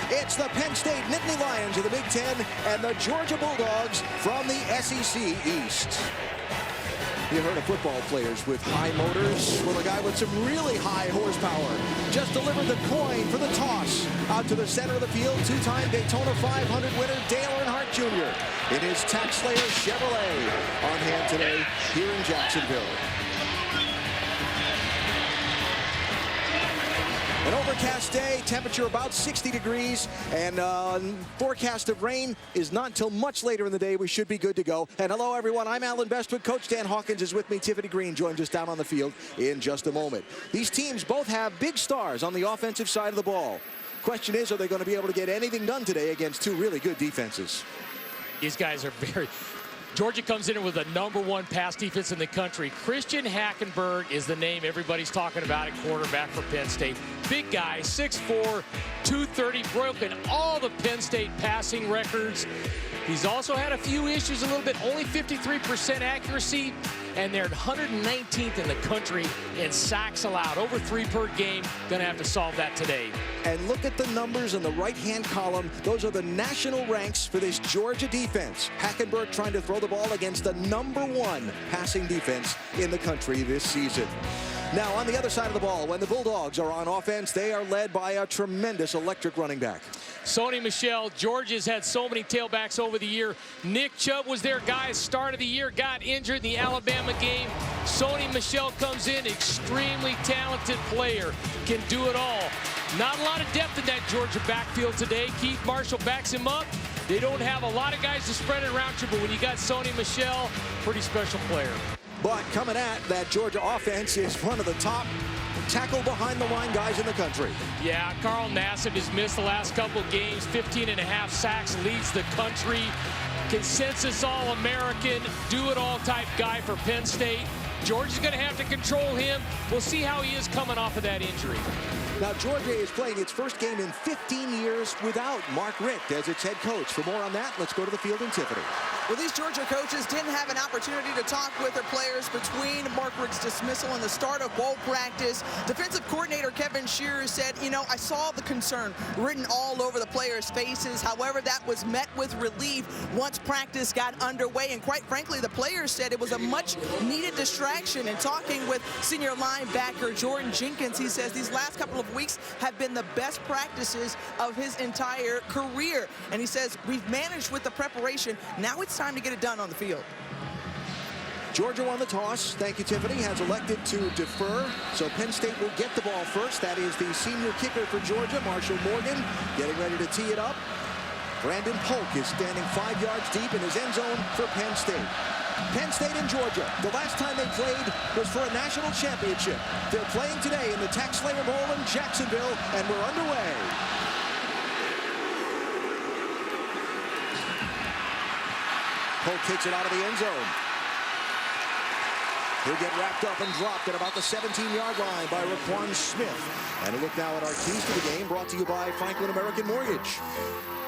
It's the Penn State Nittany Lions of the Big Ten and the Georgia Bulldogs from the SEC East. You heard of football players with high motors. Well, a guy with some really high horsepower just delivered the coin for the toss out to the center of the field. Two-time Daytona 500 winner Dale Earnhardt Jr. in his Tax Slayer Chevrolet on hand today here in Jacksonville. An overcast day, temperature about 60 degrees, and forecast of rain is not until much later in the day. We should be good to go. And hello, everyone. I'm Alan Bestwood. Coach Dan Hawkins is with me. Tiffany Green joins us down on the field in just a moment. These teams both have big stars on the offensive side of the ball. Question is, are they going to be able to get anything done today against two really good defenses? These guys are very... Georgia comes in with the #1 pass defense in the country. Christian Hackenberg is the name everybody's talking about at quarterback for Penn State. Big guy, 6'4", 230, broken all the Penn State passing records. He's also had a few issues a little bit, only 53% accuracy, and they're 119th in the country in sacks allowed. Over 3 per game. Gonna have to solve that today. And look at the numbers in the right-hand column. Those are the national ranks for this Georgia defense. Hackenberg trying to throw the ball against the #1 passing defense in the country this season. Now, on the other side of the ball, when the Bulldogs are on offense, they are led by a tremendous electric running back. Sony Michel. Georgia's had so many tailbacks over the year. Nick Chubb was their guy start of the year, got injured in the Alabama game. Sony Michel comes in, extremely talented player, can do it all. Not a lot of depth in that Georgia backfield today. Keith Marshall backs him up. They don't have a lot of guys to spread it around to, but when you got Sony Michel, pretty special player. But coming at that Georgia offense is one of the top tackle behind the line guys in the country. Yeah, Carl Nassib has missed the last couple games, 15.5 sacks, leads the country. Consensus All-American, do-it-all type guy for Penn State. Georgia's going to have to control him. We'll see how he is coming off of that injury. Now, Georgia is playing its first game in 15 years without Mark Richt as its head coach. For more on that, let's go to the field in Tiffany. Well, these Georgia coaches didn't have an opportunity to talk with their players between Mark Richt's dismissal and the start of bowl practice. Defensive coordinator Kevin Shearer said, you know, I saw the concern written all over the players' faces. However, that was met with relief once practice got underway. And quite frankly, the players said it was a much-needed distraction. And talking with senior linebacker Jordan Jenkins, he says these last couple of weeks have been the best practices of his entire career. And he says, we've managed with the preparation. Now it's time to get it done on the field. Georgia won the toss. Thank you, Tiffany. Has elected to defer. So Penn State will get the ball first. That is the senior kicker for Georgia, Marshall Morgan, getting ready to tee it up. Brandon Polk is standing 5 yards deep in his end zone for Penn State. Penn State and Georgia, the last time they played was for a national championship. They're playing today in the Tax Slayer Bowl in Jacksonville, and we're underway. Polk takes it out of the end zone. He'll get wrapped up and dropped at about the 17-yard line by Raquan Smith. And a look now at our keys to the game, brought to you by Franklin American Mortgage.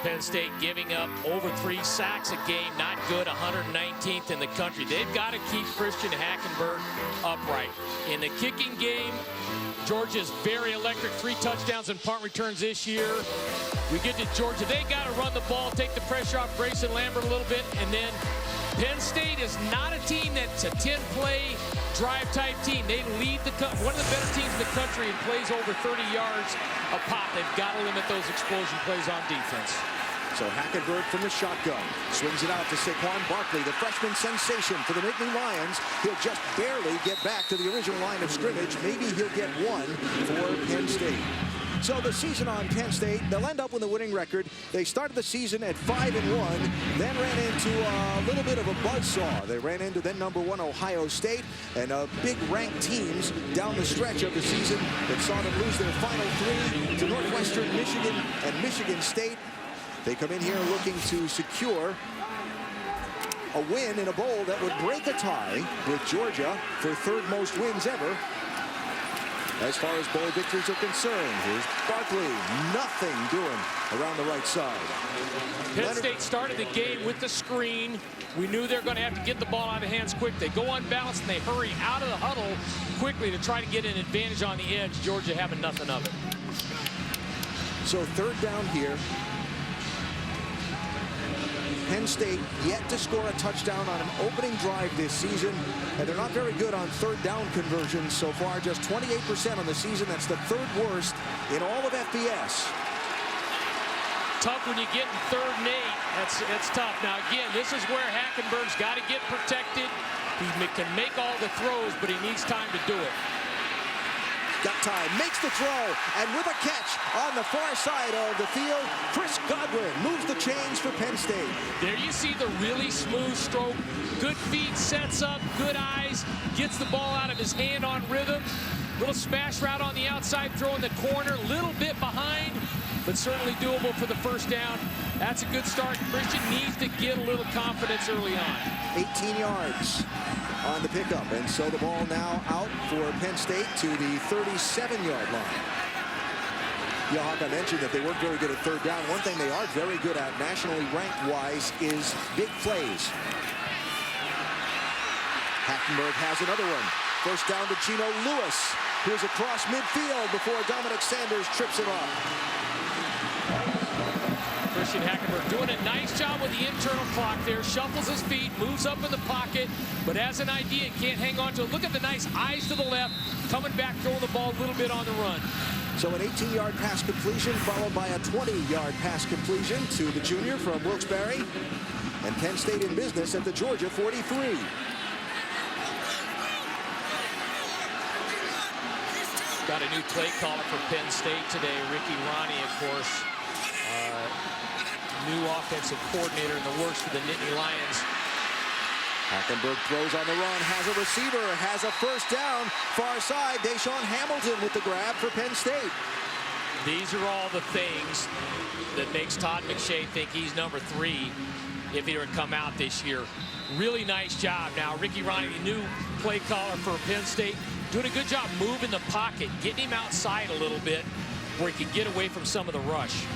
Penn State giving up over 3 sacks a game. Not good, 119th in the country. They've got to keep Christian Hackenberg upright. In the kicking game, Georgia's very electric. 3 touchdowns and punt returns this year. We get to Georgia. They got to run the ball, take the pressure off Grayson Lambert a little bit, and then Penn State is not a team that's a 10-play drive type team. They lead one of the better teams in the country and plays over 30 yards a pop. They've got to limit those explosion plays on defense. So Hackenberg from the shotgun swings it out to Saquon Barkley, the freshman sensation for the Nittany Lions. He'll just barely get back to the original line of scrimmage. Maybe he'll get one for Penn State. So the season on Penn State, they'll end up with a winning record. They started the season at 5-1, then ran into a little bit of a buzzsaw. They ran into then #1 Ohio State and big ranked teams down the stretch of the season that saw them lose their final 3 to Northwestern Michigan and Michigan State. They come in here looking to secure a win in a bowl that would break a tie with Georgia for 3rd most wins ever. As far as bowl victories are concerned, here's Barkley, nothing doing around the right side. Penn State started the game with the screen. We knew they were going to have to get the ball out of hands quick. They go unbalanced and they hurry out of the huddle quickly to try to get an advantage on the edge. Georgia having nothing of it. So third down here. Penn State yet to score a touchdown on an opening drive this season, and they're not very good on third down conversions so far, just 28% on the season. That's the third worst in all of FBS. Tough when you get in 3rd and 8. It's tough. Now, again, this is where Hackenberg's got to get protected. He can make all the throws, but he needs time to do it. Got time, makes the throw, and with a catch on the far side of the field, Chris Godwin moves the chains for Penn State. There you see the really smooth stroke. Good feet, sets up, good eyes, gets the ball out of his hand on rhythm. Little smash route on the outside, throw in the corner, little bit behind, but certainly doable for the first down. That's a good start. Christian needs to get a little confidence early on. 18 yards on the pickup, and so the ball now out for Penn State to the 37-yard line. Hawk, I mentioned that they weren't very good at third down. One thing they are very good at, nationally ranked-wise, is big plays. Hackenberg has another one. First down to Gino Lewis, who's across midfield before Dominic Sanders trips him up. Christian Hackenberg doing a nice job with the internal clock there. Shuffles his feet, moves up in the pocket, but has an idea, can't hang on to it. Look at the nice eyes to the left, coming back, throwing the ball a little bit on the run. So an 18-yard pass completion followed by a 20-yard pass completion to the junior from Wilkes-Barre. And Penn State in business at the Georgia 43. Got a new play caller for Penn State today. Ricky Ronnie, of course. New offensive coordinator in the works for the Nittany Lions. Hackenberg throws on the run, has a receiver, has a first down. Far side, Deshaun Hamilton with the grab for Penn State. These are all the things that makes Todd McShay think he's number 3 if he were to come out this year. Really nice job. Now, Ricky Ronnie, the new play caller for Penn State, doing a good job moving the pocket, getting him outside a little bit where he could get away from some of the rush.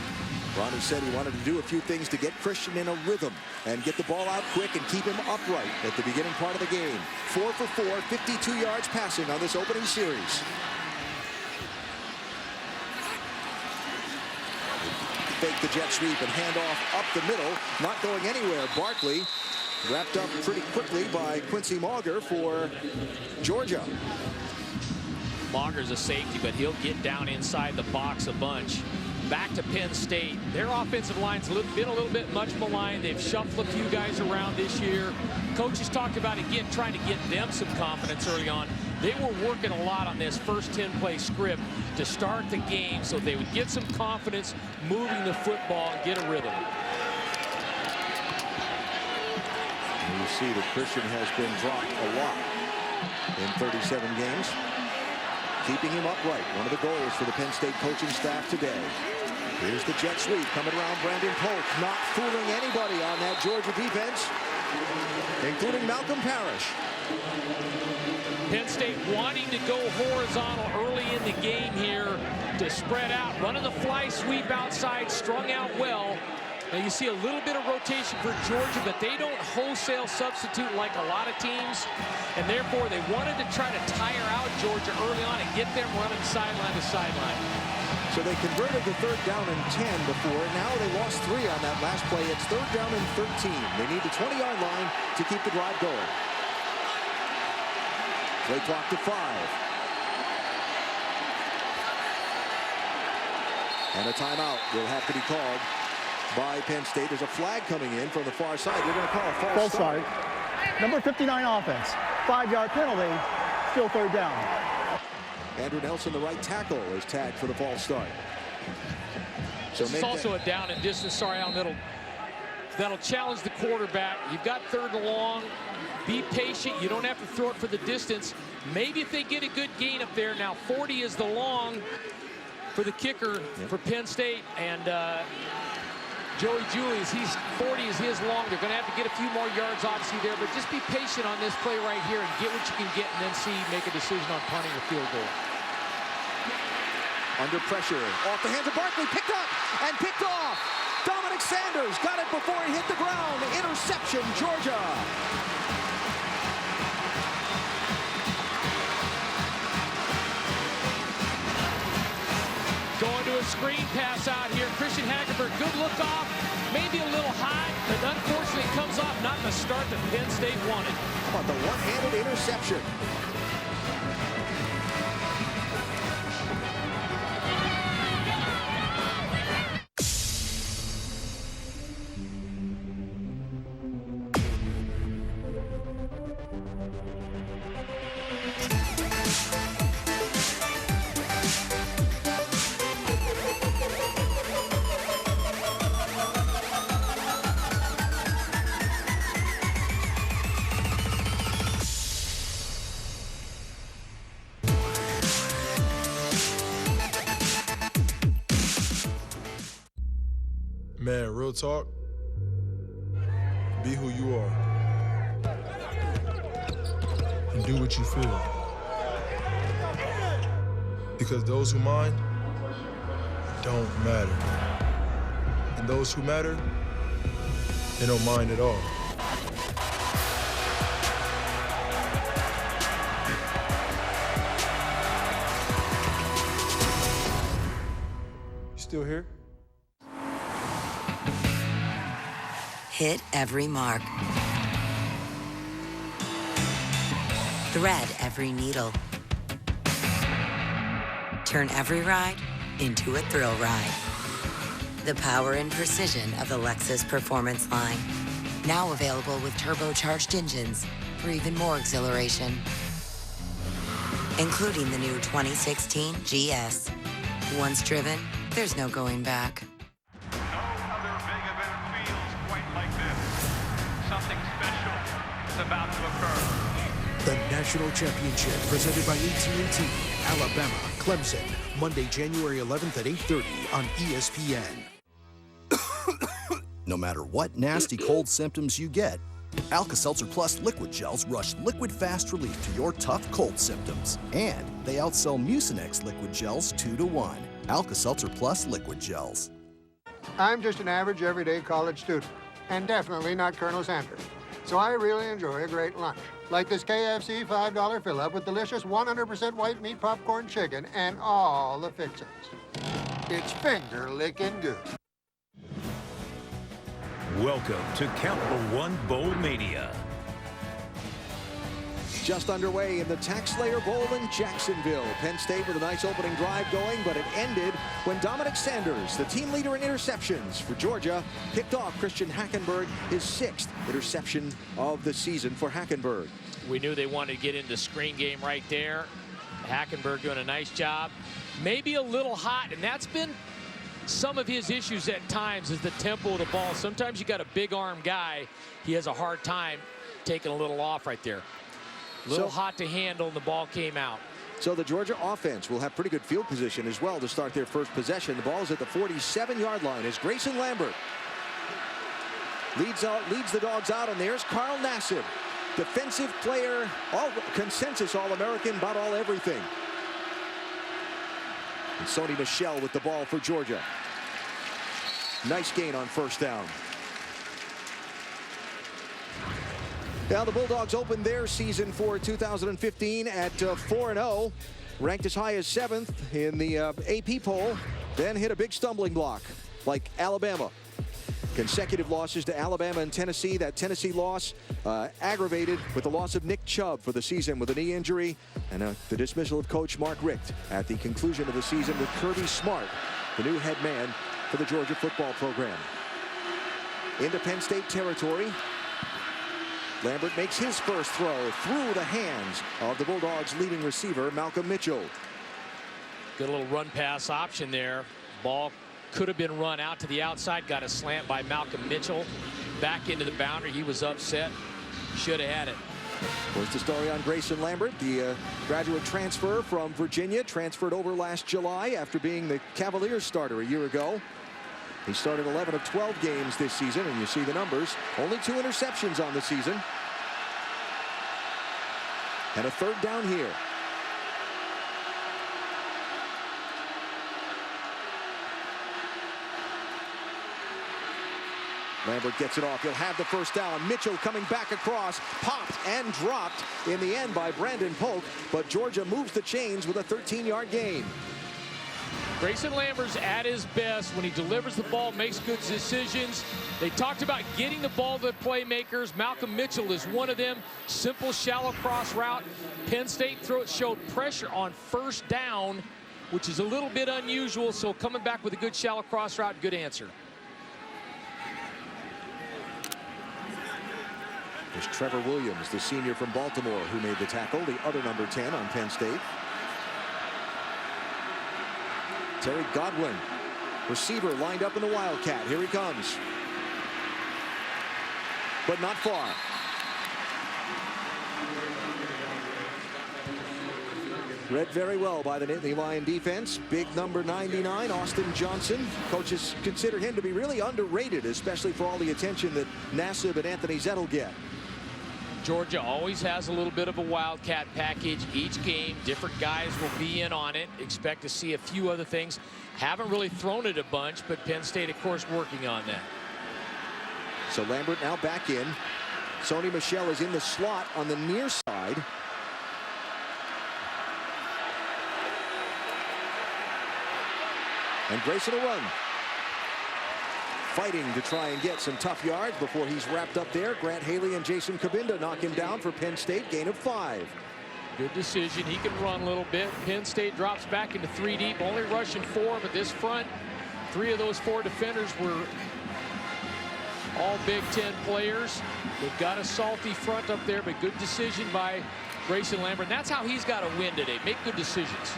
Ronnie said he wanted to do a few things to get Christian in a rhythm and get the ball out quick and keep him upright at the beginning part of the game. 4 for 4, 52 yards passing on this opening series. Fake the jet sweep and hand off up the middle, not going anywhere. Barkley wrapped up pretty quickly by Quincy Mauger for Georgia. Mauger's a safety, but he'll get down inside the box a bunch. Back to Penn State. Their offensive line's been a little bit much maligned. They've shuffled a few guys around this year. Coaches talked about, again, trying to get them some confidence early on. They were working a lot on this first 10-play script to start the game so they would get some confidence moving the football and get a rhythm. And you see that Christian has been dropped a lot in 37 games. Keeping him upright, one of the goals for the Penn State coaching staff today. Here's the jet sweep coming around Brandon Polk, not fooling anybody on that Georgia defense, including Malcolm Parrish. Penn State wanting to go horizontal early in the game here to spread out, running the fly sweep outside, strung out well. Now you see a little bit of rotation for Georgia, but they don't wholesale substitute like a lot of teams, and therefore they wanted to try to tire out Georgia early on and get them running sideline to sideline. So they converted the third down and 10 before. Now they lost 3 on that last play. It's third down and 13. They need the 20-yard line to keep the drive going. Play clock to 5. And a timeout will have to be called by Penn State. There's a flag coming in from the far side. They're going to call a false start. Number 59 offense. 5-yard penalty. Still third down. Andrew Nelson, the right tackle, is tagged for the false start. So It's also a down and distance. Sorry, Al, that'll challenge the quarterback. You've got third and long. Be patient. You don't have to throw it for the distance. Maybe if they get a good gain up there. Now 40 is the long for the kicker for Penn State, and Joey Julius, 40 is his long. They're going to have to get a few more yards obviously there, but just be patient on this play right here and get what you can get, and then make a decision on punting or field goal. Under pressure, off the hands of Barkley, picked up and picked off. Dominic Sanders got it before he hit the ground. Interception, Georgia. Going to a screen pass out here. Christian Hackenberg, good look off. Maybe a little high, but unfortunately it comes off not in the start that Penn State wanted. How about the one-handed interception? Man, real talk, be who you are and do what you feel. Because those who mind don't matter. And those who matter, they don't mind at all. You still here? Hit every mark. Thread every needle. Turn every ride into a thrill ride. The power and precision of the Lexus Performance line. Now available with turbocharged engines for even more exhilaration. Including the new 2016 GS. Once driven, there's no going back. About to occur. The National Championship presented by AT&T, Alabama, Clemson, Monday, January 11th at 8:30 on ESPN. No matter what nasty cold symptoms you get, Alka-Seltzer Plus liquid gels rush liquid fast relief to your tough cold symptoms. And they outsell Mucinex liquid gels 2-to-1. Alka-Seltzer Plus liquid gels. I'm just an average everyday college student, and definitely not Colonel Sanders. So I really enjoy a great lunch, like this KFC $5 fill-up with delicious 100% white meat popcorn chicken and all the fixings. It's finger-licking good. Welcome to Capital One Bowl Mania. Just underway in the TaxSlayer Bowl in Jacksonville. Penn State with a nice opening drive going, but it ended when Dominic Sanders, the team leader in interceptions for Georgia, picked off Christian Hackenberg, his 6th interception of the season for Hackenberg. We knew they wanted to get into screen game right there. Hackenberg doing a nice job. Maybe a little hot, and that's been some of his issues at times, is the tempo of the ball. Sometimes you got a big arm guy, he has a hard time taking a little off right there. A little hot to handle, and the ball came out. So the Georgia offense will have pretty good field position as well to start their first possession. The ball is at the 47-yard line as Grayson Lambert leads the Dogs out, and there's Carl Nassib, defensive player, consensus All-American, about all everything. And Sony Michel with the ball for Georgia. Nice gain on first down. Now the Bulldogs opened their season for 2015 at 4-0, ranked as high as 7th in the AP poll, then hit a big stumbling block like Alabama. Consecutive losses to Alabama and Tennessee. That Tennessee loss aggravated with the loss of Nick Chubb for the season with a knee injury, and the dismissal of coach Mark Richt at the conclusion of the season with Kirby Smart, the new head man for the Georgia football program. Into Penn State territory. Lambert makes his first throw through the hands of the Bulldogs' leading receiver, Malcolm Mitchell. Good little run pass option there. Ball could have been run out to the outside. Got a slant by Malcolm Mitchell. Back into the boundary. He was upset. Should have had it. What's the story on Grayson Lambert, the graduate transfer from Virginia, transferred over last July after being the Cavaliers starter a year ago. He started 11 of 12 games this season, and you see the numbers. Only 2 interceptions on the season. And a third down here. Lambert gets it off. He'll have the first down. Mitchell coming back across, popped and dropped in the end by Brandon Polk, but Georgia moves the chains with a 13-yard gain. Grayson Lambert's at his best when he delivers the ball, makes good decisions. They talked about getting the ball to the playmakers. Malcolm Mitchell is one of them. Simple, shallow cross route. Penn State showed pressure on first down, which is a little bit unusual. So coming back with a good shallow cross route, good answer. There's Trevor Williams, the senior from Baltimore, who made the tackle, the other number 10 on Penn State. Terry Godwin, receiver lined up in the Wildcat. Here he comes. But not far. Read very well by the Nittany Lion defense. Big number 99, Austin Johnson. Coaches consider him to be really underrated, especially for all the attention that Nassib and Anthony Zettel get. Georgia always has a little bit of a Wildcat package. Each game, different guys will be in on it. Expect to see a few other things. Haven't really thrown it a bunch, but Penn State, of course, working on that. So Lambert now back in. Sony Michel is in the slot on the near side. And Grayson will run. Fighting to try and get some tough yards before he's wrapped up there. Grant Haley and Jason Cabinda knock him down for Penn State, gain of 5. Good decision. He can run a little bit. Penn State drops back into 3 deep, only rushing 4, but this front, 3 of those 4 defenders were all Big Ten players. They've got a salty front up there, but good decision by Grayson Lambert. And that's how he's got to win today. Make good decisions.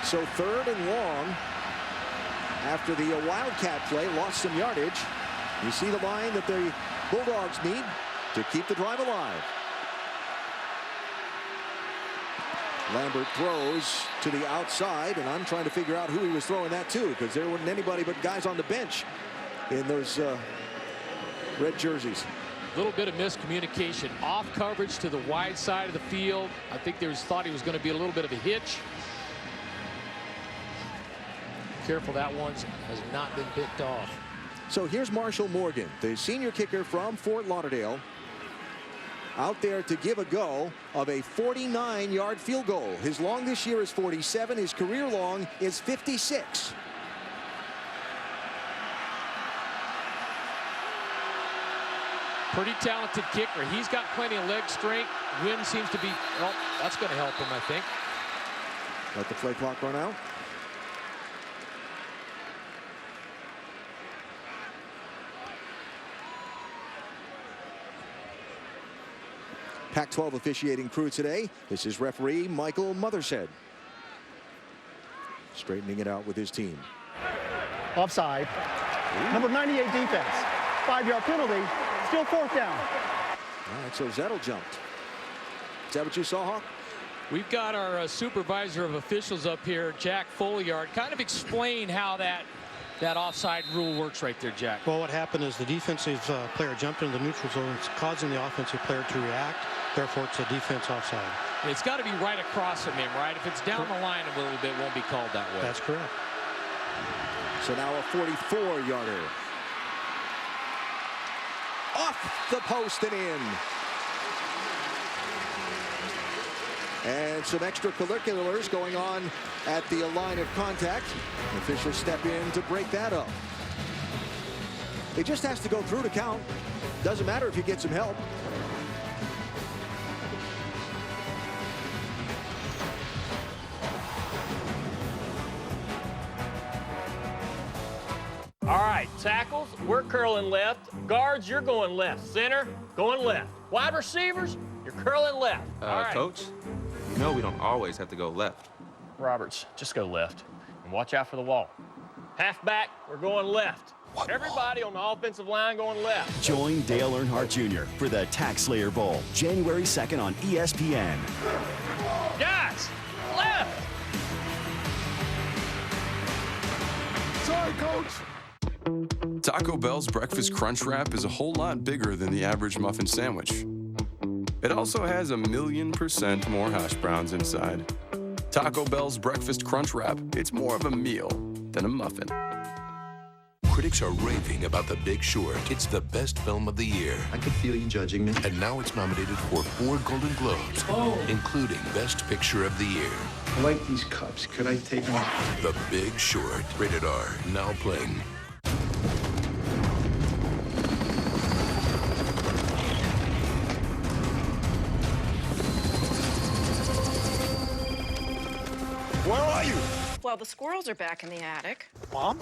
So 3rd and long. After the Wildcat play, lost some yardage. You see the line that the Bulldogs need to keep the drive alive. Lambert throws to the outside, and I'm trying to figure out who he was throwing that to, because there wasn't anybody but guys on the bench in those red jerseys. A little bit of miscommunication. Off coverage to the wide side of the field. I think thought he was going to be a little bit of a hitch. Careful, that one has not been picked off. So here's Marshall Morgan, the senior kicker from Fort Lauderdale, out there to give a go of a 49-yard field goal. His long this year is 47. His career long is 56. Pretty talented kicker. He's got plenty of leg strength. Wind seems to be, well, that's going to help him, I think. Let the play clock run out. Pac-12 officiating crew today. This is referee Michael Mothershead. Straightening it out with his team. Offside. Number 98 defense. 5-yard penalty. Still 4th down. All right, so Zettel jumped. Is that what you saw, Hawk? We've got our supervisor of officials up here, Jack Folliard. Kind of explain how that offside rule works right there, Jack. Well, what happened is the defensive player jumped into the neutral zone. It's causing the offensive player to react. Therefore, it's a defense offside. It's got to be right across from him, right? If it's down the line a little bit, it won't be called that way. That's correct. So now a 44-yarder. Off the post and in. And some extracurriculars going on at the line of contact. Officials step in to break that up. It just has to go through to count. Doesn't matter if you get some help. All right, tackles, we're curling left. Guards, you're going left. Center, going left. Wide receivers, you're curling left. All right. Coach, you know we don't always have to go left. Roberts, just go left. And watch out for the wall. Halfback, we're going left. Everybody on the offensive line going left. Join Dale Earnhardt Jr. for the Tax Slayer Bowl, January 2nd on ESPN. Guys, left. Sorry, Coach. Taco Bell's Breakfast Crunch Wrap is a whole lot bigger than the average muffin sandwich. It also has 1,000,000% more hash browns inside. Taco Bell's Breakfast Crunch Wrap, it's more of a meal than a muffin. Critics are raving about The Big Short. It's the best film of the year. I could feel you judging me. And now it's nominated for 4 Golden Globes, including Best Picture of the Year. I like these cups. Could I take them? The Big Short. Rated R. Now playing. Where are you? Well, the squirrels are back in the attic. Mom?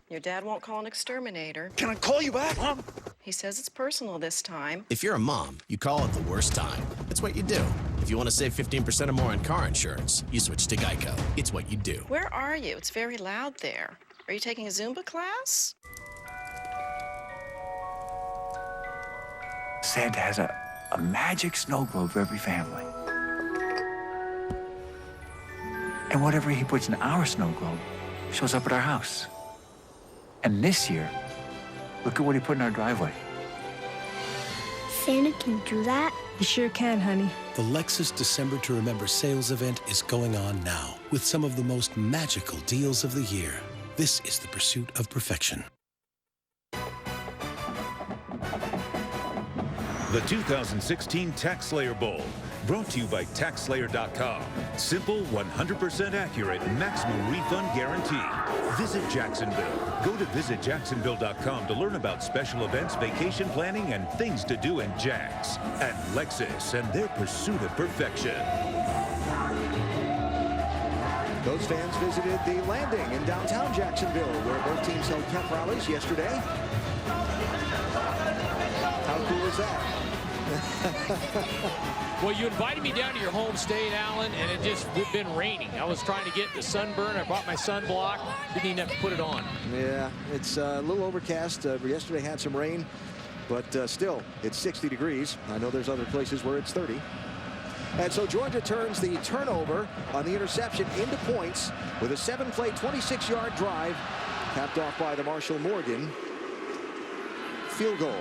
Your dad won't call an exterminator. Can I call you back, Mom? He says it's personal this time. If you're a mom, you call it the worst time. It's what you do. If you want to save 15% or more on car insurance, you switch to Geico. It's what you do. Where are you? It's very loud there. Are you taking a Zumba class? Santa has a magic snow globe for every family. And whatever he puts in our snow globe shows up at our house. And this year, look at what he put in our driveway. Santa can do that? You sure can, honey. The Lexus December to Remember sales event is going on now with some of the most magical deals of the year. This is the pursuit of perfection. The 2016 TaxSlayer Bowl, brought to you by TaxSlayer.com. Simple, 100% accurate, maximum refund guarantee. Visit Jacksonville. Go to visitjacksonville.com to learn about special events, vacation planning, and things to do in Jax. And Lexus and their pursuit of perfection. Those fans visited the Landing in downtown Jacksonville, where both teams held pep rallies yesterday. How cool is that? Well, you invited me down to your home state, Alan, and it just been raining. I was trying to get the sunburn. I brought my sunblock. Didn't even have to put it on. Yeah, it's a little overcast. Yesterday had some rain, but still, it's 60 degrees. I know there's other places where it's 30. And so Georgia turns the turnover on the interception into points with a 7-play, 26-yard drive, capped off by the Marshall Morgan field goal.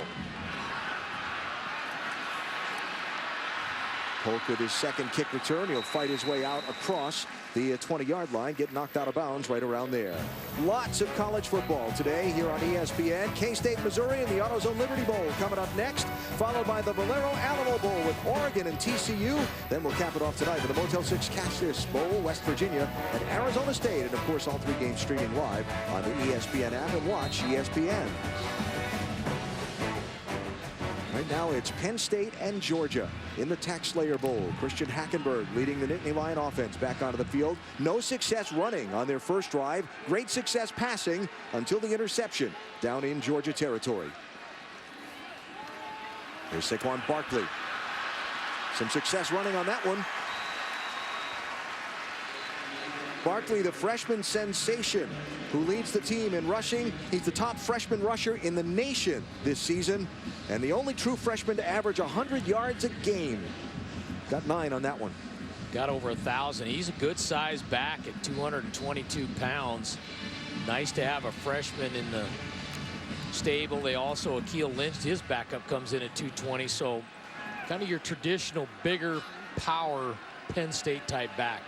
Polk with his second kick return. He'll fight his way out across the 20-yard line, get knocked out of bounds right around there. Lots of college football today here on ESPN. K-State, Missouri, and the AutoZone Liberty Bowl coming up next, followed by the Valero Alamo Bowl with Oregon and TCU. Then we'll cap it off tonight with the Motel 6 Cactus Bowl, West Virginia, and Arizona State. And, of course, all 3 games streaming live on the ESPN app, and watch ESPN. Right now, it's Penn State and Georgia in the TaxSlayer Bowl. Christian Hackenberg leading the Nittany Lion offense back onto the field. No success running on their first drive. Great success passing until the interception down in Georgia territory. Here's Saquon Barkley. Some success running on that one. Barkley, the freshman sensation who leads the team in rushing. He's the top freshman rusher in the nation this season, and the only true freshman to average 100 yards a game. Got 9 on that one. Got over 1,000. He's a good size back at 222 pounds. Nice to have a freshman in the stable. They also, Akil Lynch, his backup, comes in at 220. So kind of your traditional bigger power Penn State type back.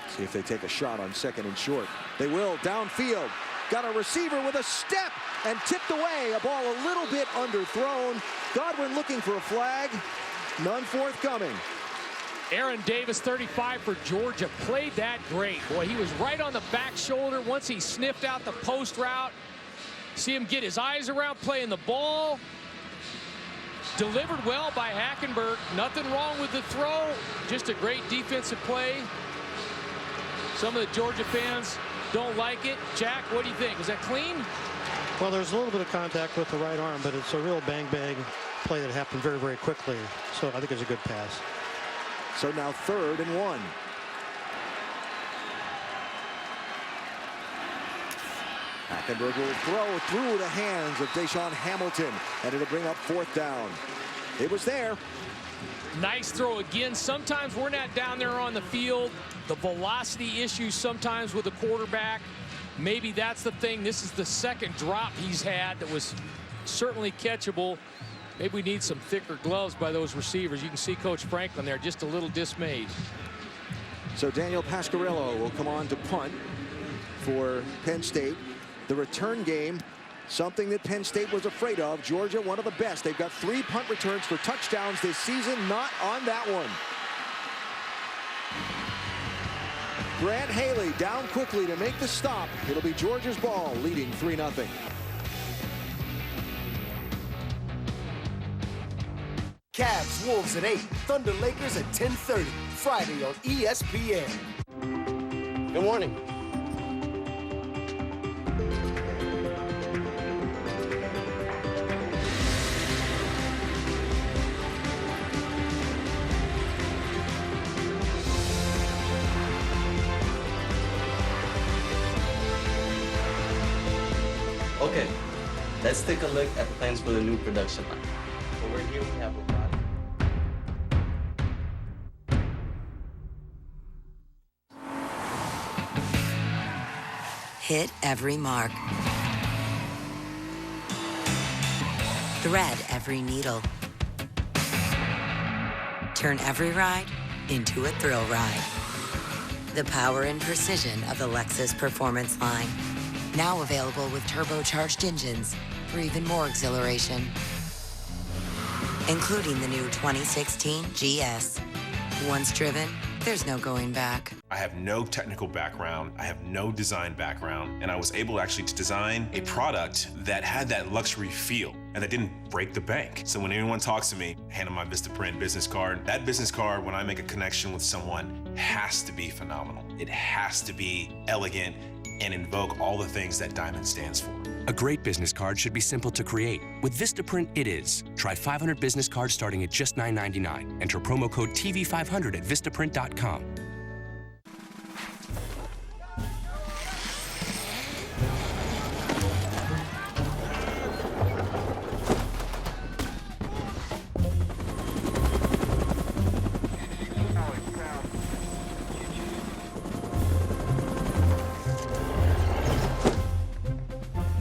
See if they take a shot on 2nd and short. They will. Downfield. Got a receiver with a step and tipped away. A ball a little bit underthrown. Godwin looking for a flag. None forthcoming. Aaron Davis, 35 for Georgia, played that great. Boy, he was right on the back shoulder once he sniffed out the post route. See him get his eyes around playing the ball. Delivered well by Hackenberg. Nothing wrong with the throw. Just a great defensive play. Some of the Georgia fans don't like it. Jack, what do you think? Was that clean? Well, there's a little bit of contact with the right arm, but it's a real bang-bang play that happened very, very quickly. So I think it's a good pass. So now 3rd and 1. Hackenberg will throw through the hands of Deshaun Hamilton, and it'll bring up 4th down. It was there. Nice throw again. Sometimes we're not down there on the field. The velocity issues sometimes with the quarterback. Maybe that's the thing. This is the 2nd drop he's had that was certainly catchable. Maybe we need some thicker gloves by those receivers. You can see Coach Franklin there just a little dismayed. So Daniel Pasquarello will come on to punt for Penn State. The return game, something that Penn State was afraid of. Georgia, one of the best. They've got 3 punt returns for touchdowns this season. Not on that one. Grant Haley down quickly to make the stop. It'll be Georgia's ball, leading 3-0. Cavs Wolves at 8, Thunder Lakers at 10:30, Friday on ESPN. Good morning. Okay, let's take a look at plans for the new production line. Over here we have a lot. Hit every mark. Thread every needle. Turn every ride into a thrill ride. The power and precision of the Lexus Performance line. Now available with turbocharged engines for even more exhilaration. Including the new 2016 GS. Once driven, there's no going back. I have no technical background, I have no design background, and I was able actually to design a product that had that luxury feel and that didn't break the bank. So when anyone talks to me, hand them my Vistaprint business card, that business card, when I make a connection with someone, has to be phenomenal. It has to be elegant and invoke all the things that Diamond stands for. A great business card should be simple to create. With Vistaprint, it is. Try 500 business cards starting at just $9.99. Enter promo code TV500 at Vistaprint.com.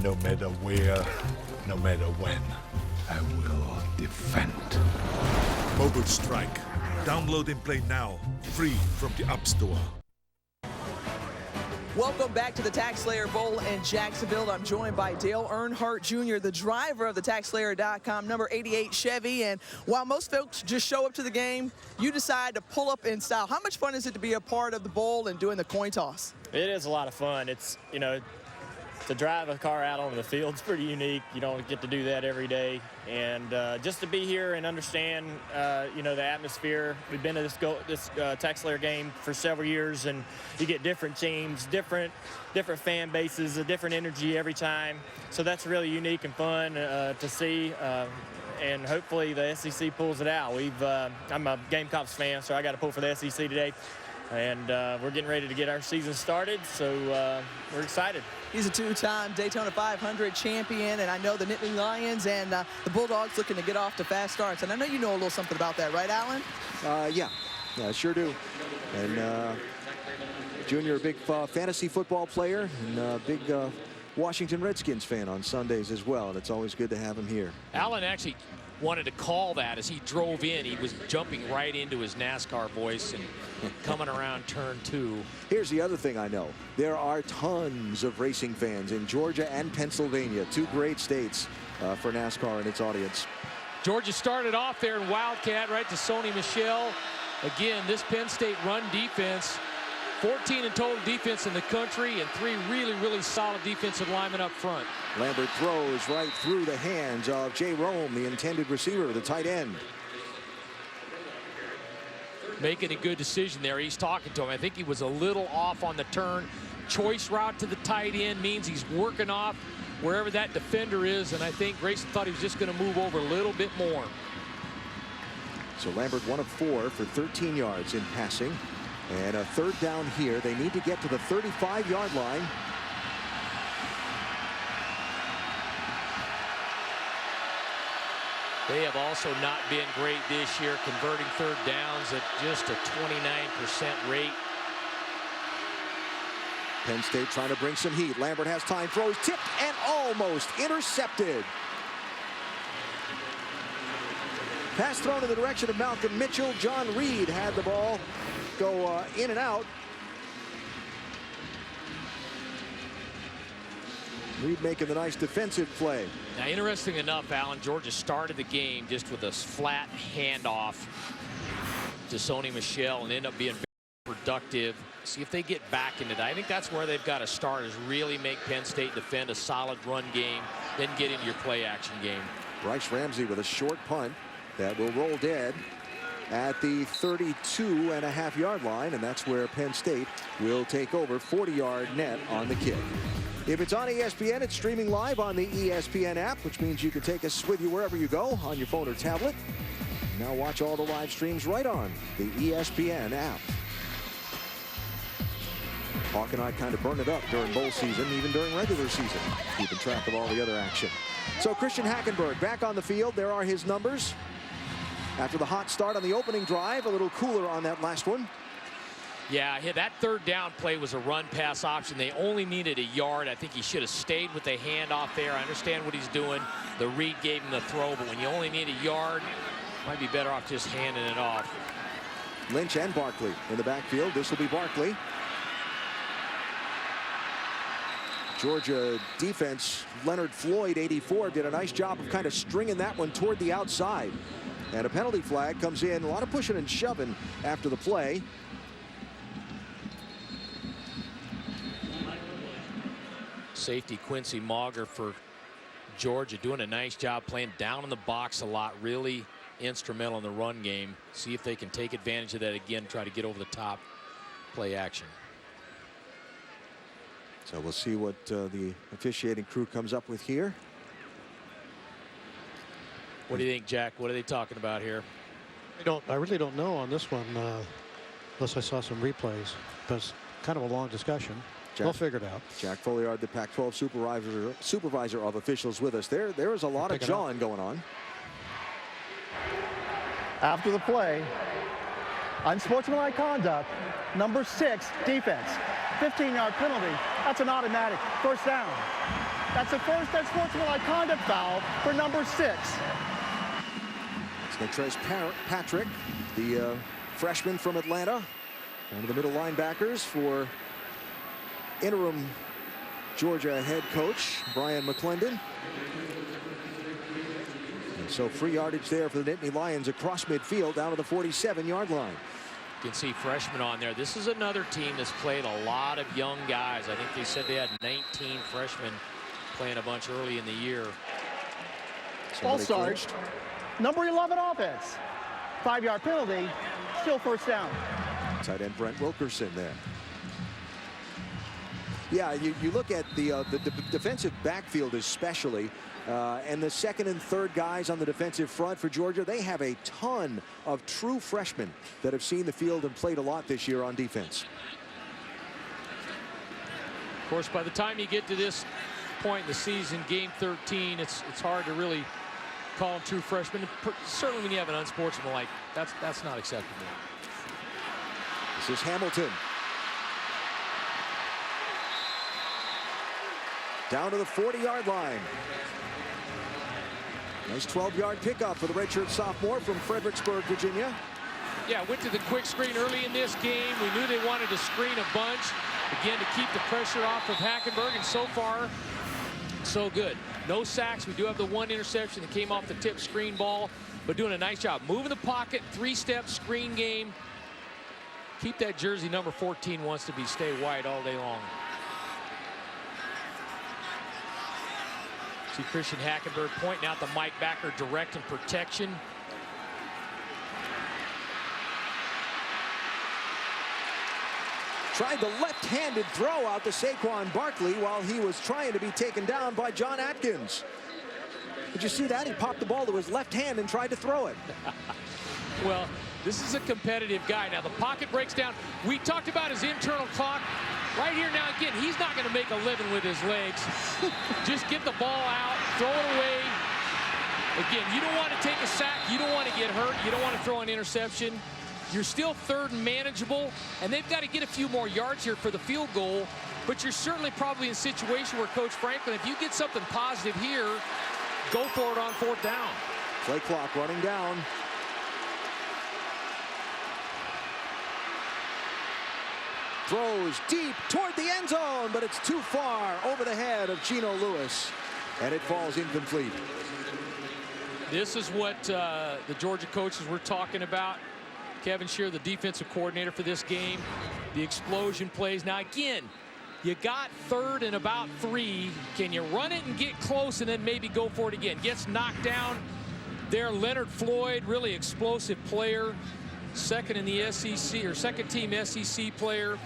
No matter where, no matter when, I will defend. Mobile Strike. Download and play now, free from the App Store. Welcome back to the TaxSlayer Bowl in Jacksonville. I'm joined by Dale Earnhardt Jr., the driver of the TaxSlayer.com number 88 Chevy. And while most folks just show up to the game, you decide to pull up in style. How much fun is it to be a part of the bowl and doing the coin toss? It is a lot of fun. It's, you know, to drive a car out onto the field is pretty unique. You don't get to do that every day. And just to be here and understand, you know, the atmosphere. We've been to this TaxSlayer game for several years, and you get different teams, different fan bases, a different energy every time. So that's really unique and fun to see. And hopefully the SEC pulls it out. I'm a Gamecocks fan, so I got to pull for the SEC today. And we're getting ready to get our season started, so we're excited. He's a two-time Daytona 500 champion, and I know the Nittany Lions and the Bulldogs looking to get off to fast starts. And I know you know a little something about that, right, Alan? Yeah, I sure do. And Junior, a big fantasy football player, and a big Washington Redskins fan on Sundays as well, and it's always good to have him here. Alan actually wanted to call that as he drove in. He was jumping right into his NASCAR voice and coming around turn 2. Here's the other thing I know. There are tons of racing fans in Georgia and Pennsylvania, 2 great states for NASCAR and its audience. Georgia started off there in Wildcat right to Sony Michel. Again, this Penn State run defense, 14 in total defense in the country, and 3 really, really solid defensive linemen up front. Lambert throws right through the hands of Jay Rome, the intended receiver, the tight end. Making a good decision there. He's talking to him. I think he was a little off on the turn. Choice route to the tight end means he's working off wherever that defender is, and I think Grayson thought he was just going to move over a little bit more. So Lambert 1 of 4 for 13 yards in passing. And a third down here. They need to get to the 35-yard line. They have also not been great this year, converting third downs at just a 29% rate. Penn State trying to bring some heat. Lambert has time, throws, tipped, and almost intercepted. Pass thrown in the direction of Malcolm Mitchell. John Reed had the ball go in and out. Reed making the nice defensive play. Now, interesting enough, Alan, Georgia started the game just with a flat handoff to Sony Michel and ended up being very productive. See if they get back into that. I think that's where they've got to start, is really make Penn State defend a solid run game, then get into your play action game. Bryce Ramsey with a short punt that will roll dead at the 32.5-yard line, and that's where Penn State will take over. 40-yard net on the kick. If it's on ESPN, it's streaming live on the ESPN app, which means you can take us with you wherever you go on your phone or tablet. Now watch all the live streams right on the ESPN app. Hawk and I kind of burned it up during bowl season, even during regular season, keeping track of all the other action. So Christian Hackenberg back on the field. There are his numbers. After the hot start on the opening drive, a little cooler on that last one. Yeah, that third down play was a run-pass option. They only needed a yard. I think he should have stayed with the handoff there. I understand what he's doing. The read gave him the throw, but when you only need a yard, might be better off just handing it off. Lynch and Barkley in the backfield. This will be Barkley. Georgia defense, Leonard Floyd, 84, did a nice job of kind of stringing that one toward the outside. And a penalty flag comes in. A lot of pushing and shoving after the play. Safety Quincy Mauger for Georgia, doing a nice job playing down in the box a lot, really instrumental in the run game. See if they can take advantage of that again, try to get over the top, play action. So we'll see what the officiating crew comes up with here. What do you think, Jack? What are they talking about here? I really don't know on this one, unless I saw some replays. But it's kind of a long discussion. We'll figure it out. Jack Folliard, the Pac-12 supervisor of officials, with us. There is a lot of jawing going on. After the play, unsportsmanlike conduct, number 6, defense. 15-yard penalty. That's an automatic first down. That's a first unsportsmanlike conduct foul for number 6. It's Natrez Patrick, the freshman from Atlanta, one of the middle linebackers for interim Georgia head coach Brian McClendon. And so free yardage there for the Nittany Lions across midfield down to the 47-yard line. You can see freshmen on there. This is another team that's played a lot of young guys. I think they said they had 19 freshmen playing a bunch early in the year. Ball start. Number 11 offense. 5-yard penalty. Still first down. Tight end Brent Wilkerson there. Yeah, you look at the defensive backfield especially, and the second and third guys on the defensive front for Georgia. They have a ton of true freshmen that have seen the field and played a lot this year on defense. Of course, by the time you get to this point in the season, game 13, it's hard to really call them true freshmen. Certainly when you have an unsportsmanlike, that's not acceptable. This is Hamilton. Down to the 40-yard line. Nice 12-yard pickup for the redshirt sophomore from Fredericksburg, Virginia. Yeah, went to the quick screen early in this game. We knew they wanted to screen a bunch, again, to keep the pressure off of Hackenberg, and so far, so good. No sacks. We do have the one interception that came off the tip screen ball, but doing a nice job. Moving the pocket, 3-step screen game. Keep that jersey number 14 wants to stay wide all day long. See Christian Hackenberg pointing out the Mike Backer direct and protection. Tried the left-handed throw out to Saquon Barkley while he was trying to be taken down by John Atkins. Did you see that? He popped the ball to his left hand and tried to throw it. Well, this is a competitive guy. Now the pocket breaks down. We talked about his internal clock. Right here now, again, he's not going to make a living with his legs. Just get the ball out, throw it away. Again, you don't want to take a sack. You don't want to get hurt. You don't want to throw an interception. You're still third and manageable, and they've got to get a few more yards here for the field goal. But you're certainly probably in a situation where Coach Franklin, if you get something positive here, go for it on 4th down. Play clock running down. throws deep toward the end zone, but it's too far over the head of Geno Lewis, and it falls incomplete. This is what the Georgia coaches were talking about. Kevin Shear, the defensive coordinator for this game, the explosion plays. Now, again, you got 3rd and about 3. Can you run it and get close and then maybe go for it again? Gets knocked down there. Leonard Floyd, really explosive player. Second in the SEC, or second team SEC player.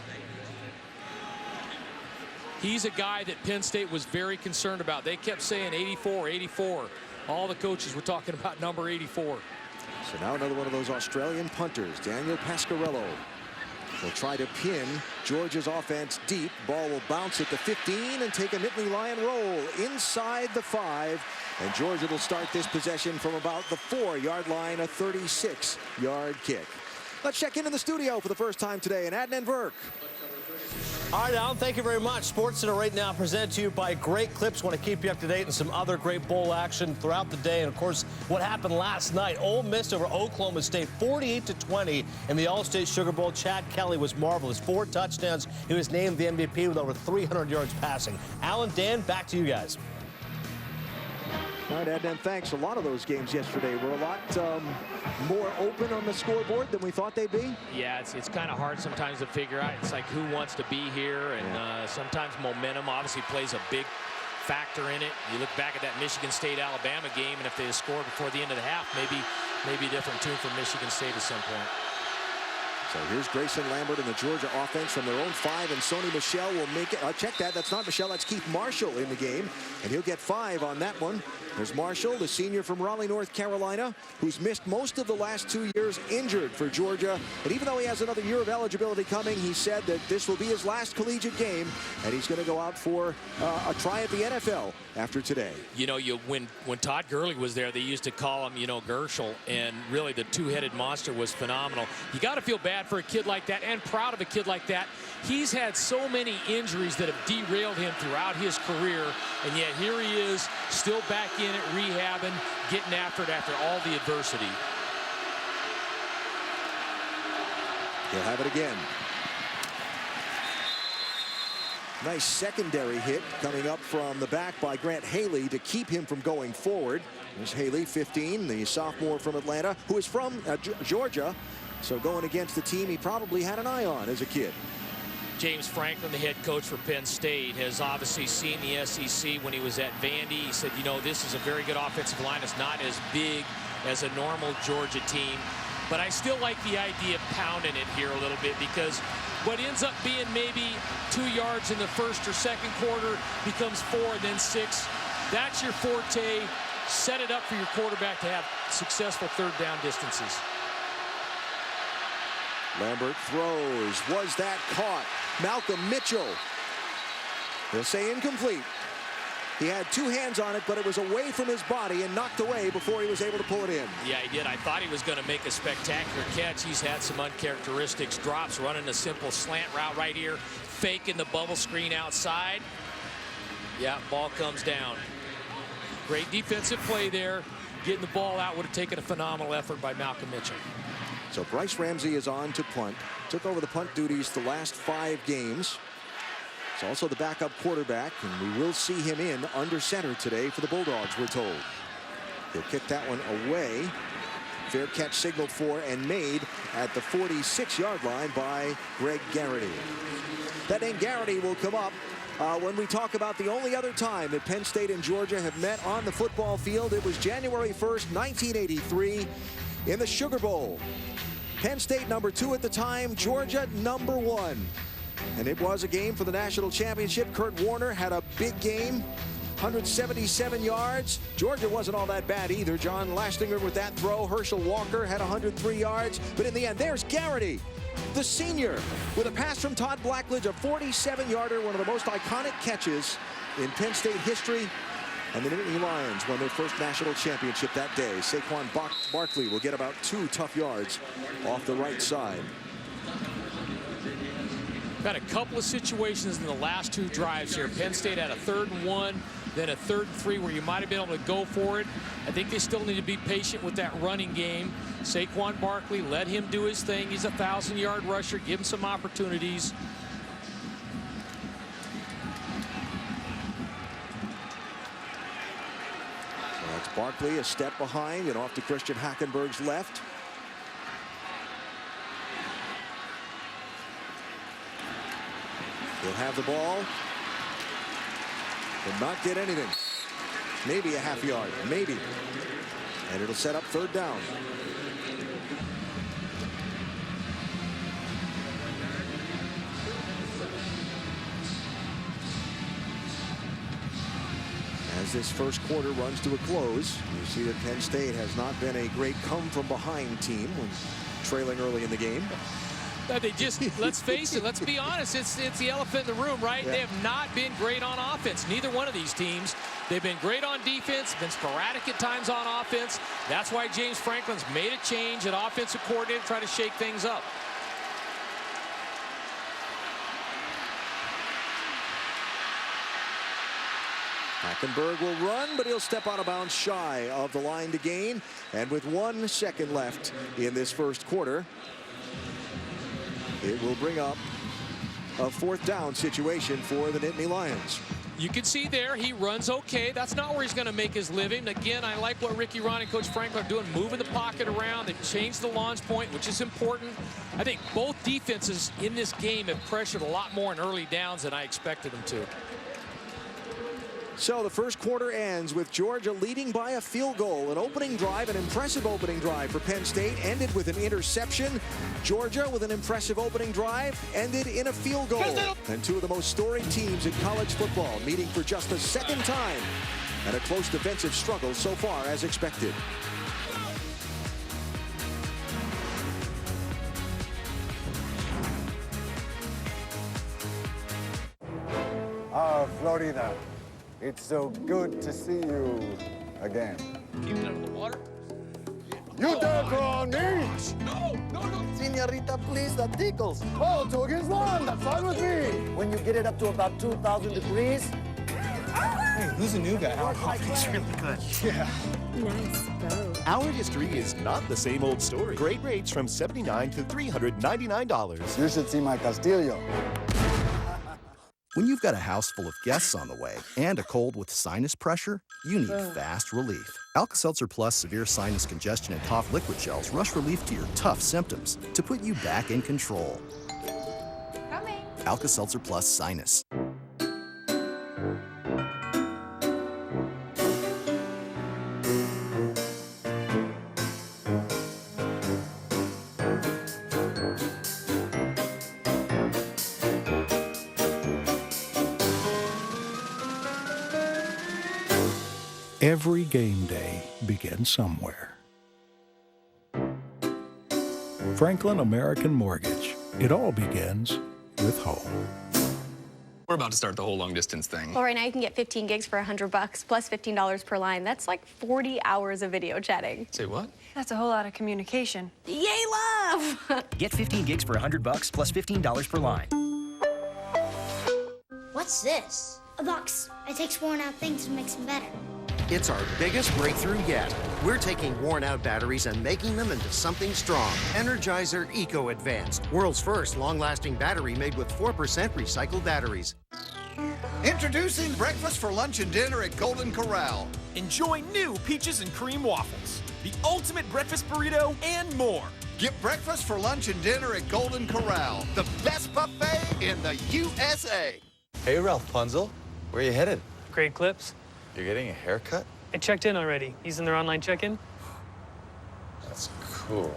He's a guy that Penn State was very concerned about. They kept saying 84, 84. All the coaches were talking about number 84. So now another one of those Australian punters, Daniel Pasquarello, will try to pin Georgia's offense deep. Ball will bounce at the 15 and take a Nittany Lion roll inside the 5. And Georgia will start this possession from about the 4-yard line, a 36-yard kick. Let's check in the studio for the first time today, and Adnan Virk. All right, Alan, thank you very much. SportsCenter right now presented to you by Great Clips. Want to keep you up to date and some other great bowl action throughout the day. And, of course, what happened last night. Ole Miss over Oklahoma State, 48-20 in the All-State Sugar Bowl. Chad Kelly was marvelous. 4 touchdowns. He was named the MVP with over 300 yards passing. Alan, Dan, back to you guys. All right, Adnan, thanks. A lot of those games yesterday were a lot more open on the scoreboard than we thought they'd be. Yeah, it's kind of hard sometimes to figure out. It's like who wants to be here, and sometimes momentum obviously plays a big factor in it. You look back at that Michigan State-Alabama game, and if they had scored before the end of the half, maybe a different tune for Michigan State at some point. So here's Grayson Lambert and the Georgia offense from their own 5, and Sony Michel will make it. Check that. That's not Michel. That's Keith Marshall in the game, and he'll get 5 on that one. There's Marshall, the senior from Raleigh, North Carolina, who's missed most of the last 2 years injured for Georgia. And even though he has another year of eligibility coming, he said that this will be his last collegiate game, and he's going to go out for a try at the NFL after today. You know, when Todd Gurley was there, they used to call him, Gershel, and really the two-headed monster was phenomenal. You got to feel bad for a kid like that and proud of a kid like that. He's had so many injuries that have derailed him throughout his career, and yet here he is, still back in it, rehabbing, getting after it after all the adversity. He'll have it again. Nice secondary hit coming up from the back by Grant Haley to keep him from going forward. There's Haley, 15, the sophomore from Atlanta, who is from Georgia. So going against the team he probably had an eye on as a kid. James Franklin, the head coach for Penn State, has obviously seen the SEC when he was at Vandy. He said, this is a very good offensive line. It's not as big as a normal Georgia team. But I still like the idea of pounding it here a little bit, because what ends up being maybe 2 yards in the first or second quarter becomes 4 and then 6. That's your forte. Set it up for your quarterback to have successful third down distances. Lambert throws. Was that caught? Malcolm Mitchell. They'll say incomplete. He had 2 hands on it, but it was away from his body and knocked away before he was able to pull it in. Yeah, he did. I thought he was going to make a spectacular catch. He's had some uncharacteristic drops, running a simple slant route right here, faking the bubble screen outside. Yeah, ball comes down. Great defensive play there. Getting the ball out would have taken a phenomenal effort by Malcolm Mitchell. So Bryce Ramsey is on to punt. Took over the punt duties the last 5 games. He's also the backup quarterback, and we will see him in under center today for the Bulldogs, we're told. He'll kick that one away. Fair catch signaled for and made at the 46-yard line by Greg Garrity. That name Garrity will come up when we talk about the only other time that Penn State and Georgia have met on the football field. It was January 1st, 1983 in the Sugar Bowl. Penn State number 2 at the time, Georgia number 1. And it was a game for the national championship. Kurt Warner had a big game, 177 yards. Georgia wasn't all that bad either. John Lastinger with that throw. Herschel Walker had 103 yards. But in the end, there's Garrity, the senior, with a pass from Todd Blackledge, a 47-yarder, one of the most iconic catches in Penn State history. And the Nittany Lions won their first national championship that day. Saquon Barkley will get about 2 tough yards off the right side. Got a couple of situations in the last 2 drives here. Penn State had a 3rd and 1, then a 3rd and 3 where you might have been able to go for it. I think they still need to be patient with that running game. Saquon Barkley, let him do his thing. He's a 1,000-yard rusher. Give him some opportunities. Barkley a step behind and off to Christian Hackenberg's left. He'll have the ball. Will not get anything. Maybe a half yard, maybe. And it'll set up third down. As this first quarter runs to a close, you see that Penn State has not been a great come-from-behind team when trailing early in the game. They just, let's face it, let's be honest, it's the elephant in the room, right? Yeah. They have not been great on offense. Neither one of these teams. They've been great on defense, been sporadic at times on offense. That's why James Franklin's made a change at offensive coordinator to try to shake things up. Hackenberg will run, but he'll step out of bounds shy of the line to gain. And with 1 second left in this first quarter, it will bring up a fourth down situation for the Nittany Lions. You can see there he runs okay. That's not where he's going to make his living. Again, I like what Ricky Rahne and Coach Franklin are doing, moving the pocket around. They've changed the launch point, which is important. I think both defenses in this game have pressured a lot more in early downs than I expected them to. So the first quarter ends with Georgia leading by a field goal. An opening drive, an impressive opening drive for Penn State, ended with an interception. Georgia, with an impressive opening drive, ended in a field goal. And two of the most storied teams in college football meeting for just the second time. And a close defensive struggle so far as expected. Florida. It's so good to see you again. Keeping it under the water? You dare throw on me? No. Senorita, please, that tickles. Oh, 2 against 1, that's fine with me. When you get it up to about 2,000 degrees. Hey, who's the new guy? Oh, he's really good. Yeah. Nice bow. Our history is not the same old story. Great rates from $79 to $399. You should see my Castillo. When you've got a house full of guests on the way and a cold with sinus pressure, you need fast relief. Alka-Seltzer Plus Severe Sinus Congestion and Cough Liquid Gels rush relief to your tough symptoms to put you back in control. Coming. Alka-Seltzer Plus Sinus. Every game day begins somewhere. Franklin American Mortgage. It all begins with home. We're about to start the whole long distance thing. Well, right now you can get 15 gigs for $100 plus $15 per line. That's like 40 hours of video chatting. Say what? That's a whole lot of communication. Yay, love! Get 15 gigs for $100 plus $15 per line. What's this? A box. It takes worn out things and makes them better. It's our biggest breakthrough yet. We're taking worn-out batteries and making them into something strong. Energizer Eco Advanced, world's first long-lasting battery made with 4% recycled batteries. Introducing breakfast for lunch and dinner at Golden Corral. Enjoy new peaches and cream waffles, the ultimate breakfast burrito, and more. Get breakfast for lunch and dinner at Golden Corral, the best buffet in the USA. Hey, Ralph Punzel, where are you headed? Great Clips. You're getting a haircut? I checked in already. Using their online check-in. That's cool.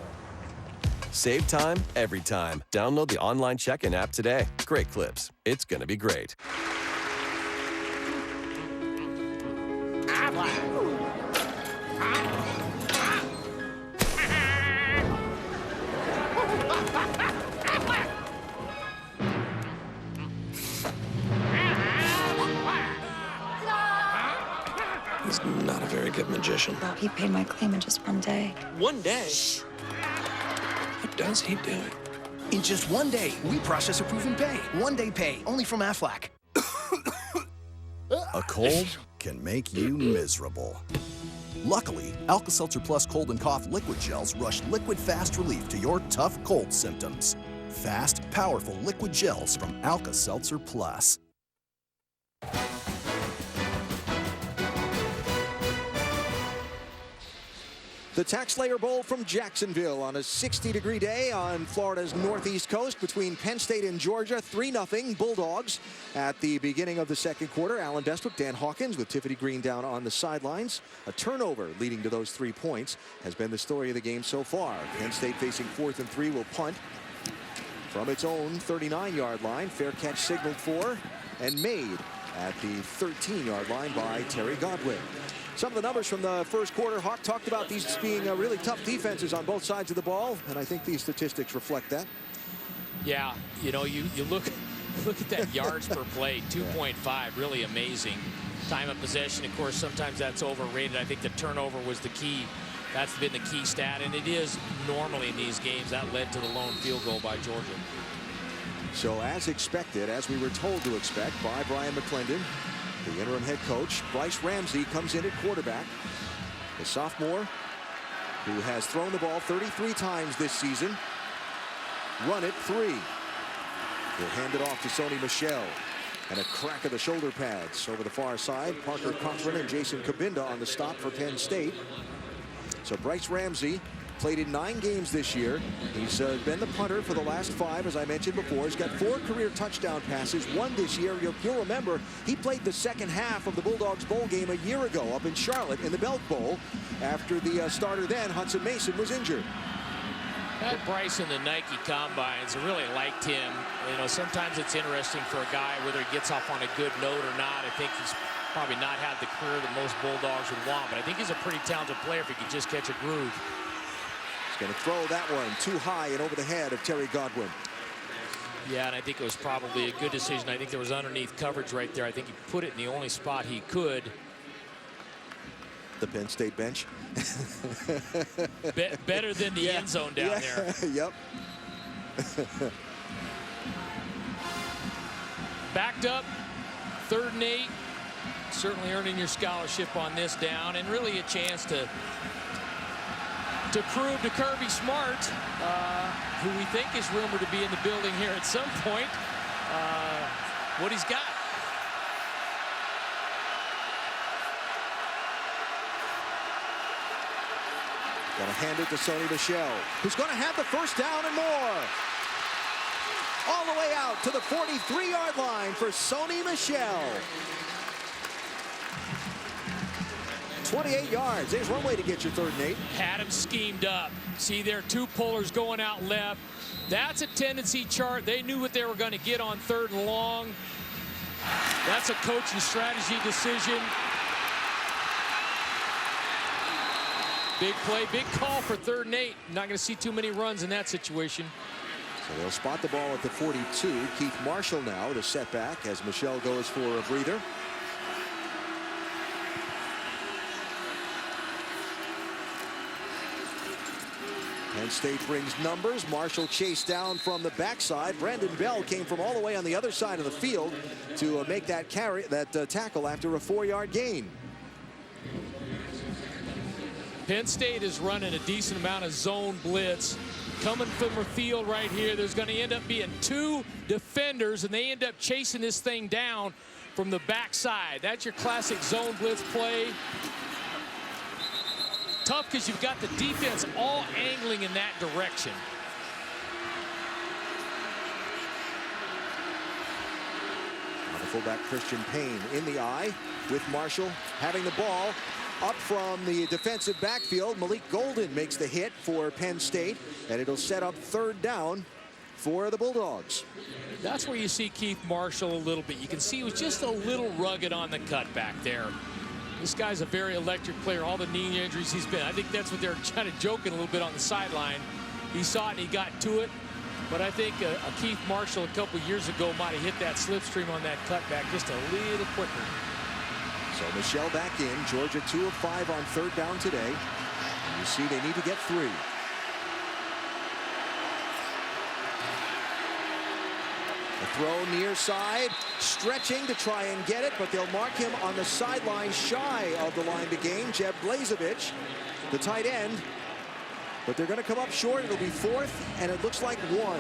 Save time every time. Download the online check-in app today. Great Clips. It's gonna be great. He's not a very good magician. Well, he paid my claim in just one day. One day? What does he do? In just one day, we process, approve, and pay. One-day pay, only from Aflac. A cold can make you miserable. Luckily, Alka-Seltzer Plus Cold and Cough Liquid Gels rush liquid fast relief to your tough cold symptoms. Fast, powerful liquid gels from Alka-Seltzer Plus. The TaxSlayer Bowl from Jacksonville on a 60-degree day on Florida's northeast coast between Penn State and Georgia. 3-0 Bulldogs at the beginning of the second quarter. Alan Bestwick, Dan Hawkins with Tiffany Green down on the sidelines. A turnover leading to those 3 points has been the story of the game so far. Penn State facing 4th and 3 will punt from its own 39-yard line. Fair catch signaled for and made at the 13-yard line by Terry Godwin. Some of the numbers from the first quarter. Hawk talked about these being really tough defenses on both sides of the ball, and I think these statistics reflect that. Yeah, you know, you look at that yards per play, 2.5, really amazing. Time of possession, of course, sometimes that's overrated. I think the turnover was the key. That's been the key stat, and it is normally in these games. That led to the lone field goal by Georgia. So as expected, as we were told to expect by Brian McClendon, the interim head coach, Bryce Ramsey comes in at quarterback. The sophomore who has thrown the ball 33 times this season. Run it 3. He'll hand it off to Sony Michel. And a crack of the shoulder pads over the far side. Parker Cochran and Jason Kabinda on the stop for Penn State. So Bryce Ramsey played in 9 games this year. He's been the punter for the last 5, as I mentioned before. He's got 4 career touchdown passes, 1 this year. You'll remember he played the second half of the Bulldogs bowl game a year ago up in Charlotte in the Belk Bowl after the starter then, Hudson Mason, was injured. Had Bryce in the Nike Combines. I really liked him. You know, sometimes it's interesting for a guy whether he gets off on a good note or not. I think he's probably not had the career that most Bulldogs would want, but I think he's a pretty talented player if he can just catch a groove. He's going to throw that one too high and over the head of Terry Godwin. Yeah, and I think it was probably a good decision. I think there was underneath coverage right there. I think he put it in the only spot he could. The Penn State bench. Better than the end zone down there. Yep. Backed up, 3rd and 8. Certainly earning your scholarship on this down, and really a chance to prove to Kirby Smart, who we think is rumored to be in the building here at some point, what he's got. Going to hand it to Sony Michel, who's going to have the first down and more. All the way out to the 43-yard line for Sony Michel. 28 yards. There's one way to get your 3rd and 8. Had him schemed up. See there, 2 pullers going out left. That's a tendency chart. They knew what they were going to get on 3rd and long. That's a coaching strategy decision. Big play, big call for 3rd and 8. Not going to see too many runs in that situation. So they'll spot the ball at the 42. Keith Marshall now, the setback as Michel goes for a breather. Penn State brings numbers. Marshall chased down from the backside. Brandon Bell came from all the way on the other side of the field to make that tackle after a 4-yard gain. Penn State is running a decent amount of zone blitz. Coming from a field right here, there's going to end up being 2 defenders, and they end up chasing this thing down from the backside. That's your classic zone blitz play. Tough because you've got the defense all angling in that direction. The fullback Christian Payne in the eye with Marshall having the ball. Up from the defensive backfield, Malik Golden makes the hit for Penn State, and it'll set up 3rd down for the Bulldogs. That's where you see Keith Marshall a little bit. You can see he was just a little rugged on the cut back there. This guy's a very electric player. All the knee injuries he's been. I think that's what they're kind of joking a little bit on the sideline. He saw it and he got to it. But I think Keith Marshall a couple years ago might have hit that slipstream on that cutback just a little quicker. So Michel back in. Georgia 2 of 5 on 3rd down today. And you see they need to get 3. A throw near side, stretching to try and get it, but they'll mark him on the sideline shy of the line to gain. Jeb Blazevich, the tight end. But they're going to come up short. It'll be 4th, and it looks like 1.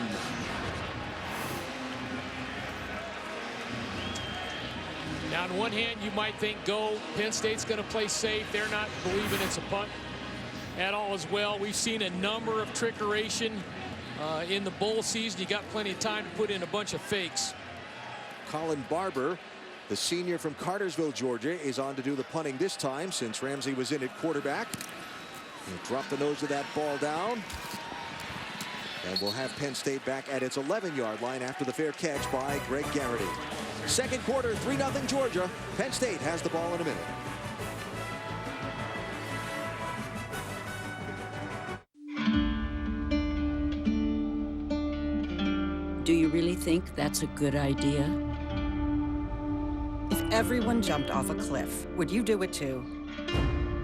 Now, on one hand, you might think, go. Penn State's going to play safe. They're not believing it's a punt. at all as well. We've seen a number of trickeration in the bowl season. You got plenty of time to put in a bunch of fakes. Colin Barber, the senior from Cartersville, Georgia, is on to do the punting this time since Ramsey was in at quarterback. He'll drop the nose of that ball down. And we'll have Penn State back at its 11-yard line after the fair catch by Greg Garrity. Second quarter, 3-0 Georgia. Penn State has the ball in a minute. Do you really think that's a good idea? If everyone jumped off a cliff, would you do it too?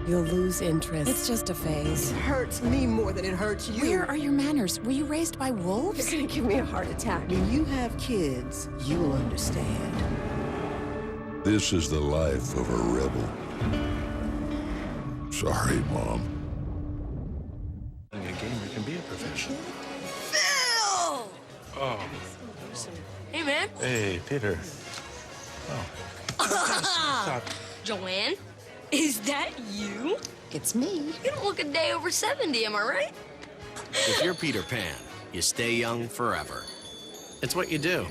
You'll lose interest. It's just a phase. It hurts me more than it hurts you. Where are your manners? Were you raised by wolves? You're gonna give me a heart attack. When you have kids, you'll understand. This is the life of a rebel. Sorry, Mom. Being a gamer can be a profession. Phil! Oh. Hey, man. Hey, Peter. Oh. Joanne? Is that you? It's me. You don't look a day over 70, am I right? If you're Peter Pan, you stay young forever. It's what you do.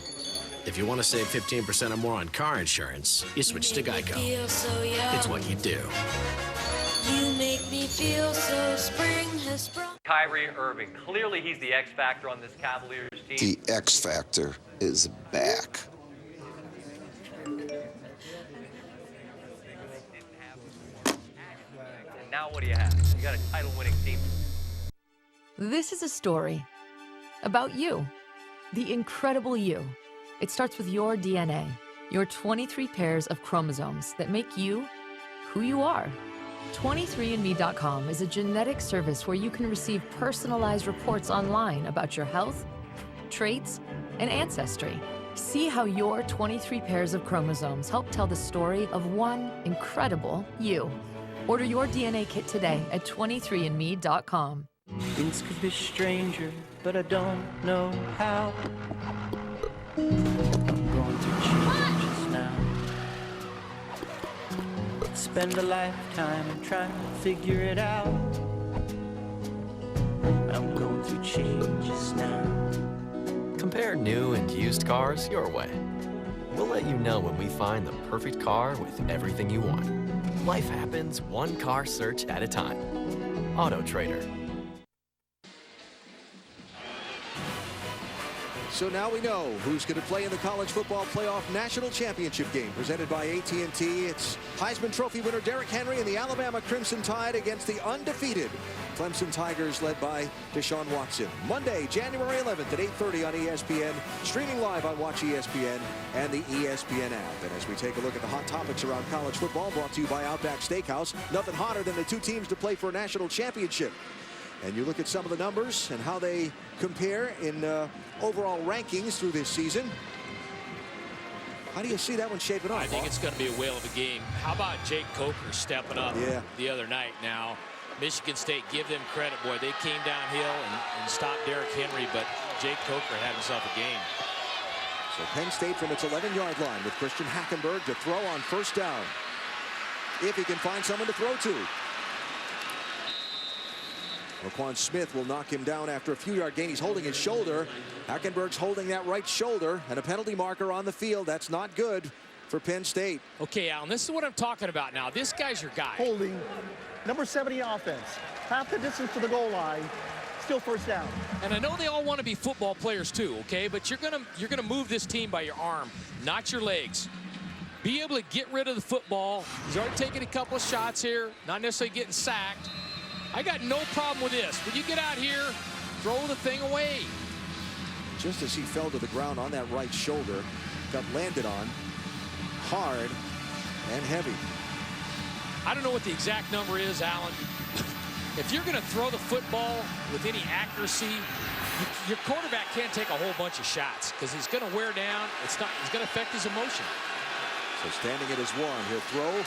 If you want to save 15% or more on car insurance, you switch to Geico. Feel so young. It's what you do. You make me feel so spring has sprung. Kyrie Irving. Clearly, he's the X factor on this Cavaliers team. The X factor is back. Now what do you have? You got a title-winning team. This is a story about you, the incredible you. It starts with your DNA, your 23 pairs of chromosomes that make you who you are. 23andMe.com is a genetic service where you can receive personalized reports online about your health, traits, and ancestry. See how your 23 pairs of chromosomes help tell the story of one incredible you. Order your DNA kit today at 23andme.com. Things could be stranger, but I don't know how. I'm going through changes now. Spend a lifetime and try to figure it out. I'm going through changes now. Compare new and used cars your way. We'll let you know when we find the perfect car with everything you want. Life happens one car search at a time. Auto Trader. So now we know who's going to play in the College Football Playoff National Championship game presented by AT&T. It's Heisman Trophy winner Derrick Henry and the Alabama Crimson Tide against the undefeated Clemson Tigers led by Deshaun Watson. Monday, January 11th at 8:30 on ESPN, streaming live on Watch ESPN and the ESPN app. And as we take a look at the hot topics around college football, brought to you by Outback Steakhouse, nothing hotter than the two teams to play for a national championship. And you look at some of the numbers and how they compare in overall rankings through this season. How do you see that one shaping up? I think it's going to be a whale of a game. How about Jake Coker stepping up the other night? Now, Michigan State, give them credit, boy. They came downhill and stopped Derrick Henry, but Jake Coker had himself a game. So Penn State from its 11-yard line with Christian Hackenberg to throw on first down. If he can find someone to throw to. Roquan Smith will knock him down after a few-yard gain. He's holding his shoulder. Hackenberg's holding that right shoulder, and a penalty marker on the field. That's not good for Penn State. Okay, Alan, this is what I'm talking about now. This guy's your guy. Holding. Number 70 offense. Half the distance to the goal line. Still first down. And I know they all want to be football players too, okay? But you're gonna move this team by your arm, not your legs. Be able to get rid of the football. He's already taken a couple of shots here, not necessarily getting sacked. I got no problem with this. When you get out here, throw the thing away. Just as he fell to the ground on that right shoulder, got landed on hard and heavy. I don't know what the exact number is, Alan. If you're going to throw the football with any accuracy, your quarterback can't take a whole bunch of shots because he's going to wear down. He's going to affect his emotion. So standing at his one, he'll throw.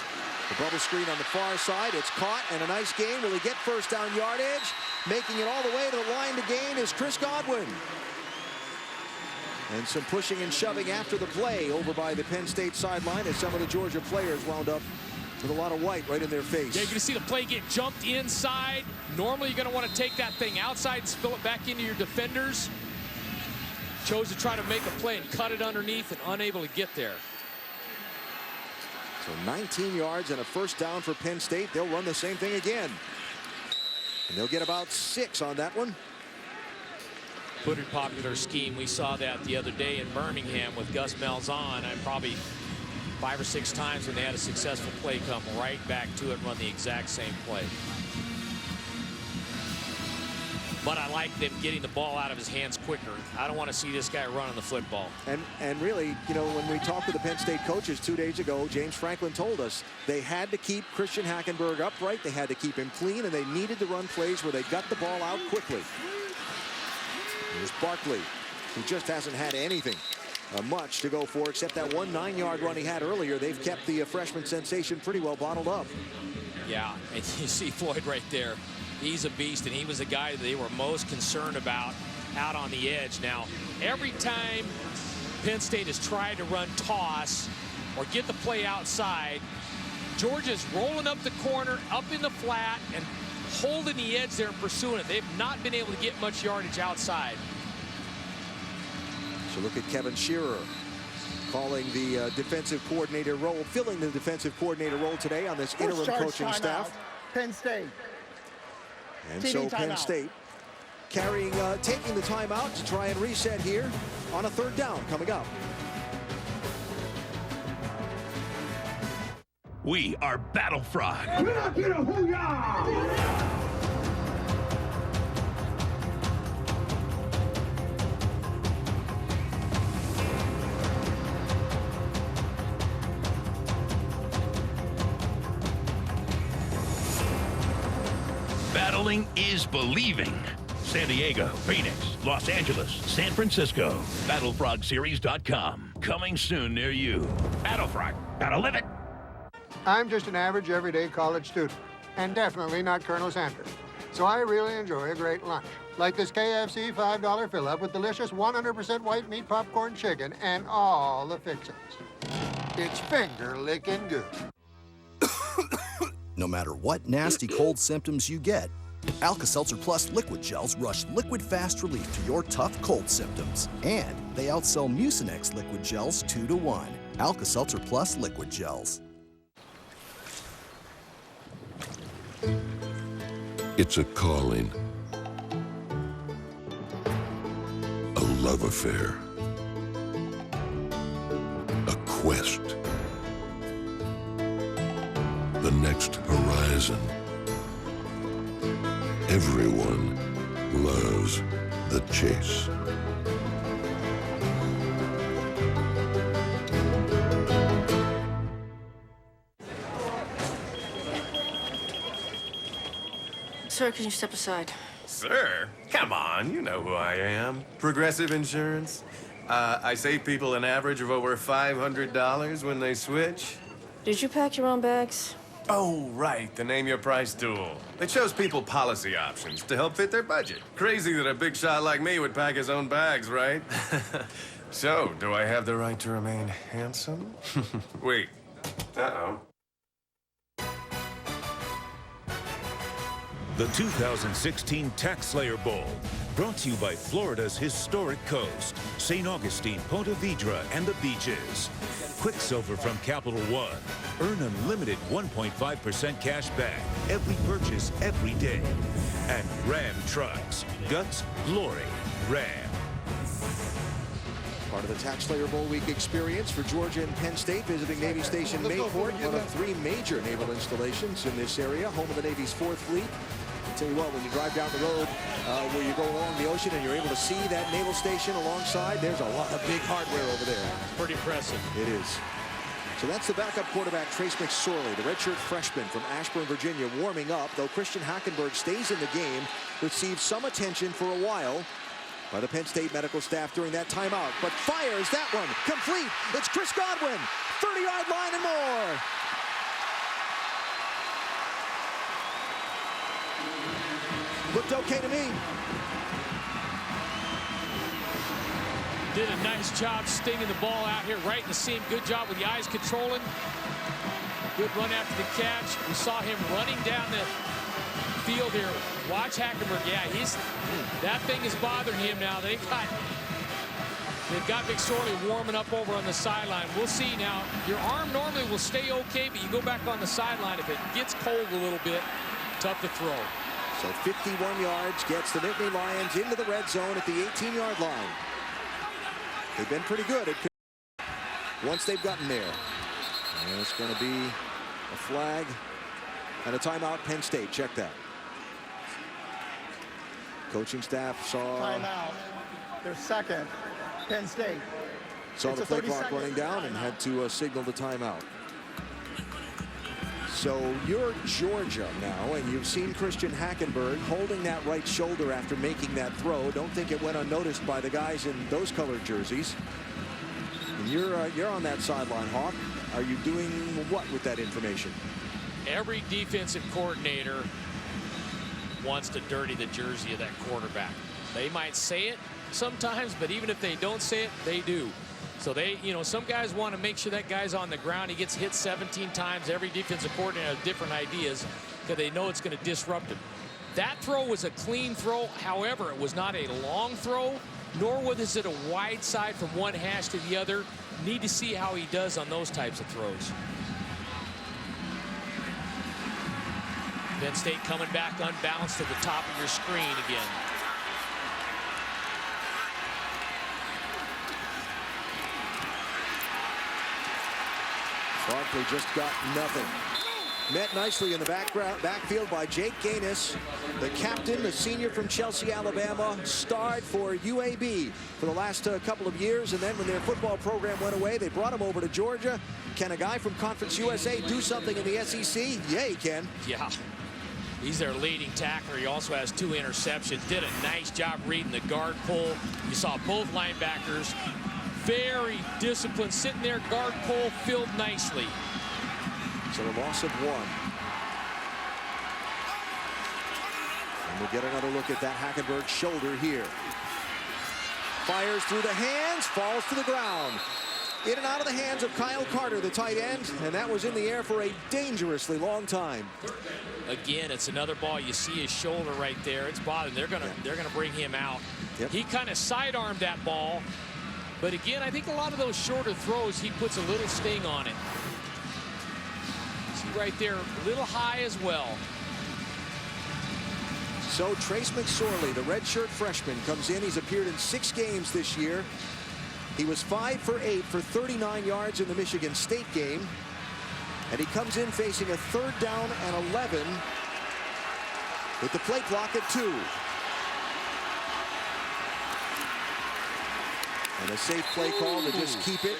The bubble screen on the far side. It's caught and a nice gain. Will he get first down yardage? Making it all the way to the line to gain is Chris Godwin. And some pushing and shoving after the play over by the Penn State sideline as some of the Georgia players wound up with a lot of white right in their face. Yeah, you're going to see the play get jumped inside. Normally, you're going to want to take that thing outside and spill it back into your defenders. Chose to try to make a play and cut it underneath and unable to get there. So 19 yards and a first down for Penn State. They'll run the same thing again. And they'll get about 6 on that one. Pretty popular scheme. We saw that the other day in Birmingham with Gus Malzahn. Probably 5 or 6 times when they had a successful play come right back to it and run the exact same play. But I like them getting the ball out of his hands quicker. I don't want to see this guy running the football. And really, you know, when we talked with the Penn State coaches 2 days ago, James Franklin told us they had to keep Christian Hackenberg upright. They had to keep him clean, and they needed to run plays where they got the ball out quickly. Here's Barkley, who just hasn't had anything much to go for except that 1 9-yard run he had earlier. They've kept the freshman sensation pretty well bottled up. Yeah, and you see Floyd right there. He's a beast, and he was the guy that they were most concerned about out on the edge. Now, every time Penn State has tried to run toss or get the play outside, Georgia's rolling up the corner, up in the flat, and holding the edge there and pursuing it. They've not been able to get much yardage outside. So look at Kevin Shearer calling the defensive coordinator role, filling the defensive coordinator role today on this interim coaching staff. Penn State. And so Penn State carrying, taking the timeout to try and reset here on a 3rd down coming up. We are Battle Frog. Battling is believing. San Diego, Phoenix, Los Angeles, San Francisco. BattleFrogSeries.com. Coming soon near you. Battlefrog. Gotta live it. I'm just an average, everyday college student, and definitely not Colonel Sanders. So I really enjoy a great lunch, like this KFC $5 fill-up with delicious 100% white meat popcorn chicken and all the fixings. It's finger-licking good. No matter what nasty cold symptoms you get, Alka-Seltzer Plus liquid gels rush liquid fast relief to your tough cold symptoms. And they outsell Mucinex liquid gels 2 to 1. Alka-Seltzer Plus liquid gels. It's a calling, a love affair, a quest, the next horizon. Everyone loves the chase. Sir, can you step aside? Sir? Come on, you know who I am. Progressive Insurance. I save people an average of over $500 when they switch. Did you pack your own bags? Oh, right, the Name Your Price tool. It shows people policy options to help fit their budget. Crazy that a big shot like me would pack his own bags, right? So, do I have the right to remain handsome? Wait. Uh-oh. The 2016 Tax Slayer Bowl, brought to you by Florida's historic coast, St. Augustine, Ponte Vedra, and the beaches. Quicksilver from Capital One. Earn unlimited 1.5% cash back every purchase every day. And Ram Trucks. Guts, glory, Ram. Part of the Tax Slayer Bowl Week experience for Georgia and Penn State, visiting Navy Station Mayport, one of 3 major naval installations in this area, home of the Navy's 4th Fleet. I'll tell you what, when you drive down the road where you go along the ocean and you're able to see that naval station alongside, there's a lot of big hardware over there. Pretty impressive. It is. So that's the backup quarterback, Trace McSorley, the redshirt freshman from Ashburn, Virginia, warming up, though Christian Hackenberg stays in the game, received some attention for a while by the Penn State medical staff during that timeout, but fires that one complete. It's Chris Godwin, 30-yard line and more. Looked okay to me. Did a nice job stinging the ball out here right in the seam. Good job with the eyes controlling. Good run after the catch. We saw him running down the field here. Watch Hackenberg. Yeah, that thing is bothering him now. They've got McSorley warming up over on the sideline. We'll see now. Your arm normally will stay okay, but you go back on the sideline. If it gets cold a little bit, tough to throw. So 51 yards gets the Nittany Lions into the red zone at the 18-yard line. They've been pretty good at once they've gotten there. And it's going to be a flag and a timeout, Penn State. Check that. Coaching staff saw... Timeout. Their second. Penn State. Saw the play clock running down and had to signal the timeout. So you're Georgia now, and you've seen Christian Hackenberg holding that right shoulder after making that throw. Don't think it went unnoticed by the guys in those colored jerseys. And you're on that sideline, Hawk. Are you doing what with that information? Every defensive coordinator wants to dirty the jersey of that quarterback. They might say it sometimes, but even if they don't say it, they do. So some guys want to make sure that guy's on the ground. He gets hit 17 times. Every defensive coordinator has different ideas because they know it's going to disrupt him. That throw was a clean throw. However, it was not a long throw, nor was it a wide side from one hash to the other. Need to see how he does on those types of throws. Penn State coming back unbalanced to the top of your screen again. Barkley just got nothing. Met nicely in the backfield by Jake Gaines, the captain, the senior from Chelsea, Alabama, starred for UAB for the last couple of years. And then when their football program went away, they brought him over to Georgia. Can a guy from Conference USA do something in the SEC? Yeah, he can. Yeah. He's their leading tackler. He also has 2 interceptions. Did a nice job reading the guard pull. You saw both linebackers very disciplined, sitting there, guard pull filled nicely. So a loss of 1. And we'll get another look at that Hackenberg shoulder here. Fires through the hands, falls to the ground. In and out of the hands of Kyle Carter, the tight end, and that was in the air for a dangerously long time. Again, it's another ball. You see his shoulder right there. It's bothering. They're gonna bring him out. Yep. He kind of sidearmed that ball. But again, I think a lot of those shorter throws, he puts a little sting on it. See right there, a little high as well. So Trace McSorley, the redshirt freshman, comes in. He's appeared in 6 games this year. He was 5 for 8 for 39 yards in the Michigan State game. And he comes in facing a 3rd down and 11 with the play clock at 2. And a safe play call to just keep it.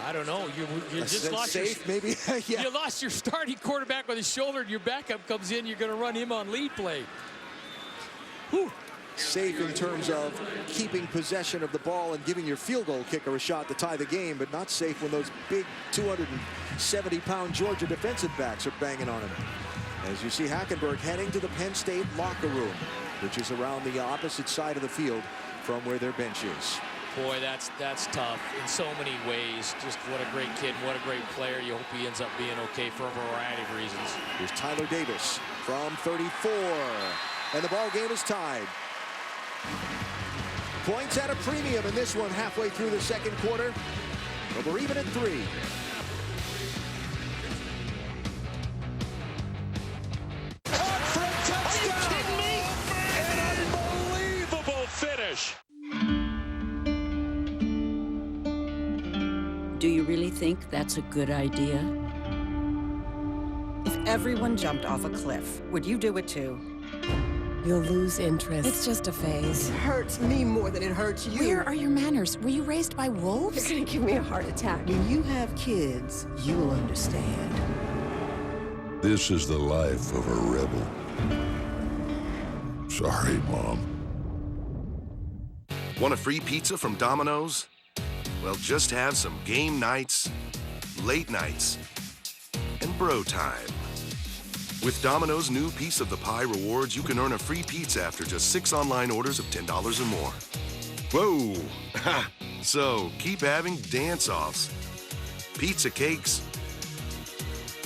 I don't know. You just lost safe, maybe. Yeah. You lost your starting quarterback with his shoulder, and your backup comes in. You're going to run him on lead play. Whew. Safe in terms of keeping possession of the ball and giving your field goal kicker a shot to tie the game, but not safe when those big 270-pound Georgia defensive backs are banging on him. As you see Hackenberg heading to the Penn State locker room, which is around the opposite side of the field from where their bench is. Boy, that's tough in so many ways. Just what a great kid, what a great player. You hope he ends up being okay for a variety of reasons. Here's Tyler Davis from 34, and the ball game is tied. Points at a premium in this one halfway through the second quarter, but we're even at 3. Are you kidding me? An unbelievable finish. Do you really think that's a good idea? If everyone jumped off a cliff, would you do it too? You'll lose interest. It's just a phase. It hurts me more than it hurts you. Where are your manners? Were you raised by wolves? You're gonna give me a heart attack. When you have kids, you'll understand. This is the life of a rebel. Sorry, Mom. Want a free pizza from Domino's? Well, just have some game nights, late nights, and bro time. With Domino's new Piece of the Pie rewards, you can earn a free pizza after just 6 online orders of $10 or more. Whoa! So, keep having dance-offs, pizza cakes,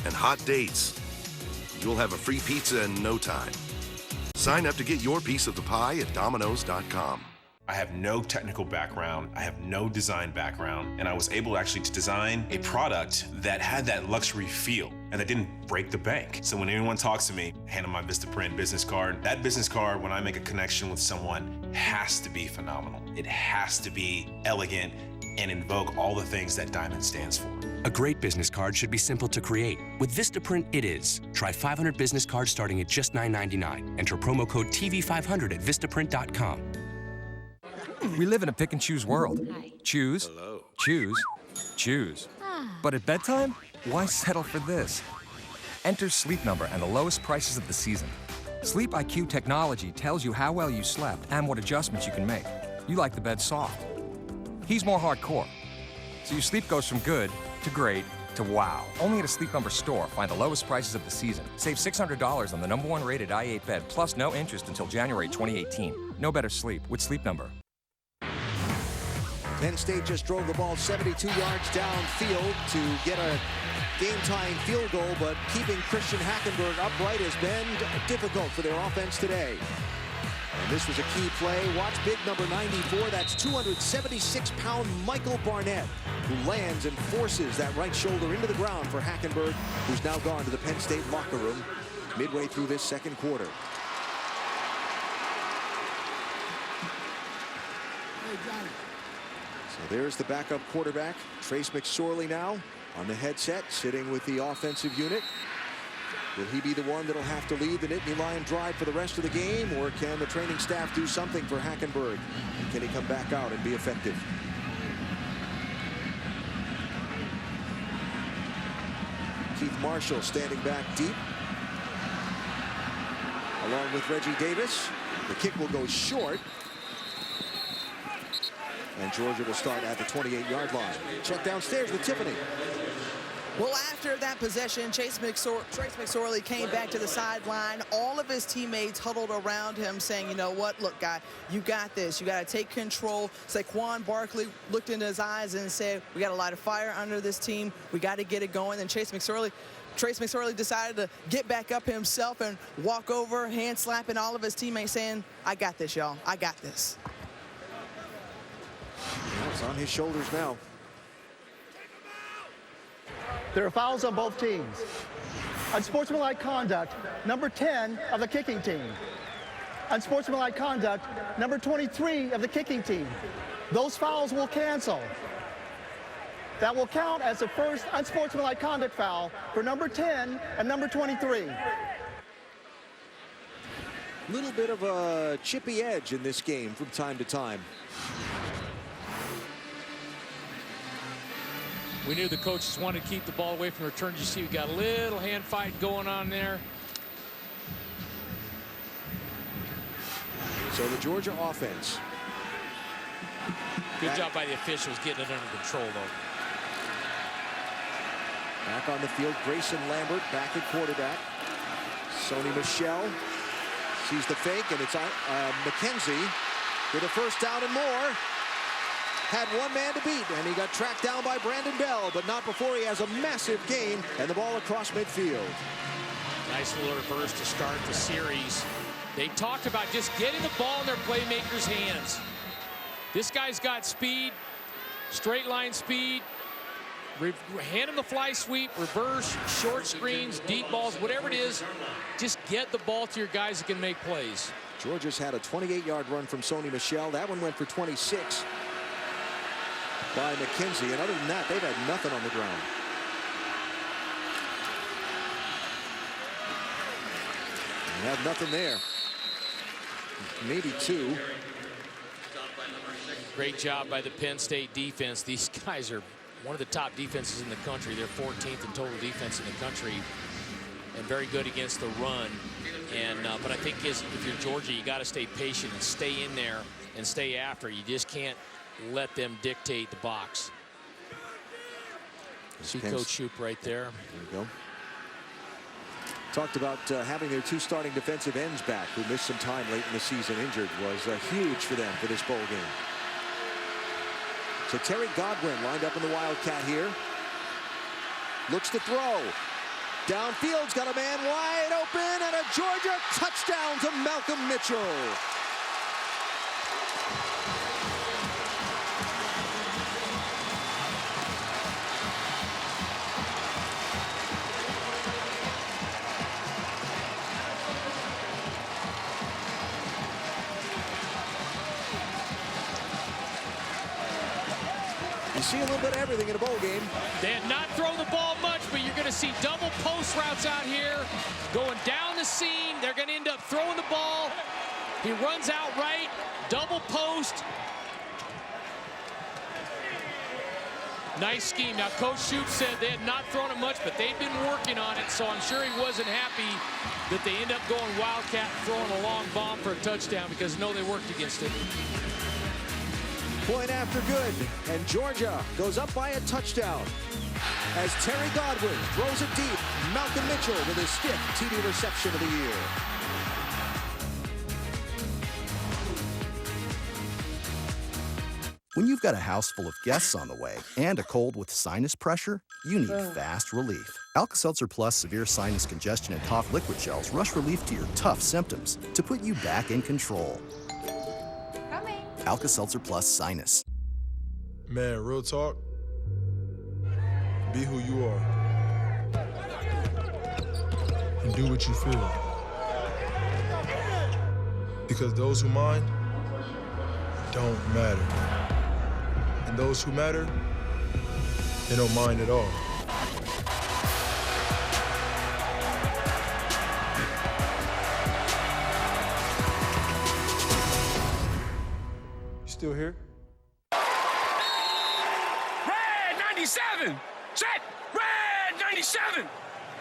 and hot dates. You'll have a free pizza in no time. Sign up to get your piece of the pie at Domino's.com. I have no technical background, I have no design background, and I was able actually to design a product that had that luxury feel and that didn't break the bank. So when anyone talks to me, hand them my Vistaprint business card, that business card, when I make a connection with someone, has to be phenomenal. It has to be elegant and invoke all the things that Diamond stands for. A great business card should be simple to create. With Vistaprint, it is. Try 500 business cards starting at just $9.99. Enter promo code TV500 at Vistaprint.com. We live in a pick and choose world. Choose, choose, choose. But at bedtime, why settle for this? Enter Sleep Number and the lowest prices of the season. Sleep IQ technology tells you how well you slept and what adjustments you can make. You like the bed soft. He's more hardcore. So your sleep goes from good to great to wow. Only at a Sleep Number store. Find the lowest prices of the season. Save $600 on the #1 rated i8 bed, plus no interest until January 2018. No better sleep with Sleep Number. Penn State just drove the ball 72 yards downfield to get a game-tying field goal, but keeping Christian Hackenberg upright has been difficult for their offense today. And this was a key play. Watch big number 94. That's 276-pound Michael Barnett, who lands and forces that right shoulder into the ground for Hackenberg, who's now gone to the Penn State locker room midway through this second quarter. So there's the backup quarterback, Trace McSorley, now on the headset, sitting with the offensive unit. Will he be the one that'll have to lead the Nittany Lion drive for the rest of the game, or can the training staff do something for Hackenberg? And can he come back out and be effective? Keith Marshall standing back deep, along with Reggie Davis. The kick will go short. And Georgia will start at the 28-yard line. Check downstairs with Tiffany. Well, after that possession, Trace McSorley came back to the sideline. All of his teammates huddled around him saying, you know what, look, guy, you got this. You got to take control. Saquon Barkley looked into his eyes and said, we got a lot of fire under this team. We got to get it going. And Trace McSorley decided to get back up himself and walk over, hand slapping all of his teammates saying, I got this, y'all. I got this. Well, it's on his shoulders now. There are fouls on both teams. Unsportsmanlike conduct, number 10 of the kicking team. Unsportsmanlike conduct, number 23 of the kicking team. Those fouls will cancel. That will count as the first unsportsmanlike conduct foul for number 10 and number 23. Little bit of a chippy edge in this game from time to time. We knew the coaches wanted to keep the ball away from return. You see we got a little hand fight going on there. So the Georgia offense. Good job by the officials getting it under control, though. Back on the field, Grayson Lambert back at quarterback. Sony Michel sees the fake, and it's McKenzie with a first down and more. Had one man to beat, and he got tracked down by Brandon Bell, but not before he has a massive gain and the ball across midfield. Nice little reverse to start the series. They talked about just getting the ball in their playmakers' hands. This guy's got speed, straight line speed. Hand him the fly sweep, reverse, short screens, deep balls, whatever it is. Just get the ball to your guys that can make plays. Georgia's had a 28-yard run from Sony Michel. That one went for 26. By McKenzie, and other than that, they've had nothing on the ground. They have nothing there. Maybe two. Great job by the Penn State defense. These guys are one of the top defenses in the country. They're 14th in total defense in the country, and very good against the run. And but I think if you're Georgia, you got to stay patient and stay in there and stay after. You just can't let them dictate the box. See Coach Shoop right there. There you go. Talked about having their two starting defensive ends back, who missed some time late in the season injured, was huge for them for this bowl game. So Terry Godwin lined up in the Wildcat here. Looks to throw. Downfield's got a man wide open, and a Georgia touchdown to Malcolm Mitchell. You see a little bit of everything in a bowl game. They had not thrown the ball much, but you're going to see double post routes out here. Going down the seam, they're going to end up throwing the ball. He runs out right, double post. Nice scheme. Now, Coach Shute said they had not thrown it much, but they'd been working on it, so I'm sure he wasn't happy that they end up going Wildcat, throwing a long bomb for a touchdown, because no, they worked against it. Point after good, and Georgia goes up by a touchdown. As Terry Godwin throws it deep, Malcolm Mitchell with his 5th TD reception of the year. When you've got a house full of guests on the way and a cold with sinus pressure, you need fast relief. Alka-Seltzer Plus Severe Sinus Congestion and Cough Liquid Gels rush relief to your tough symptoms to put you back in control. Alka-Seltzer Plus Sinus. Man, real talk. Be who you are. And do what you feel. Because those who mind don't matter. And those who matter, they don't mind at all. Still here? Red 97! Set! Red 97!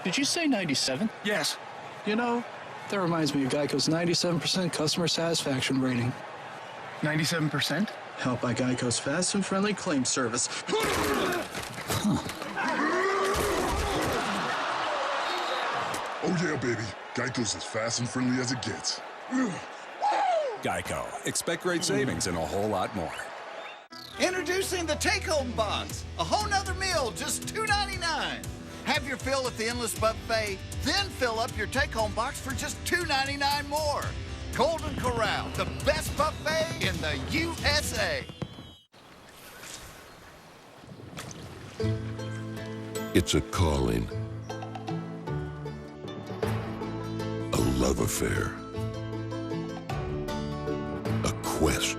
Did you say 97? Yes. You know, that reminds me of Geico's 97% customer satisfaction rating. 97%? Helped by Geico's fast and friendly claim service. Oh yeah, baby. Geico's as fast and friendly as it gets. Geico. Expect great savings and a whole lot more. Introducing the take-home box. A whole nother meal, just $2.99. Have your fill at the Endless Buffet, then fill up your take-home box for just $2.99 more. Golden Corral, the best buffet in the USA. It's a calling. A love affair. A quest.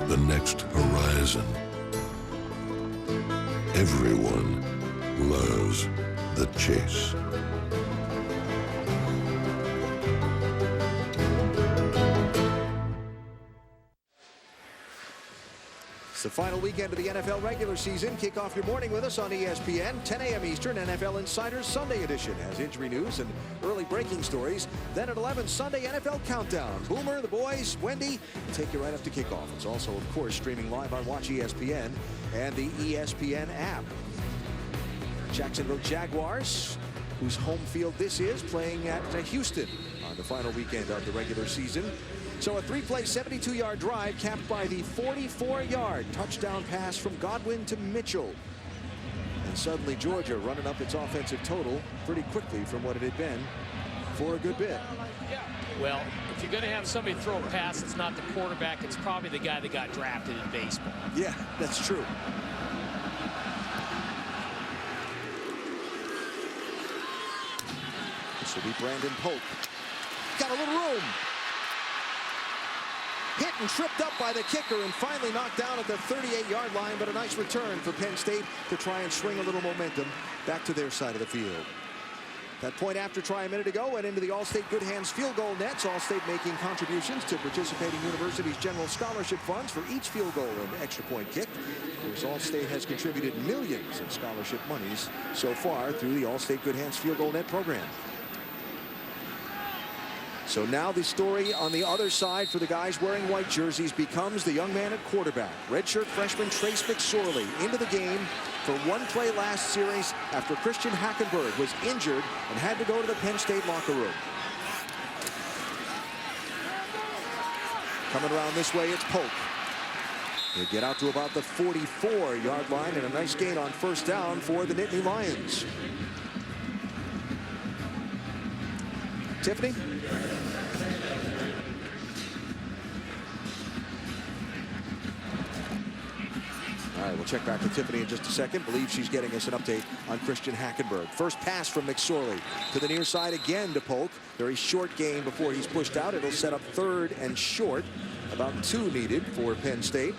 The next horizon. Everyone loves the chase. It's the final weekend of the NFL regular season. Kick off your morning with us on ESPN, 10 a.m. Eastern, NFL Insiders Sunday edition has injury news and early breaking stories. Then at 11, Sunday NFL Countdown. Boomer, the boys, Wendy, take you right up to kickoff. It's also, of course, streaming live on Watch ESPN and the ESPN app. Jacksonville Jaguars, whose home field this is, playing at Houston on the final weekend of the regular season. So a 3-play, 72-yard drive capped by the 44-yard touchdown pass from Godwin to Mitchell. And suddenly Georgia running up its offensive total pretty quickly from what it had been for a good bit. Well, if you're going to have somebody throw a pass, it's not the quarterback. It's probably the guy that got drafted in baseball. Yeah, that's true. This will be Brandon Pope. Got a little room. Hit and tripped up by the kicker and finally knocked down at the 38-yard line, but a nice return for Penn State to try and swing a little momentum back to their side of the field. That point after try a minute ago went into the All-State Good Hands field goal nets. All-State making contributions to participating universities' general scholarship funds for each field goal and extra point kick. Of course, All-State has contributed millions in scholarship monies so far through the All-State Good Hands field goal net program. So now the story on the other side for the guys wearing white jerseys becomes the young man at quarterback. Redshirt freshman Trace McSorley into the game for one play last series after Christian Hackenberg was injured and had to go to the Penn State locker room. Coming around this way, it's Polk. They get out to about the 44-yard line, and a nice gain on first down for the Nittany Lions. Tiffany? All right, we'll check back with Tiffany in just a second. Believe she's getting us an update on Christian Hackenberg. First pass from McSorley to the near side again to Polk. Very short gain before he's pushed out. It'll set up 3rd and short. About 2 needed for Penn State.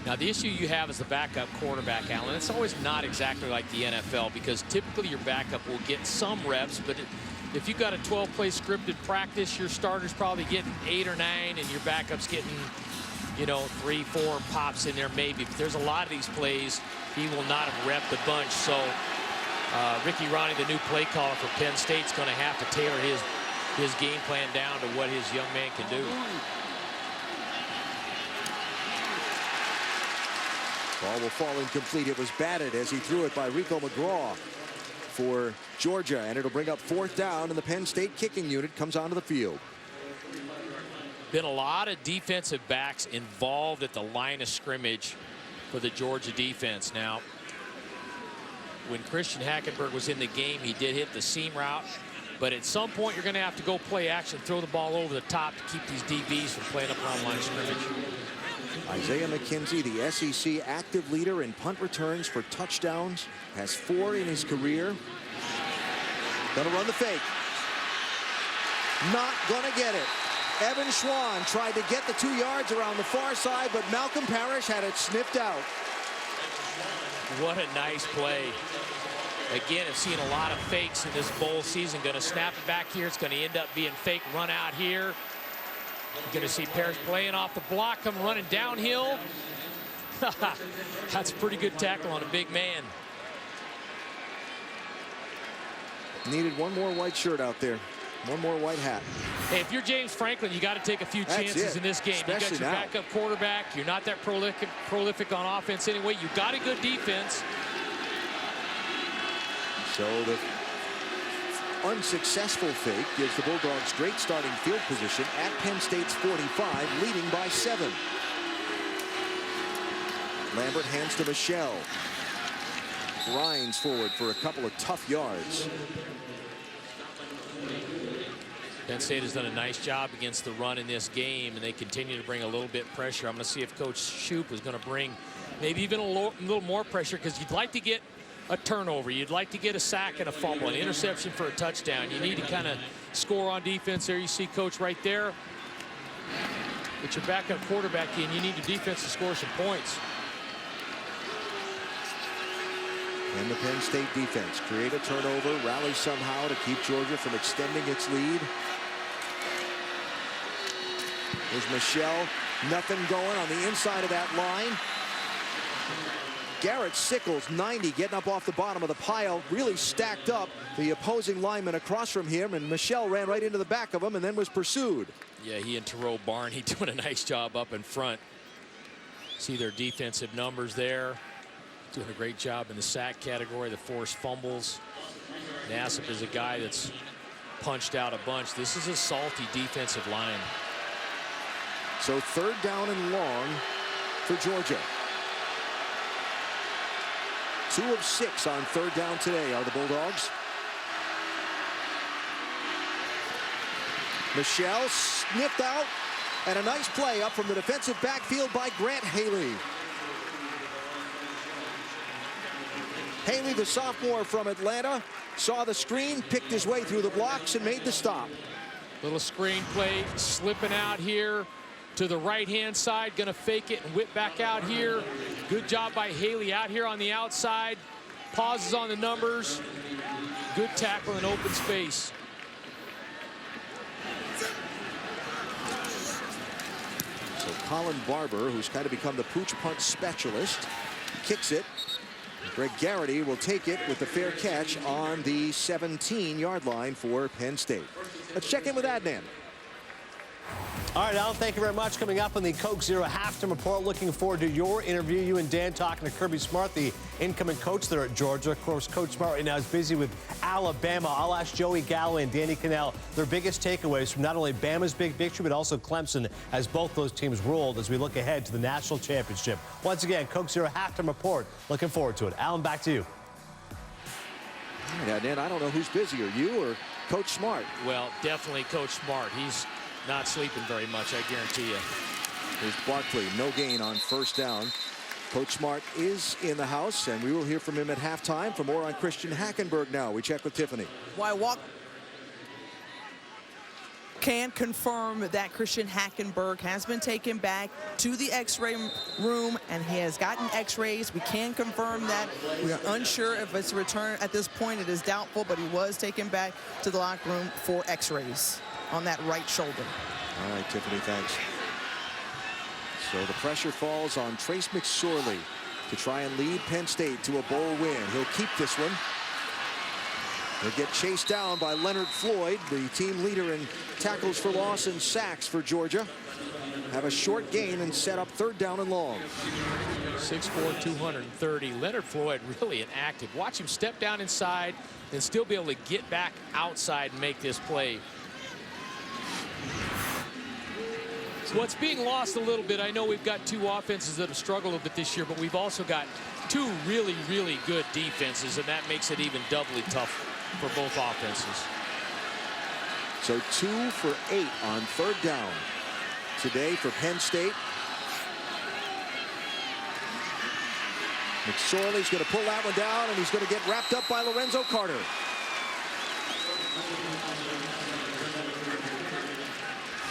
Now, the issue you have as the backup quarterback, Allen, it's always not exactly like the NFL, because typically your backup will get some reps, but if you've got a 12-play scripted practice, your starter's probably getting 8 or 9, and your backup's getting, you know, 3, 4 pops in there maybe. But there's a lot of these plays he will not have repped a bunch. So Ricky Ronnie, the new play caller for Penn State, is going to have to tailor his game plan down to what his young man can do. Ball will fall incomplete. It was batted as he threw it by Rico McGraw for Georgia, and it'll bring up 4th down, and the Penn State kicking unit comes onto the field. Been a lot of defensive backs involved at the line of scrimmage for the Georgia defense. Now, when Christian Hackenberg was in the game, he did hit the seam route, but at some point you're going to have to go play action, throw the ball over the top to keep these DBs from playing up around line of scrimmage. Isaiah McKenzie, the SEC active leader in punt returns for touchdowns, has 4 in his career. Gonna run the fake. Not gonna get it. Evan Schwan tried to get the 2 yards around the far side, but Malcolm Parrish had it sniffed out. What a nice play. Again, I've seen a lot of fakes in this bowl season. Going to snap it back here. It's going to end up being fake run out here. You're going to see Parrish playing off the block, come running downhill. That's a pretty good tackle on a big man. Needed one more white shirt out there. One more white hat. Hey, if you're James Franklin, you got to take a few chances in this game. Especially you got your backup quarterback. You're not that prolific on offense anyway. You got a good defense. So the unsuccessful fake gives the Bulldogs great starting field position at Penn State's 45, leading by 7. Lambert hands to Michelle. Grinds forward for a couple of tough yards. Penn State has done a nice job against the run in this game, and they continue to bring a little bit pressure. I'm going to see if Coach Shoup is going to bring maybe even a little more pressure, because you'd like to get a turnover. You'd like to get a sack and a fumble, an interception for a touchdown. You need to kind of score on defense. There you see Coach right there. Get your backup quarterback in. You need your defense to score some points. And the Penn State defense create a turnover, rally somehow to keep Georgia from extending its lead. There's Michelle. Nothing going on the inside of that line. Garrett Sickles, 90, getting up off the bottom of the pile, really stacked up the opposing lineman across from him, and Michelle ran right into the back of him and then was pursued. Yeah, he and Terrell Barney doing a nice job up in front. See their defensive numbers there. Doing a great job in the sack category, the forced fumbles. Nassib is a guy that's punched out a bunch. This is a salty defensive line. So 3rd down and long for Georgia. 2 of 6 on 3rd down today are the Bulldogs. Michelle sniffed out, and a nice play up from the defensive backfield by Grant Haley. Haley, the sophomore from Atlanta, saw the screen, picked his way through the blocks, and made the stop. Little screen play, slipping out here to the right-hand side, gonna fake it and whip back out here. Good job by Haley out here on the outside. Pauses on the numbers. Good tackle in open space. So Colin Barber, who's kind of become the pooch punt specialist, kicks it. Greg Garrity will take it with the fair catch on the 17-yard line for Penn State. Let's check in with Adnan. All right, Alan, thank you very much. Coming up on the Coke Zero Halftime Report, looking forward to your interview. You and Dan talking to Kirby Smart, the incoming coach there at Georgia. Of course, Coach Smart right now is busy with Alabama. I'll ask Joey Galloway and Danny Cannell their biggest takeaways from not only Bama's big victory, but also Clemson, as both those teams rolled as we look ahead to the national championship. Once again, Coke Zero Halftime Report. Looking forward to it. Alan, back to you. Yeah, Dan, I don't know who's busier, you or Coach Smart. Well, definitely Coach Smart. He's not sleeping very much, I guarantee you. Here's Barkley, no gain on first down. Coach Smart is in the house, and we will hear from him at halftime. For more on Christian Hackenberg now, we check with Tiffany. Why walk can confirm that Christian Hackenberg has been taken back to the x-ray room, and he has gotten x-rays. We can confirm that. We are unsure if it's a return at this point. It is doubtful, but he was taken back to the locker room for x-rays on that right shoulder. All right, Tiffany, thanks. So the pressure falls on Trace McSorley to try and lead Penn State to a bowl win. He'll keep this one. He'll get chased down by Leonard Floyd, the team leader in tackles for loss and sacks for Georgia. Have a short gain and set up third down and long. 6'4", 230. Leonard Floyd really inactive. Watch him step down inside and still be able to get back outside and make this play. What's being lost a little bit, I know we've got two offenses that have struggled a bit this year, but we've also got two really, really good defenses, and that makes it even doubly tough for both offenses. So 2 for 8 on third down today for Penn State. McSorley's going to pull that one down, and he's going to get wrapped up by Lorenzo Carter.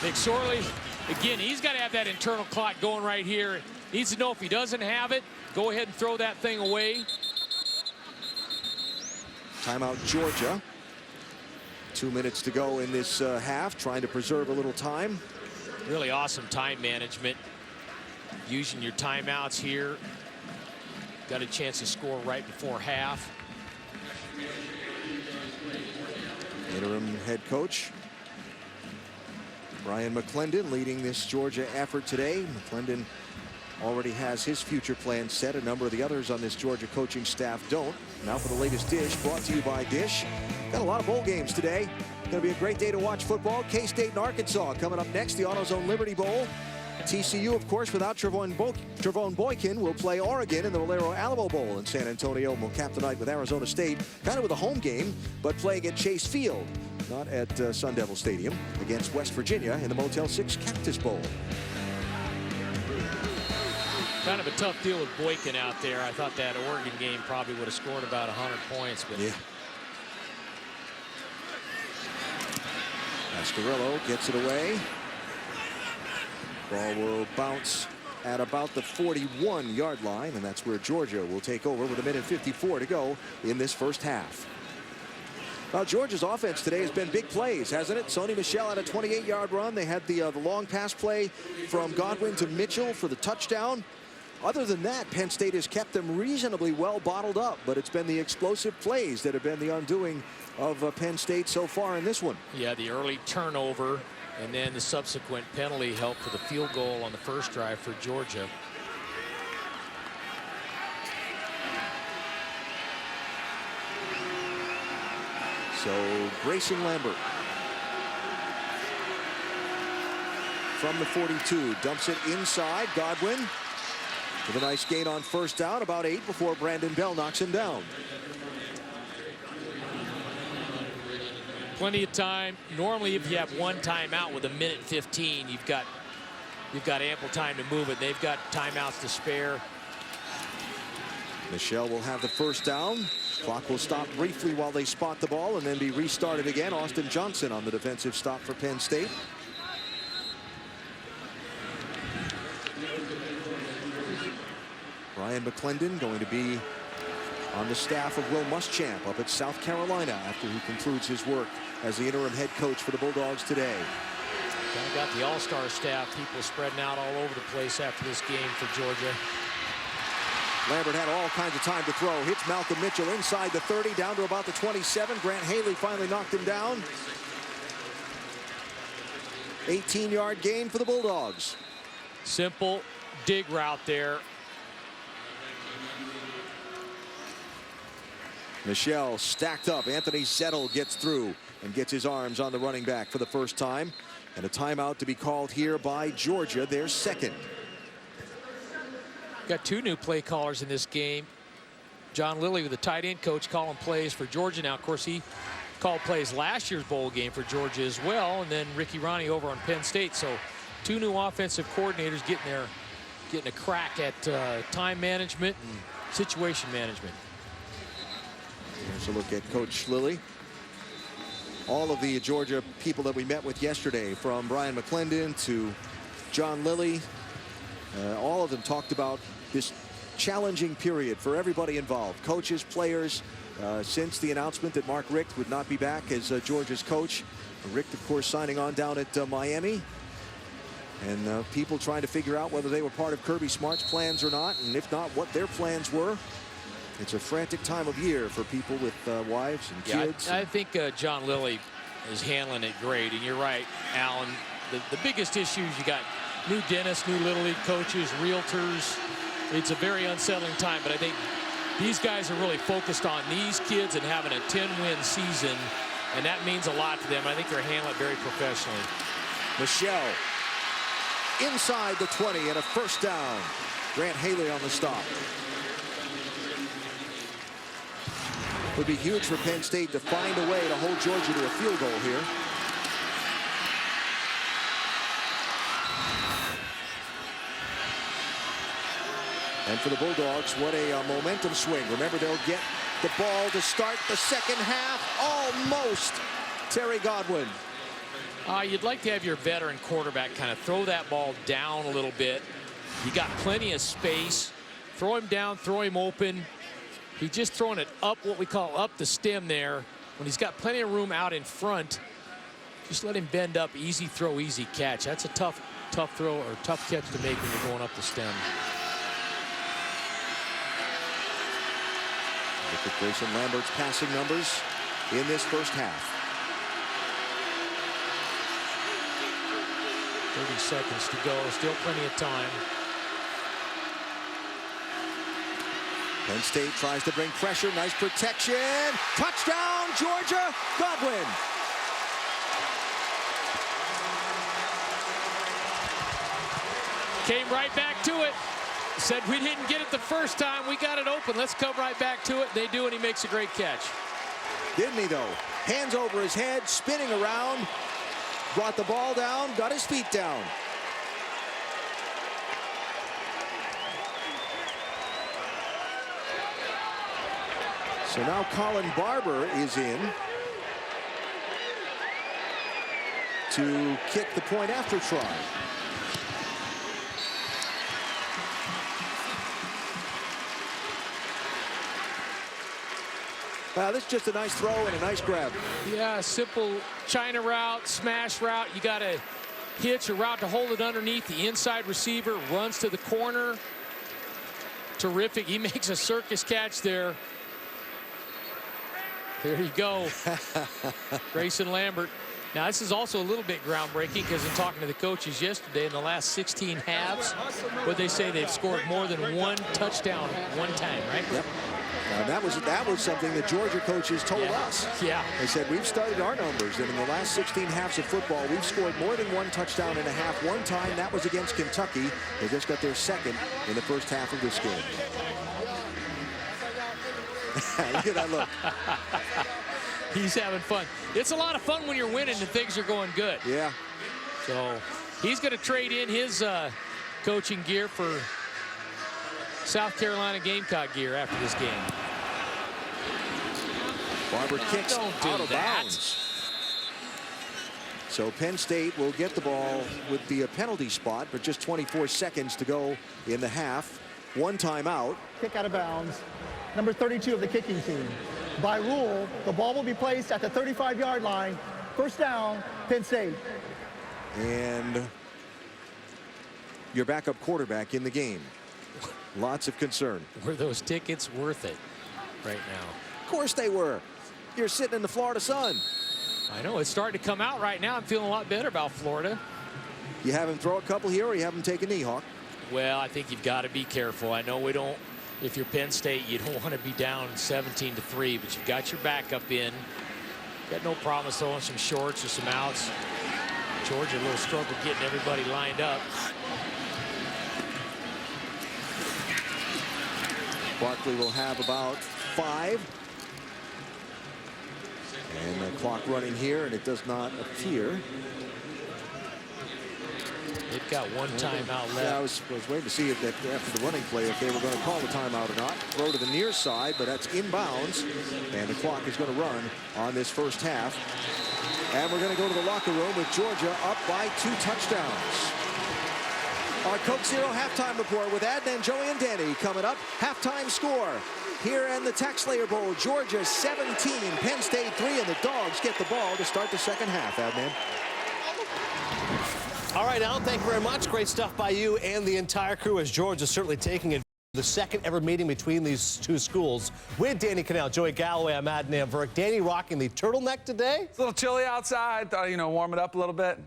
McSorley, again, he's got to have that internal clock going right here. Needs to know if he doesn't have it, go ahead and throw that thing away. Timeout, Georgia. 2 minutes to go in this half, trying to preserve a little time. Really awesome time management. Using your timeouts here. Got a chance to score right before half. Interim head coach Brian McClendon leading this Georgia effort today. McClendon already has his future plans set. A number of the others on this Georgia coaching staff don't. Now for the latest Dish, brought to you by Dish. Got a lot of bowl games today. Going to be a great day to watch football. K-State and Arkansas coming up next, the AutoZone Liberty Bowl. TCU, of course, without Trevone Boykin, will play Oregon in the Valero Alamo Bowl in San Antonio. And will cap the night with Arizona State, kind of with a home game, but playing at Chase Field, not at Sun Devil Stadium, against West Virginia in the Motel 6 Cactus Bowl. Kind of a tough deal with Boykin out there. I thought that Oregon game probably would have scored about 100 points. But yeah. Mascarillo gets it away. Ball will bounce at about the 41-yard line, and that's where Georgia will take over with 1:54 to go in this first half. Now, Georgia's offense today has been big plays, hasn't it? Sony Michel had a 28-yard run. They had the long pass play from Godwin to Mitchell for the touchdown. Other than that, Penn State has kept them reasonably well bottled up, but it's been the explosive plays that have been the undoing of Penn State so far in this one. Yeah, the early turnover and then the subsequent penalty helped for the field goal on the first drive for Georgia. So Grayson Lambert from the 42 dumps it inside. Godwin with a nice gain on first down, about 8 before Brandon Bell knocks him down. Plenty of time. Normally, if you have one timeout with 1:15, you've got ample time to move it. They've got timeouts to spare. Michel will have the first down. Clock will stop briefly while they spot the ball and then be restarted again. Austin Johnson on the defensive stop for Penn State. Brian McClendon going to be on the staff of Will Muschamp up at South Carolina after he concludes his work as the interim head coach for the Bulldogs today. Kind of got the all-star staff, people spreading out all over the place after this game for Georgia. Lambert had all kinds of time to throw. Hits Malcolm Mitchell inside the 30, down to about the 27. Grant Haley finally knocked him down. 18-yard gain for the Bulldogs. Simple dig route there. Michelle stacked up. Anthony Zettel gets through and gets his arms on the running back for the first time. And a timeout to be called here by Georgia, their second. Got 2 new play callers in this game. John Lilly, the tight end coach, calling plays for Georgia now. Of course, he called plays last year's bowl game for Georgia as well. And then Ricky Ronnie over on Penn State. So 2 new offensive coordinators getting a crack at time management and situation management. Here's a look at Coach Lilly. All of the Georgia people that we met with yesterday, from Brian McClendon to John Lilly, all of them talked about this challenging period for everybody involved, coaches, players, since the announcement that Mark Richt would not be back as Georgia's coach. Richt, of course, signing on down at Miami. And people trying to figure out whether they were part of Kirby Smart's plans or not, and if not, what their plans were. It's a frantic time of year for people with wives and kids. I think John Lilly is handling it great. And you're right, Alan. The biggest issues, you got new dentists, new Little League coaches, realtors. It's a very unsettling time. But I think these guys are really focused on these kids and having a 10-win season. And that means a lot to them. I think they're handling it very professionally. Michelle inside the 20 and a first down. Grant Haley on the stop. Would be huge for Penn State to find a way to hold Georgia to a field goal here. And for the Bulldogs, what a momentum swing. Remember, they'll get the ball to start the second half. Almost. Terry Godwin. You'd like to have your veteran quarterback kind of throw that ball down a little bit. You got plenty of space. Throw him down, throw him open. He's just throwing it up, what we call up the stem there. When he's got plenty of room out in front, just let him bend up. Easy throw, easy catch. That's a tough throw or tough catch to make when you're going up the stem. Look at Grayson Lambert's passing numbers in this first half. 30 seconds to go. Still plenty of time. Penn State tries to bring pressure. Nice protection. Touchdown, Georgia. Godwin. Came right back to it. Said we didn't get it the first time. We got it open. Let's come right back to it. They do, and he makes a great catch. Didn't he, though? Hands over his head, spinning around. Brought the ball down, got his feet down. So now Colin Barber is in to kick the point after try. This is just a nice throw and a nice grab. Yeah, simple China route, smash route. You got to hitch a route to hold it underneath. The inside receiver runs to the corner. Terrific. He makes a circus catch there. There you go. Grayson Lambert. Now, this is also a little bit groundbreaking because in talking to the coaches yesterday, in the last 16 halves, what they say, they've scored more than one touchdown one time, right? Yep. That was something that Georgia coaches told us. Yeah. They said, we've started our numbers, and in the last 16 halves of football, we've scored more than one touchdown and a half. One time, that was against Kentucky. They just got their second in the first half of this game. Look at that look. He's having fun. It's a lot of fun when you're winning and things are going good. Yeah. So he's going to trade in his coaching gear for South Carolina Gamecock gear after this game. Barber kicks out of bounds. So Penn State will get the ball with the penalty spot, but just 24 seconds to go in the half. One timeout. Kick out of bounds. Number 32 of the kicking team. By rule, the ball will be placed at the 35-yard line. First down, Penn State. And your backup quarterback in the game. Lots of concern. Were those tickets worth it right now? Of course they were. You're sitting in the Florida sun. I know. It's starting to come out right now. I'm feeling a lot better about Florida. You have him throw a couple here, or you have him take a knee, Hawk? Well, I think you've got to be careful. I know we don't, if you're Penn State, you don't want to be down 17-3, but you've got your backup in. Got no problem throwing some shorts or some outs. Georgia, a little struggle getting everybody lined up. Barkley will have about 5. And the clock running here, and it does not appear. They've got one timeout left. Yeah, I was waiting to see if that after the running play, if they were going to call the timeout or not. Throw to the near side, but that's inbounds. And the clock is going to run on this first half. And we're going to go to the locker room with Georgia up by 2 touchdowns. Our Coke Zero halftime report with Adnan, Joey, and Danny coming up. Halftime score here in the TaxSlayer Bowl. Georgia 17, Penn State 3, and the Dogs get the ball to start the second half, Adnan. All right, Alan, thank you very much. Great stuff by you and the entire crew as Georgia is certainly taking it. The second ever meeting between these two schools with Danny Kanell, Joey Galloway. I'm Adnan Verk. Danny rocking the turtleneck today. It's a little chilly outside. Thought, warm it up a little bit.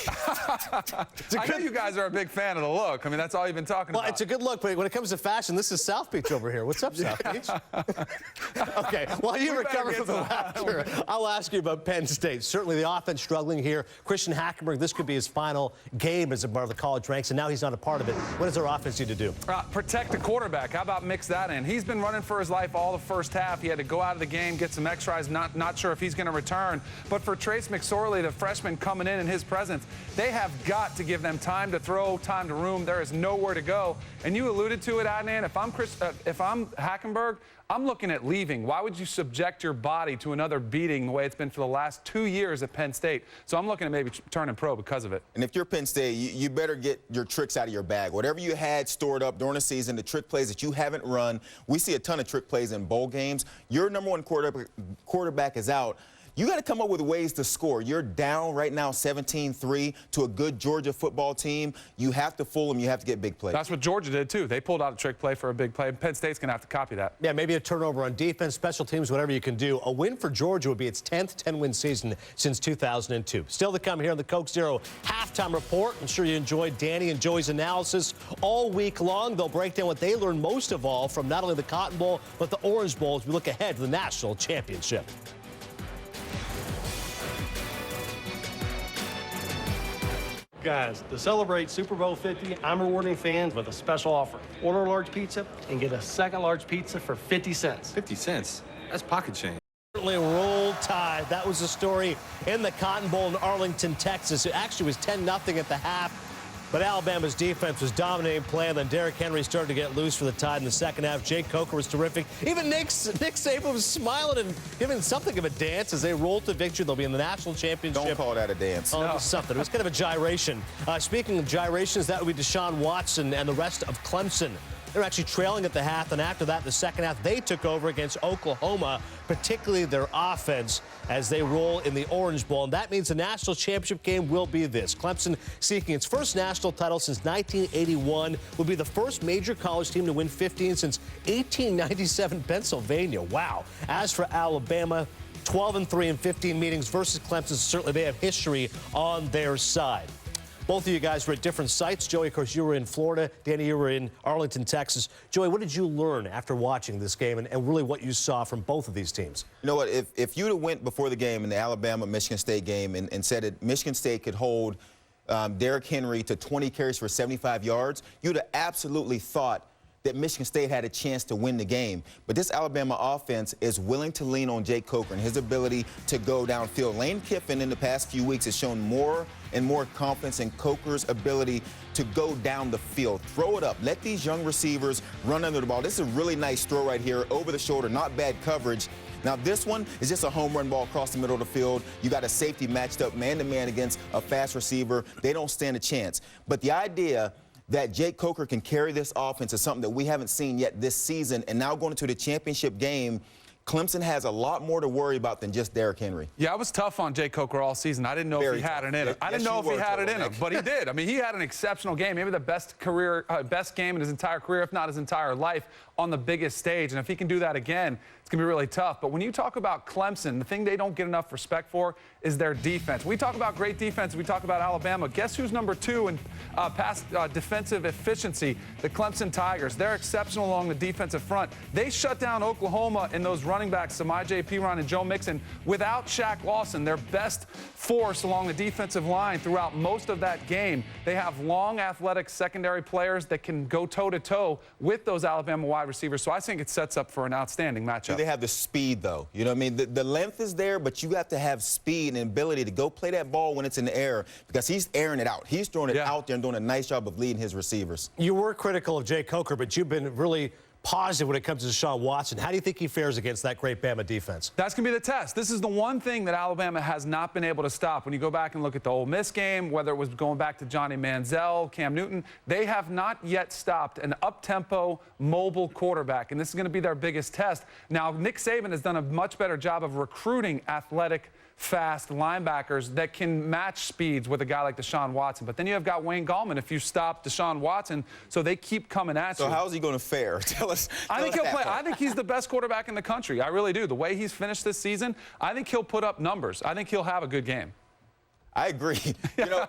I know you guys are a big fan of the look. I mean, that's all you've been talking about. Well, it's a good look, but when it comes to fashion, this is South Beach over here. What's up, South Beach? Okay, while you recover from the laughter, I'll ask you about Penn State. Certainly the offense struggling here. Christian Hackenberg, this could be his final game as a part of the college ranks, and now he's not a part of it. What does their offense need to do? Protect the quarterback. How about mix that in? He's been running for his life all the first half. He had to go out of the game, get some extras. Not sure if he's going to return. But for Trace McSorley, the freshman coming in his presence, they have got to give them time to throw, time to room. There is nowhere to go. And you alluded to it, Adnan. If I'm Hackenberg, I'm looking at leaving. Why would you subject your body to another beating the way it's been for the last 2 years at Penn State? So I'm looking at maybe turning pro because of it. And if you're Penn State, you better get your tricks out of your bag. Whatever you had stored up during the season, the trick plays that you haven't run. We see a ton of trick plays in bowl games. Your number one quarterback is out. You got to come up with ways to score. You're down right now 17-3 to a good Georgia football team. You have to fool them. You have to get big plays. That's what Georgia did, too. They pulled out a trick play for a big play. Penn State's going to have to copy that. Yeah, maybe a turnover on defense, special teams, whatever you can do. A win for Georgia would be its 10th 10-win season since 2002. Still to come here on the Coke Zero halftime report. I'm sure you enjoyed Danny and Joey's analysis all week long. They'll break down what they learned most of all from not only the Cotton Bowl, but the Orange Bowl as we look ahead to the national championship. Guys, to celebrate Super Bowl 50, I'm rewarding fans with a special offer. Order a large pizza and get a second large pizza for 50 cents. 50 cents? That's pocket change. Certainly Roll Tide. That was the story in the Cotton Bowl in Arlington, Texas. It actually was 10-0 at the half. But Alabama's defense was dominating play, and then Derrick Henry started to get loose for the Tide in the second half. Jake Coker was terrific. Even Nick Saban was smiling and giving something of a dance as they rolled to victory. They'll be in the national championship. Don't call that a dance. Oh, no. It was something. It was kind of a gyration. Speaking of gyrations, that would be Deshaun Watson and the rest of Clemson. They're actually trailing at the half, and after that, the second half, they took over against Oklahoma, particularly their offense, as they roll in the Orange Bowl. And that means the national championship game will be this. Clemson, seeking its first national title since 1981, will be the first major college team to win 15 since 1897 Pennsylvania. Wow. As for Alabama, 12-3 in 15 meetings versus Clemson. Certainly they have history on their side. Both of you guys were at different sites. Joey, of course, you were in Florida. Danny, you were in Arlington, Texas. Joey, what did you learn after watching this game and really what you saw from both of these teams? You know what? If you'd have went before the game in the Alabama-Michigan State game and said that Michigan State could hold Derrick Henry to 20 carries for 75 yards, you'd have absolutely thought that Michigan State had a chance to win the game. But this Alabama offense is willing to lean on Jake Coker and his ability to go downfield. Lane Kiffin in the past few weeks has shown more and more confidence in Coker's ability to go down the field. Throw it up. Let these young receivers run under the ball. This is a really nice throw right here, over the shoulder, not bad coverage. Now, this one is just a home run ball across the middle of the field. You got a safety matched up man-to-man against a fast receiver. They don't stand a chance. But the idea that Jake Coker can carry this offense is something that we haven't seen yet this season. And now going into the championship game, Clemson has a lot more to worry about than just Derrick Henry. Yeah, I was tough on Jake Coker all season. I didn't know if he had it in him. I didn't know if he had it in him, but he did. I mean, he had an exceptional game, maybe the best game in his entire career, if not his entire life, on the biggest stage. And if he can do that again, it's going to be really tough. But when you talk about Clemson, the thing they don't get enough respect for is their defense. We talk about great defense. We talk about Alabama. Guess who's number 2 in pass defensive efficiency? The Clemson Tigers. They're exceptional along the defensive front. They shut down Oklahoma in those running backs, Samaje Perine and Joe Mixon, without Shaq Lawson, their best force along the defensive line throughout most of that game. They have long, athletic secondary players that can go toe-to-toe with those Alabama wide receivers. So I think it sets up for an outstanding matchup. They have the speed, though. You know what I mean? The length is there, but you have to have speed and ability to go play that ball when it's in the air, because he's airing it out. He's throwing it out there and doing a nice job of leading his receivers. You were critical of Jay Coker, but you've been really positive when it comes to Deshaun Watson. How do you think he fares against that great Bama defense? That's going to be the test. This is the one thing that Alabama has not been able to stop. When you go back and look at the Ole Miss game, whether it was going back to Johnny Manziel, Cam Newton, they have not yet stopped an up-tempo, mobile quarterback, and this is going to be their biggest test. Now, Nick Saban has done a much better job of recruiting athletic, fast linebackers that can match speeds with a guy like Deshaun Watson. But then you have got Wayne Gallman if you stop Deshaun Watson, so they keep coming at you. So how's he going to fare? Tell us. I think he'll play. I think he's the best quarterback in the country. I really do. The way he's finished this season, I think he'll put up numbers. I think he'll have a good game. I agree. You know,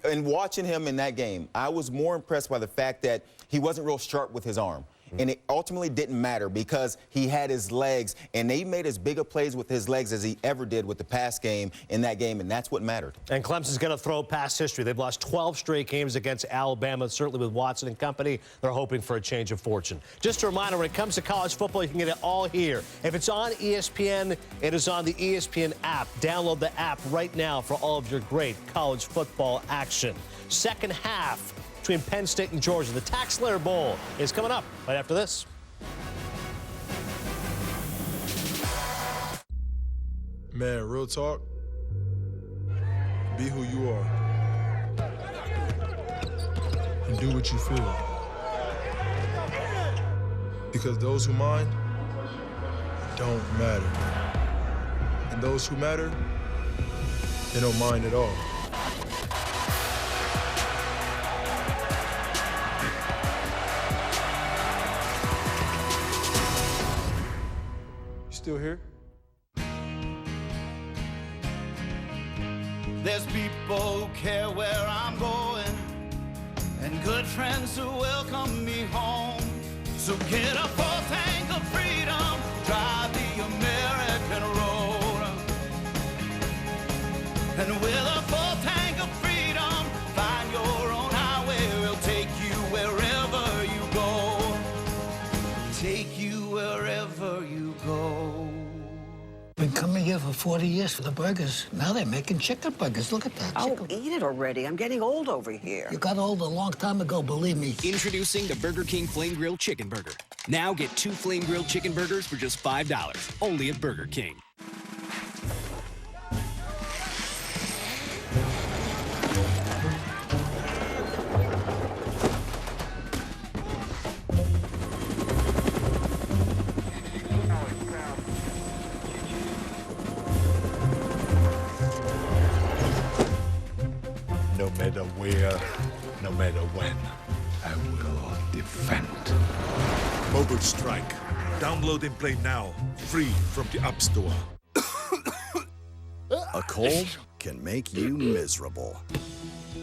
and watching him in that game, I was more impressed by the fact that he wasn't real sharp with his arm. And it ultimately didn't matter because he had his legs, and they made as big a plays with his legs as he ever did with the pass game in that game, and that's what mattered. And Clemson's going to throw past history. They've lost 12 straight games against Alabama, certainly with Watson and company. They're hoping for a change of fortune. Just a reminder, when it comes to college football, you can get it all here. If it's on ESPN, it is on the ESPN app. Download the app right now for all of your great college football action. Second half between Penn State and Georgia. The TaxSlayer Bowl is coming up right after this. Man, real talk, be who you are and do what you feel. Because those who mind don't matter. And those who matter, they don't mind at all. Still here? There's people who care where I'm going, and good friends who welcome me home. So get a full tank of freedom, drive the American road. And with a full tank of freedom, find your own highway. We'll take you wherever you go. Take you wherever you go. Been coming here for 40 years for the burgers. Now they're making chicken burgers. Look at that. Oh, eat it already. I'm getting old over here. You got old a long time ago, believe me. Introducing the Burger King Flame Grilled Chicken Burger. Now get 2 Flame Grilled Chicken Burgers for just $5, only at Burger King. No matter where, no matter when, I will defend. Mobile Strike. Download and play now, free from the App Store. A cold can make you miserable.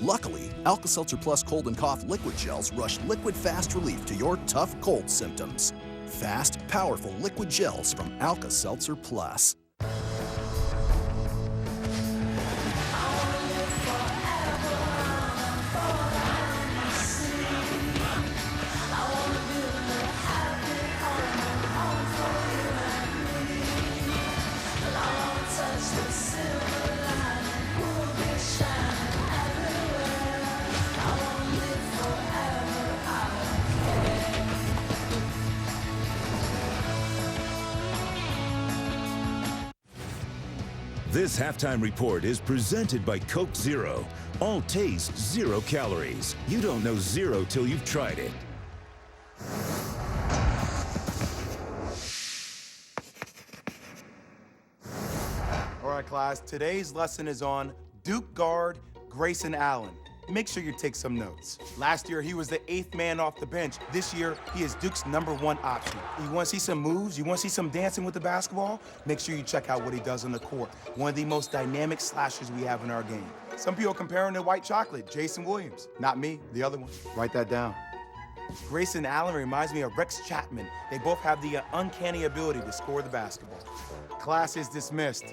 Luckily, Alka-Seltzer Plus Cold and Cough Liquid Gels rush liquid fast relief to your tough cold symptoms. Fast, powerful liquid gels from Alka-Seltzer Plus. This halftime report is presented by Coke Zero. All taste, 0 calories. You don't know zero till you've tried it. All right, class, today's lesson is on Duke guard Grayson Allen. make sure you take some notes. Last year, he was the 8th man off the bench. This year, he is Duke's #1 option. You want to see some moves? You want to see some dancing with the basketball? Make sure you check out what he does on the court. One of the most dynamic slashers we have in our game. Some people compare him to White Chocolate, Jason Williams. Not me, the other one. Write that down. Grayson Allen reminds me of Rex Chapman. They both have the uncanny ability to score the basketball. Class is dismissed.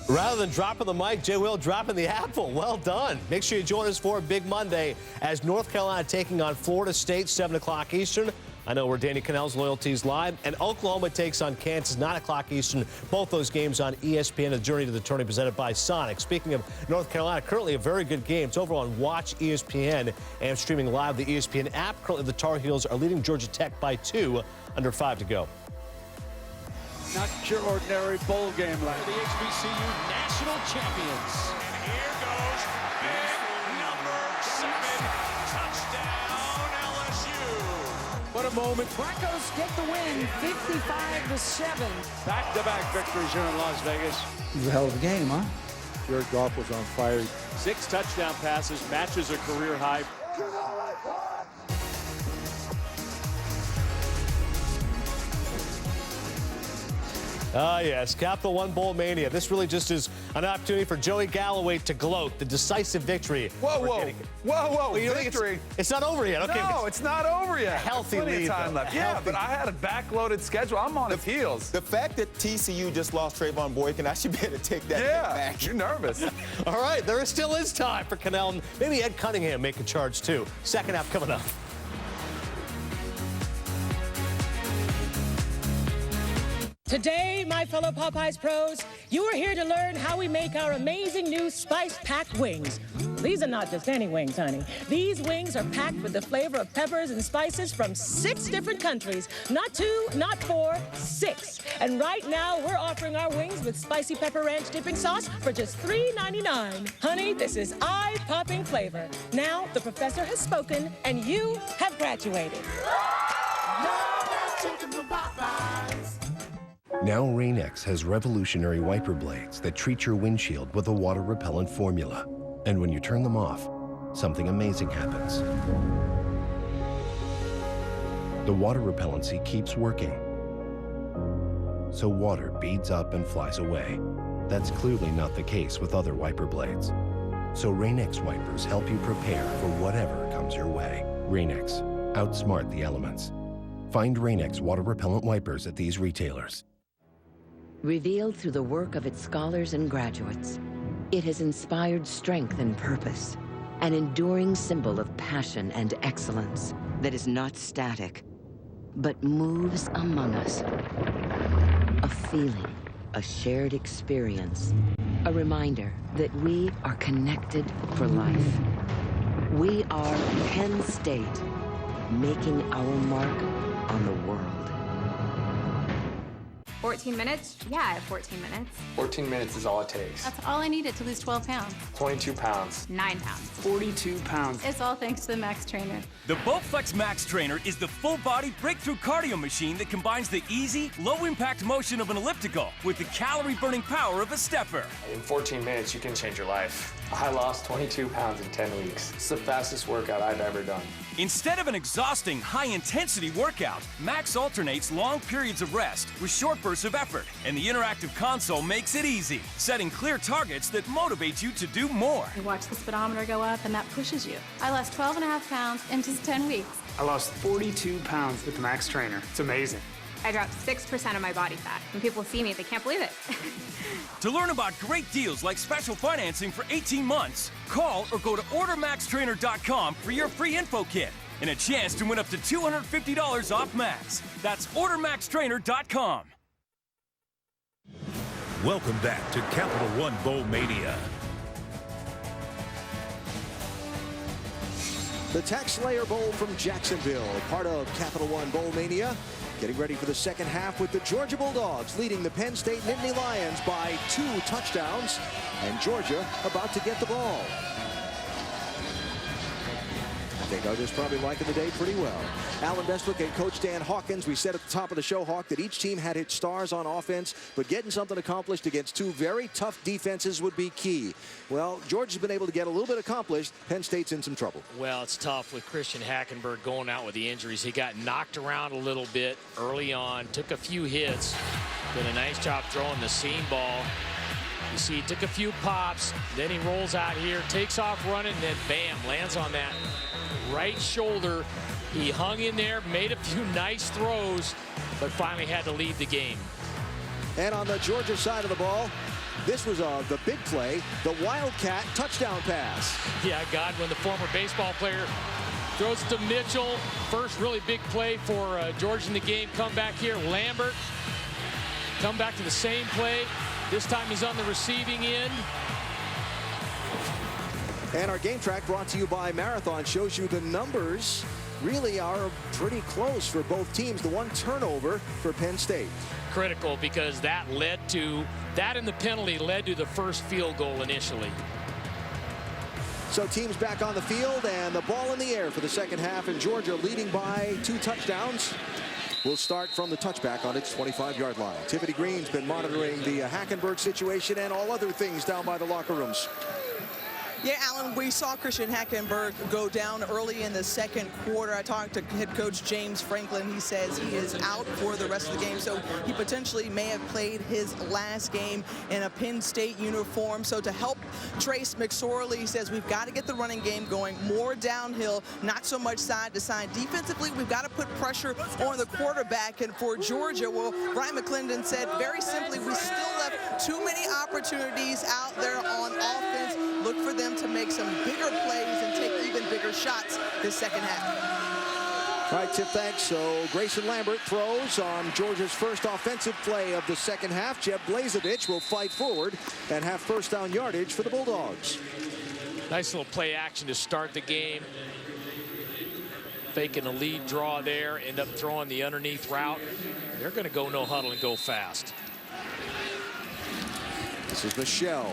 Rather than dropping the mic, Jay Will dropping the apple. Well done. Make sure you join us for a big Monday as North Carolina taking on Florida State, 7 o'clock Eastern. I know where Danny Kanell's loyalties live. And Oklahoma takes on Kansas, 9 o'clock Eastern. Both those games on ESPN, a journey to the tourney presented by Sonic. Speaking of North Carolina, currently a very good game. It's over on Watch ESPN and streaming live the ESPN app. Currently, the Tar Heels are leading Georgia Tech by 2, under 5 to go. Not your ordinary bowl game like the HBCU national champions. Here goes big number 7. Touchdown LSU. What a moment. Broncos get the win, 55-7. Back-to-back victories here in Las Vegas. It was a hell of a game, huh? Jared Goff was on fire. 6 touchdown passes, matches a career high. Ah, yes, Capital One Bowl Mania. This really just is an opportunity for Joey Galloway to gloat. The decisive victory. Whoa, victory. It's not over yet. Okay. No, it's not over yet. A healthy Plenty lead. of time left. Yeah, but I had a backloaded schedule. I'm on his heels. The fact that TCU just lost Trayvon Boykin, I should be able to take that back. You're nervous. All right, there still is time for Kanell and maybe Ed Cunningham make a charge too. Second half coming up. Today, my fellow Popeyes pros, you are here to learn how we make our amazing new spice-packed wings. These are not just any wings, honey. These wings are packed with the flavor of peppers and spices from 6 different countries. Not 2, not 4, 6. And right now, we're offering our wings with spicy pepper ranch dipping sauce for just $3.99. Honey, this is eye-popping flavor. Now, the professor has spoken, and you have graduated. Now Rain-X has revolutionary wiper blades that treat your windshield with a water-repellent formula. And when you turn them off, something amazing happens. The water repellency keeps working. So water beads up and flies away. That's clearly not the case with other wiper blades. So Rain-X wipers help you prepare for whatever comes your way. Rain-X, outsmart the elements. Find Rain-X water repellent wipers at these retailers. Revealed through the work of its scholars and graduates, it has inspired strength and purpose, an enduring symbol of passion and excellence that is not static, but moves among us. A feeling, a shared experience, a reminder that we are connected for life. We are Penn State, making our mark on the world. 14 minutes? Yeah, I have 14 minutes. 14 minutes is all it takes. That's all I needed to lose 12 pounds. 22 pounds. 9 pounds. 42 pounds. It's all thanks to the Max Trainer. The BowFlex Max Trainer is the full-body breakthrough cardio machine that combines the easy, low-impact motion of an elliptical with the calorie-burning power of a stepper. In 14 minutes, you can change your life. I lost 22 pounds in 10 weeks. It's the fastest workout I've ever done. Instead of an exhausting, high-intensity workout, Max alternates long periods of rest with short bursts of effort, and the interactive console makes it easy, setting clear targets that motivate you to do more. You watch the speedometer go up, and that pushes you. I lost 12.5 pounds in just 10 weeks. I lost 42 pounds with the Max Trainer. It's amazing. I dropped 6% of my body fat. When people see me, they can't believe it. To learn about great deals like special financing for 18 months, call or go to ordermaxtrainer.com for your free info kit and a chance to win up to $250 off Max. That's ordermaxtrainer.com. Welcome back to Capital One Bowl Mania. The Tax Slayer Bowl from Jacksonville, part of Capital One Bowl Mania. Getting ready for the second half with the Georgia Bulldogs leading the Penn State Nittany Lions by 2 touchdowns. And Georgia about to get the ball. think others probably liking the day pretty well. Alan Bestwick and Coach Dan Hawkins. We said at the top of the show, Hawk, that each team had its stars on offense, but getting something accomplished against two very tough defenses would be key. Well, Georgia's been able to get a little bit accomplished. Penn State's in some trouble. Well, it's tough with Christian Hackenberg going out with the injuries. He got knocked around a little bit early on, took a few hits, did a nice job throwing the seam ball. You see, he took a few pops, then he rolls out here, takes off running, and then bam, lands on that right shoulder. He hung in there, made a few nice throws, but finally had to leave the game. And on the Georgia side of the ball, this was the big play, the Wildcat touchdown pass. Yeah, Godwin, the former baseball player, throws to Mitchell. First really big play for Georgia in the game. Come back here, Lambert. Come back to the same play. This time he's on the receiving end. And our game track brought to you by Marathon shows you the numbers really are pretty close for both teams. The one turnover for Penn State. Critical because that and the penalty led to the first field goal initially. So teams back on the field and the ball in the air for the second half, and Georgia leading by 2 touchdowns. We'll start from the touchback on its 25-yard line. Tiffany Green's been monitoring the Hackenberg situation and all other things down by the locker rooms. Yeah, Alan, we saw Christian Hackenberg go down early in the second quarter. I talked to head coach James Franklin. He says he is out for the rest of the game, so he potentially may have played his last game in a Penn State uniform. So to help Trace McSorley, he says we've got to get the running game going more downhill, not so much side to side. Defensively, we've got to put pressure on the quarterback. And for Georgia, well, Brian McClendon said very simply, we still left too many opportunities out there on offense. Look for them to make some bigger plays and take even bigger shots this second half. All right, Tip, thanks. So Grayson Lambert throws on Georgia's first offensive play of the second half. Jeb Blazevich will fight forward and have first down yardage for the Bulldogs. Nice little play action to start the game. Faking a lead draw there, end up throwing the underneath route. They're going to go no huddle and go fast. This is Michelle.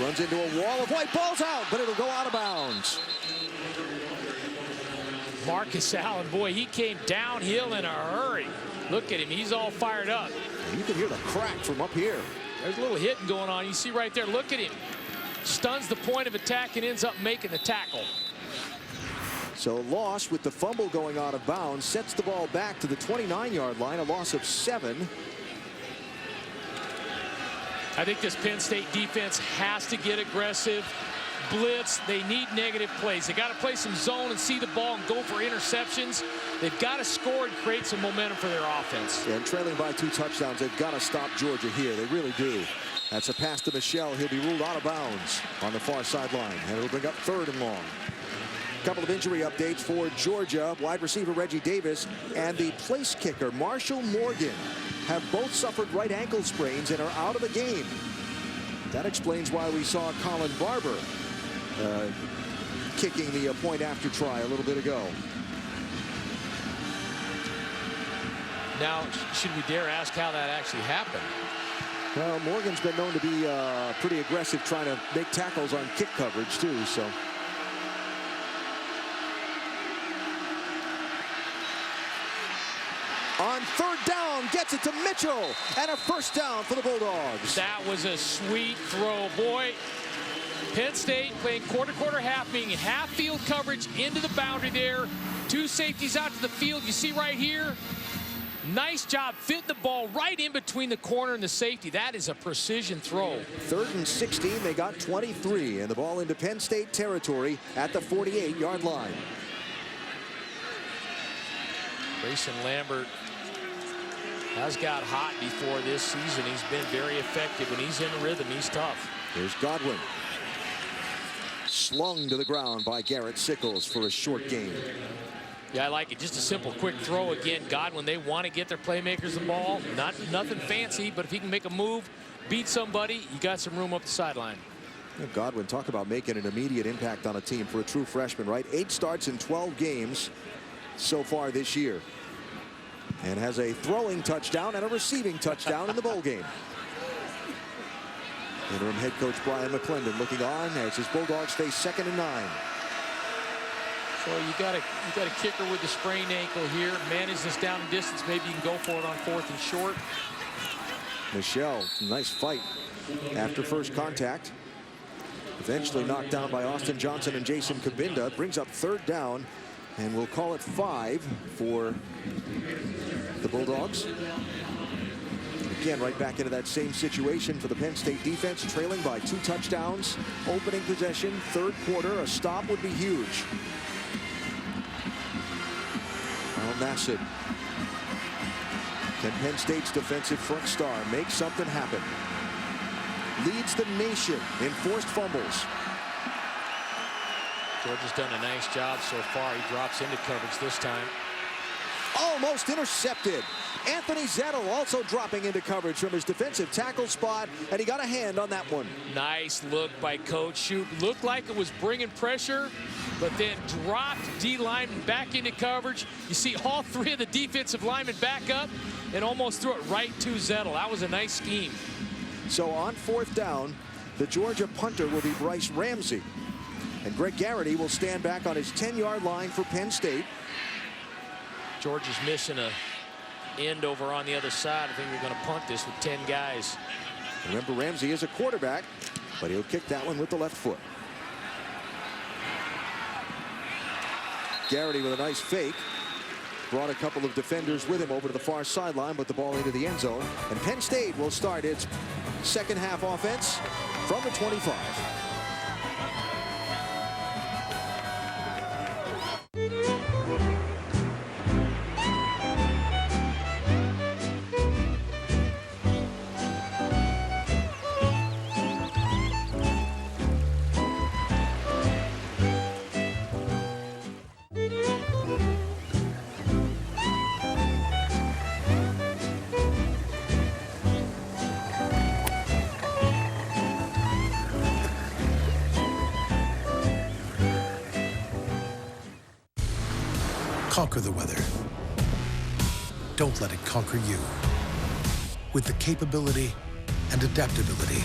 Runs into a wall of white, balls out, but it'll go out of bounds. Marcus Allen, boy, he came downhill in a hurry. Look at him, he's all fired up. You can hear the crack from up here. There's a little hitting going on. You see right there, look at him. Stuns the point of attack and ends up making the tackle. So loss with the fumble going out of bounds, sets the ball back to the 29-yard line, a loss of 7. I think this Penn State defense has to get aggressive. Blitz, they need negative plays. They got to play some zone and see the ball and go for interceptions. They've got to score and create some momentum for their offense. Yeah, and trailing by 2 touchdowns, they've got to stop Georgia here. They really do. That's a pass to Michelle. He'll be ruled out of bounds on the far sideline, and it'll bring up 3rd and long. A couple of injury updates for Georgia. Wide receiver Reggie Davis and the place kicker Marshall Morgan have both suffered right ankle sprains and are out of the game. That explains why we saw Colin Barber kicking the point after try a little bit ago. Now, should we dare ask how that actually happened? Well, Morgan's been known to be pretty aggressive trying to make tackles on kick coverage too, so. On 3rd down, gets it to Mitchell, and a first down for the Bulldogs. That was a sweet throw. Boy, Penn State playing quarter, half, being half field coverage into the boundary there. 2 safeties out to the field. You see right here, nice job, fit the ball right in between the corner and the safety. That is a precision throw. 3rd and 16, they got 23, and the ball into Penn State territory at the 48-yard line. Grayson Lambert has got hot before this season. He's been very effective. When he's in rhythm, he's tough. Here's Godwin. Slung to the ground by Garrett Sickles for a short gain. Yeah, I like it. Just a simple, quick throw. Again, Godwin, they want to get their playmakers the ball. Nothing fancy, but if he can make a move, beat somebody, you got some room up the sideline. Yeah, Godwin, talk about making an immediate impact on a team for a true freshman, right? 8 starts in 12 games so far this year. And has a throwing touchdown and a receiving touchdown in the bowl game. Interim head coach Brian McClendon looking on as his Bulldogs face 2nd and 9. So you got a kicker with the sprained ankle here. Manage this down and distance. Maybe you can go for it on 4th and short. Michelle, nice fight after first contact. Eventually knocked down by Austin Johnson and Jason Kabinda. Brings up 3rd down, and we'll call it 5 for the Bulldogs. Again, right back into that same situation for the Penn State defense, trailing by 2 touchdowns. Opening possession, 3rd quarter, a stop would be huge. Nassib. Can Penn State's defensive front star make something happen? Leads the nation in forced fumbles. Georgia's done a nice job so far. He drops into coverage this time. Almost intercepted. Anthony Zettel also dropping into coverage from his defensive tackle spot, and he got a hand on that one. Nice look by Coach Shoup. Looked like it was bringing pressure, but then dropped D lineman back into coverage. You see all 3 of the defensive linemen back up and almost threw it right to Zettel. That was a nice scheme. So on 4th down, the Georgia punter will be Bryce Ramsey, and Greg Garrity will stand back on his 10-yard line for Penn State. Georgia's missing a end over on the other side. I think we're going to punt this with 10 guys. Remember, Ramsey is a quarterback, but he'll kick that one with the left foot. Garrity with a nice fake. Brought a couple of defenders with him over to the far sideline, but the ball into the end zone. And Penn State will start its second half offense from the 25. Conquer the weather. Don't let it conquer you. With the capability and adaptability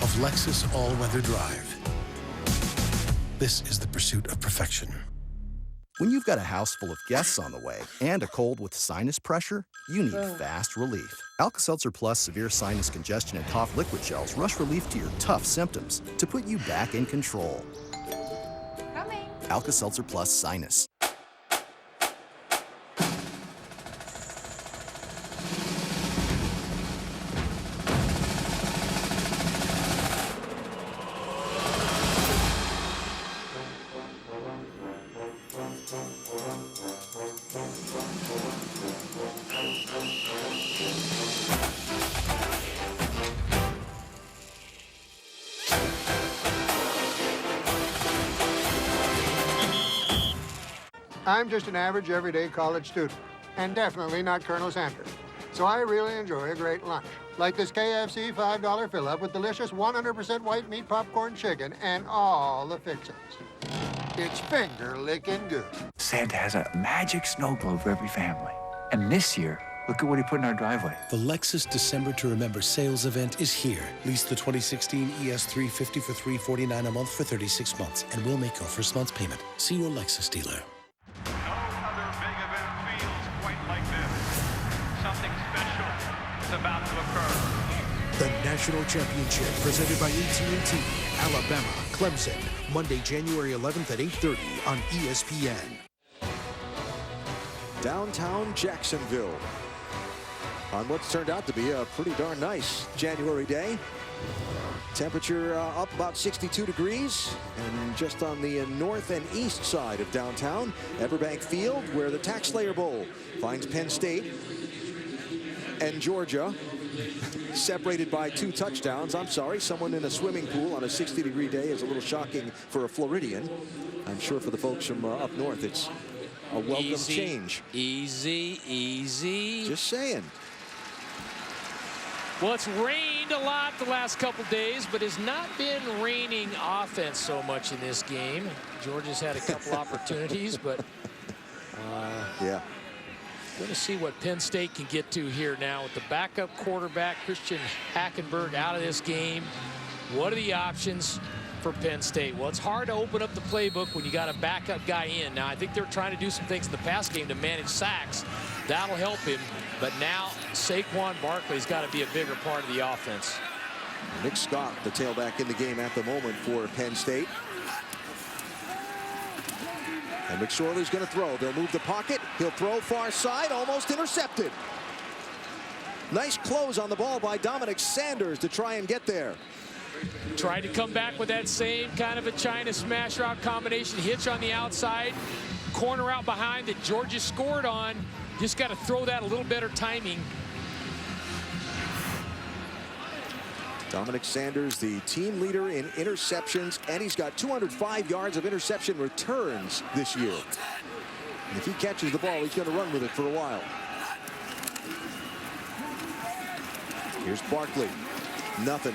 of Lexus All-Weather Drive. This is the pursuit of perfection. When you've got a house full of guests on the way and a cold with sinus pressure, you need fast relief. Alka-Seltzer Plus Severe Sinus Congestion and Cough Liquid Gels rush relief to your tough symptoms to put you back in control. Coming. Alka-Seltzer Plus Sinus. I'm just an average, everyday college student, and definitely not Colonel Sanders. So I really enjoy a great lunch, like this KFC $5 fill-up with delicious 100% white meat popcorn chicken and all the fixings. It's finger-licking good. Santa has a magic snow globe for every family. And this year, look at what he put in our driveway. The Lexus December to Remember sales event is here. Lease the 2016 ES350 for $349 a month for 36 months, and we'll make your first month's payment. See your Lexus dealer. About to occur. The National Championship presented by AT&T, Alabama, Clemson, Monday, January 11th at 8:30 on ESPN. Downtown Jacksonville on what's turned out to be a pretty darn nice January day. Temperature up about 62 degrees, and just on the north and east side of downtown, Everbank Field, where the TaxSlayer Bowl finds Penn State and Georgia separated by 2 touchdowns. I'm sorry, someone in a swimming pool on a 60-degree day is a little shocking for a Floridian. I'm sure for the folks from up north, it's a welcome change. Easy, easy. Just saying. Well, it's rained a lot the last couple days, but has not been raining offense so much in this game. Georgia's had a couple opportunities, but yeah. Going to see what Penn State can get to here now with the backup quarterback, Christian Hackenberg, out of this game. What are the options? for Penn State? Well, it's hard to open up the playbook when you got a backup guy in. Now, I think they're trying to do some things in the pass game to manage sacks. That'll help him. But now Saquon Barkley's got to be a bigger part of the offense. Nick Scott, the tailback in the game at the moment for Penn State. And McSorley's going to throw. They'll move the pocket. He'll throw far side, almost intercepted. Nice close on the ball by Dominic Sanders to try and get there. Tried to come back with that same kind of a China smash route combination. Hitch on the outside, corner out behind that Georgia scored on. Just got to throw that a little better timing. Dominic Sanders, the team leader in interceptions, and he's got 205 yards of interception returns this year. And if he catches the ball, he's going to run with it for a while. Here's Barkley. Nothing.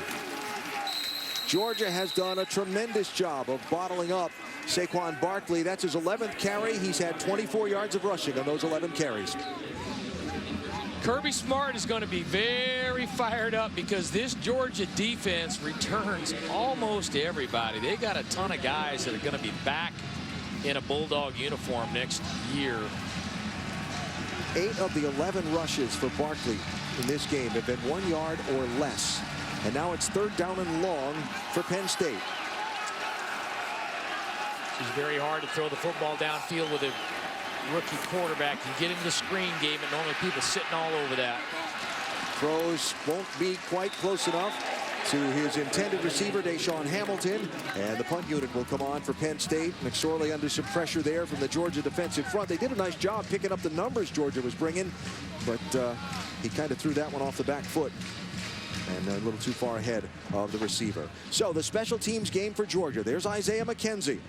Georgia has done a tremendous job of bottling up Saquon Barkley. That's his 11th carry. He's had 24 yards of rushing on those 11 carries. Kirby Smart is going to be very fired up because this Georgia defense returns almost everybody. They got a ton of guys that are going to be back in a Bulldog uniform next year. 8 of the 11 rushes for Barkley in this game have been 1 yard or less. And now it's 3rd down and long for Penn State. It's very hard to throw the football downfield with a rookie quarterback. You get into the screen game and normally people sitting all over that. Throws won't be quite close enough to his intended receiver, Deshaun Hamilton. And the punt unit will come on for Penn State. McSorley under some pressure there from the Georgia defensive front. They did a nice job picking up the numbers Georgia was bringing, but he kind of threw that one off the back foot and a little too far ahead of the receiver. So the special teams game for Georgia. There's Isaiah McKenzie.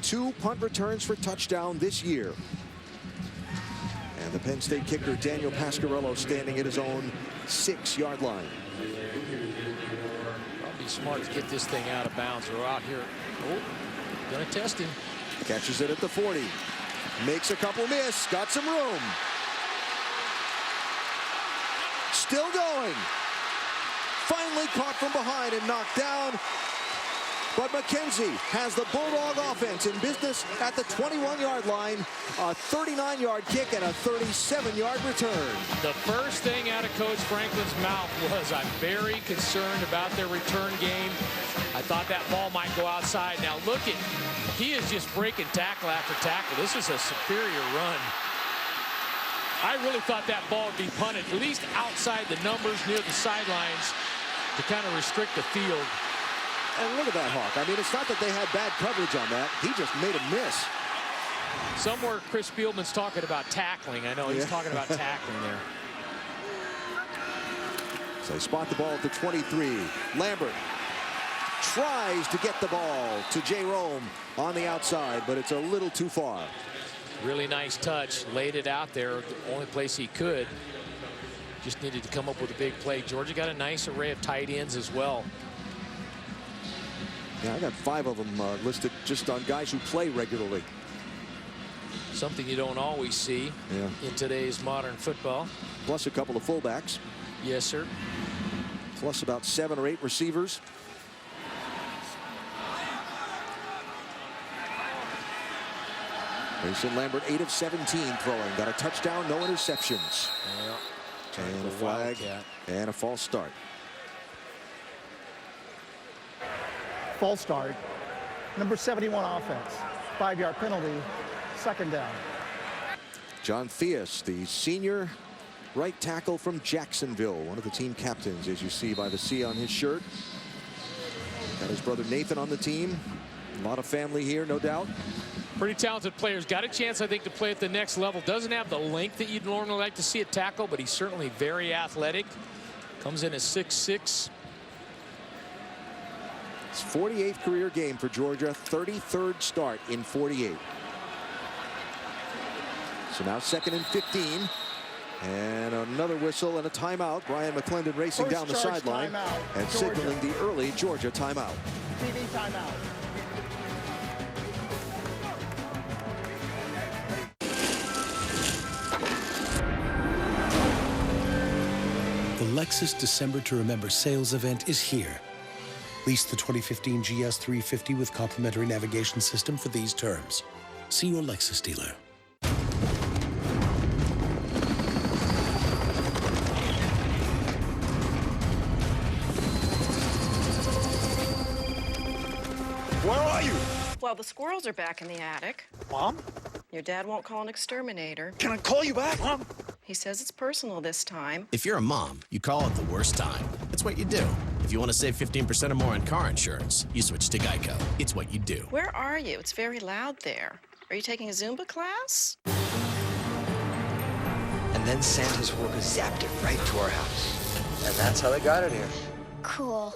2 punt returns for touchdown this year. And the Penn State kicker, Daniel Pasquarello, standing at his own 6-yard line. Probably smart to get this thing out of bounds. We're out here. Oh, gonna test him. Catches it at the 40. Makes a couple miss. Got some room. Still going. Finally caught from behind and knocked down. But McKenzie has the Bulldog offense in business at the 21-yard line. A 39-yard kick and a 37-yard return. The first thing out of Coach Franklin's mouth was, I'm very concerned about their return game. I thought that ball might go outside. Now look at, he is just breaking tackle after tackle. This is a superior run. I really thought that ball would be punted, at least outside the numbers near the sidelines to kind of restrict the field. And look at that, Hawk. I mean, it's not that they had bad coverage on that. He just made a miss. Somewhere Chris Spielman's talking about tackling. I know he's talking about tackling there. So they spot the ball at the 23. Lambert tries to get the ball to Jerome on the outside, but it's a little too far. Really nice touch. Laid it out there, the only place he could. Just needed to come up with a big play. Georgia got a nice array of tight ends as well. Yeah, I got 5 of them listed just on guys who play regularly. Something you don't always see in today's modern football. Plus a couple of fullbacks. Yes, sir. Plus about 7 or 8 receivers. Mason Lambert, 8 of 17 throwing. Got a touchdown, no interceptions. Yeah. And a flag and a false start. False start. Number 71 offense. 5-yard penalty. 2nd down. John Theus, the senior right tackle from Jacksonville. One of the team captains, as you see by the C on his shirt. Got his brother Nathan on the team. A lot of family here, no doubt. Pretty talented players. Got a chance, I think, to play at the next level. Doesn't have the length that you'd normally like to see at tackle, but he's certainly very athletic. Comes in as 6'6". It's 48th career game for Georgia, 33rd start in 48. So now 2nd and 15. And another whistle and a timeout. Brian McClendon racing down the sideline and signaling the early Georgia timeout. TV timeout. The Lexus December to Remember sales event is here. Lease the 2015 GS 350 with complimentary navigation system for these terms. See your Lexus dealer. Where are you? Well, the squirrels are back in the attic. Mom? Your dad won't call an exterminator. Can I call you back, Mom? He says it's personal this time. If you're a mom, you call it the worst time. It's what you do. If you want to save 15% or more on car insurance, you switch to Geico. It's what you do. Where are you? It's very loud there. Are you taking a Zumba class? And then Santa's worker zapped it right to our house. And that's how they got it here. Cool.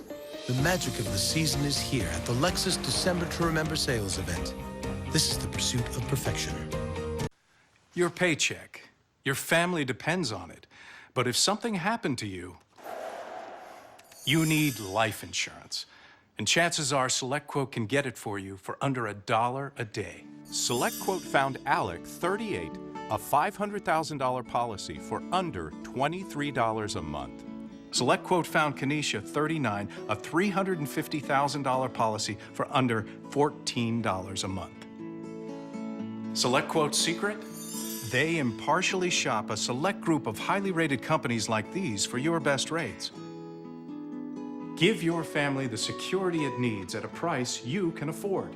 The magic of the season is here at the Lexus December to Remember sales event. This is the pursuit of perfection. Your paycheck. Your family depends on it. But if something happened to you, you need life insurance. And chances are SelectQuote can get it for you for under $1 a day. SelectQuote found Alec, 38, a $500,000 policy for under $23 a month. SelectQuote found Kenesha, 39, a $350,000 policy for under $14 a month. SelectQuote's secret? They impartially shop a select group of highly rated companies like these for your best rates. Give your family the security it needs at a price you can afford.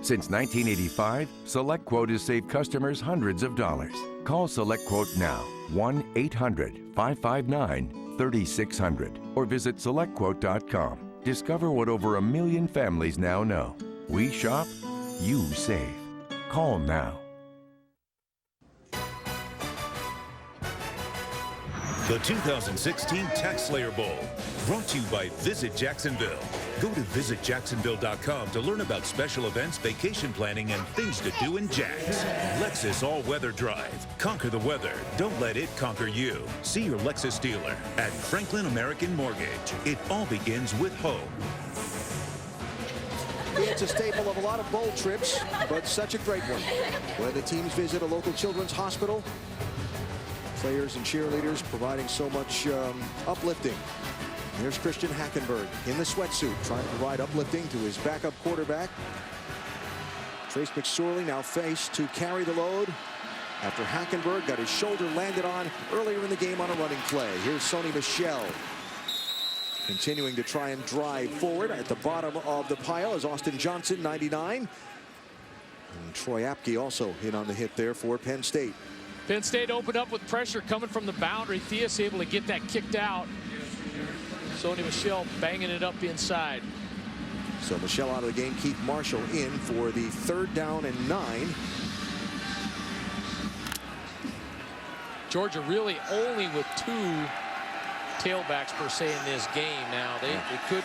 Since 1985, SelectQuote has saved customers hundreds of dollars. Call SelectQuote now, 1-800-559-3600, or visit SelectQuote.com. Discover what over 1 million families now know. We shop, you save. Call now. The 2016 Tax Slayer Bowl, brought to you by Visit Jacksonville. Go to visitjacksonville.com to learn about special events, vacation planning, and things to do in Jax. Lexus All-Weather Drive. Conquer the weather. Don't let it conquer you. See your Lexus dealer at Franklin American Mortgage. It all begins with home. It's a staple of a lot of bowl trips, but such a great one. When the teams visit a local children's hospital, players and cheerleaders providing so much uplifting. Here's Christian Hackenberg in the sweatsuit trying to provide uplifting to his backup quarterback. Trace McSorley now faced to carry the load after Hackenberg got his shoulder landed on earlier in the game on a running play. Here's Sony Michel continuing to try and drive forward. At the bottom of the pile is Austin Johnson, 99. And Troy Apke also in on the hit there for Penn State. Penn State opened up with pressure coming from the boundary. Theus able to get that kicked out. Sony Michel banging it up inside. So Michel out of the game. Keith Marshall in for the 3rd down and 9. Georgia really only with 2 tailbacks per se in this game now. They could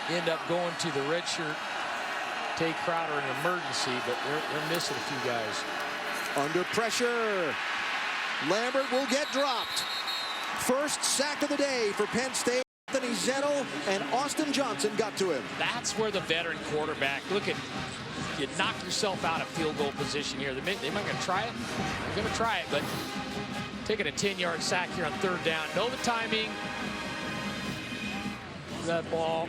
end up going to the redshirt Tay Crowder in an emergency, but they're missing a few guys. Under pressure. Lambert will get dropped. First sack of the day for Penn State. Anthony Zettel and Austin Johnson got to him. That's where the veteran quarterback, look at, you knock yourself out of field goal position here. They might going to try it. They're going to try it, but taking a 10-yard sack here on 3rd down. Know the timing. That ball.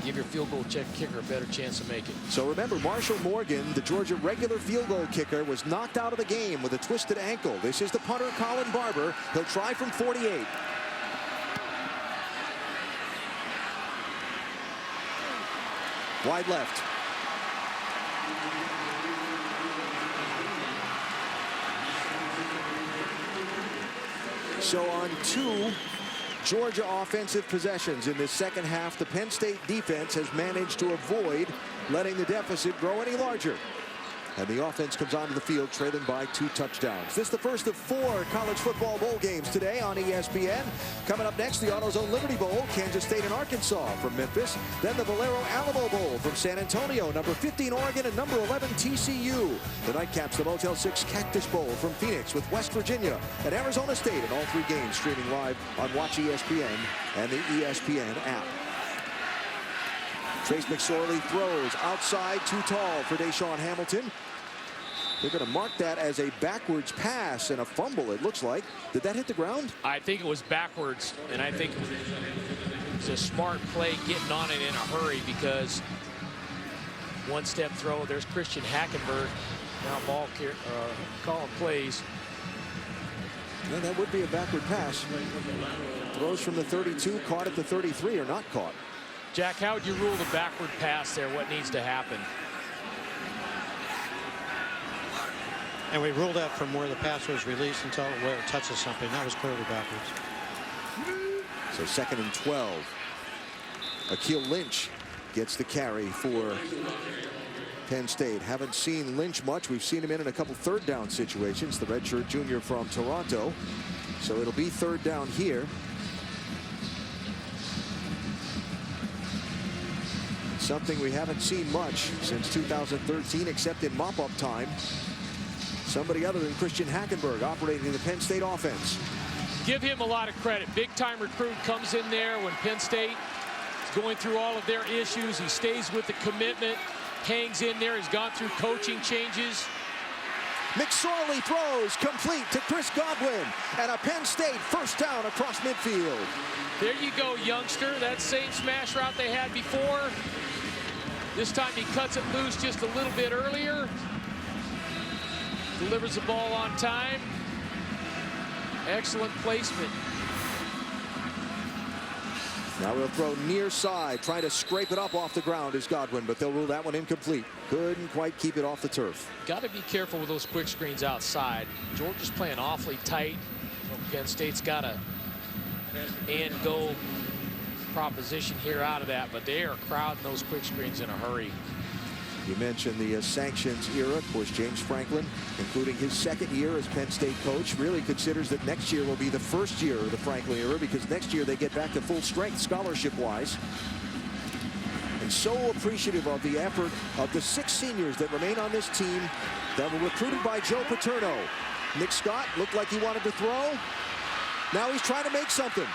Give your field goal kicker a better chance of making. So remember, Marshall Morgan, the Georgia regular field goal kicker, was knocked out of the game with a twisted ankle. This is the punter, Colin Barber. He'll try from 48. Wide left. So on 2 Georgia offensive possessions in this second half, the Penn State defense has managed to avoid letting the deficit grow any larger. And the offense comes onto the field trailing by 2 touchdowns. This is the first of 4 college football bowl games today on ESPN. Coming up next, the AutoZone Liberty Bowl, Kansas State and Arkansas from Memphis. Then the Valero Alamo Bowl from San Antonio, number 15 Oregon and number 11 TCU. The nightcaps, the Motel 6 Cactus Bowl from Phoenix with West Virginia and Arizona State. And all 3 games streaming live on Watch ESPN and the ESPN app. Trace McSorley throws outside, too tall for Deshaun Hamilton. They're going to mark that as a backwards pass and a fumble, it looks like. Did that hit the ground? I think it was backwards, and I think just a smart play getting on it in a hurry, because one-step throw. There's Christian Hackenberg. Now ball calling plays. And that would be a backward pass. Throws from the 32, caught at the 33 or not caught. Jack, how would you rule the backward pass there? What needs to happen? And we ruled out from where the pass was released until where it touches something. That was clearly backwards. So 2nd and 12. Akil Lynch gets the carry for Penn State. Haven't seen Lynch much. We've seen him in a couple third down situations. The redshirt junior from Toronto. So it'll be 3rd down here. Something we haven't seen much since 2013, except in mop-up time. Somebody other than Christian Hackenberg operating in the Penn State offense. Give him a lot of credit. Big-time recruit, comes in there when Penn State is going through all of their issues. He stays with the commitment, hangs in there. He's gone through coaching changes. McSorley throws complete to Chris Godwin, and a Penn State 1st down across midfield. There you go, youngster. That same smash route they had before. This time he cuts it loose just a little bit earlier. Delivers the ball on time. Excellent placement. Now we'll throw near side, trying to scrape it up off the ground is Godwin, but they'll rule that one incomplete. Couldn't quite keep it off the turf. Got to be careful with those quick screens outside. Georgia's playing awfully tight. Penn State's got a and-go proposition here out of that, but they are crowding those quick screens in a hurry. You mentioned the sanctions era. Of course, James Franklin, including his 2nd year as Penn State coach, really considers that next year will be the 1st year of the Franklin era, because next year they get back to full strength scholarship-wise. And so appreciative of the effort of the 6 seniors that remain on this team that were recruited by Joe Paterno. Nick Scott looked like he wanted to throw. Now he's trying to make something.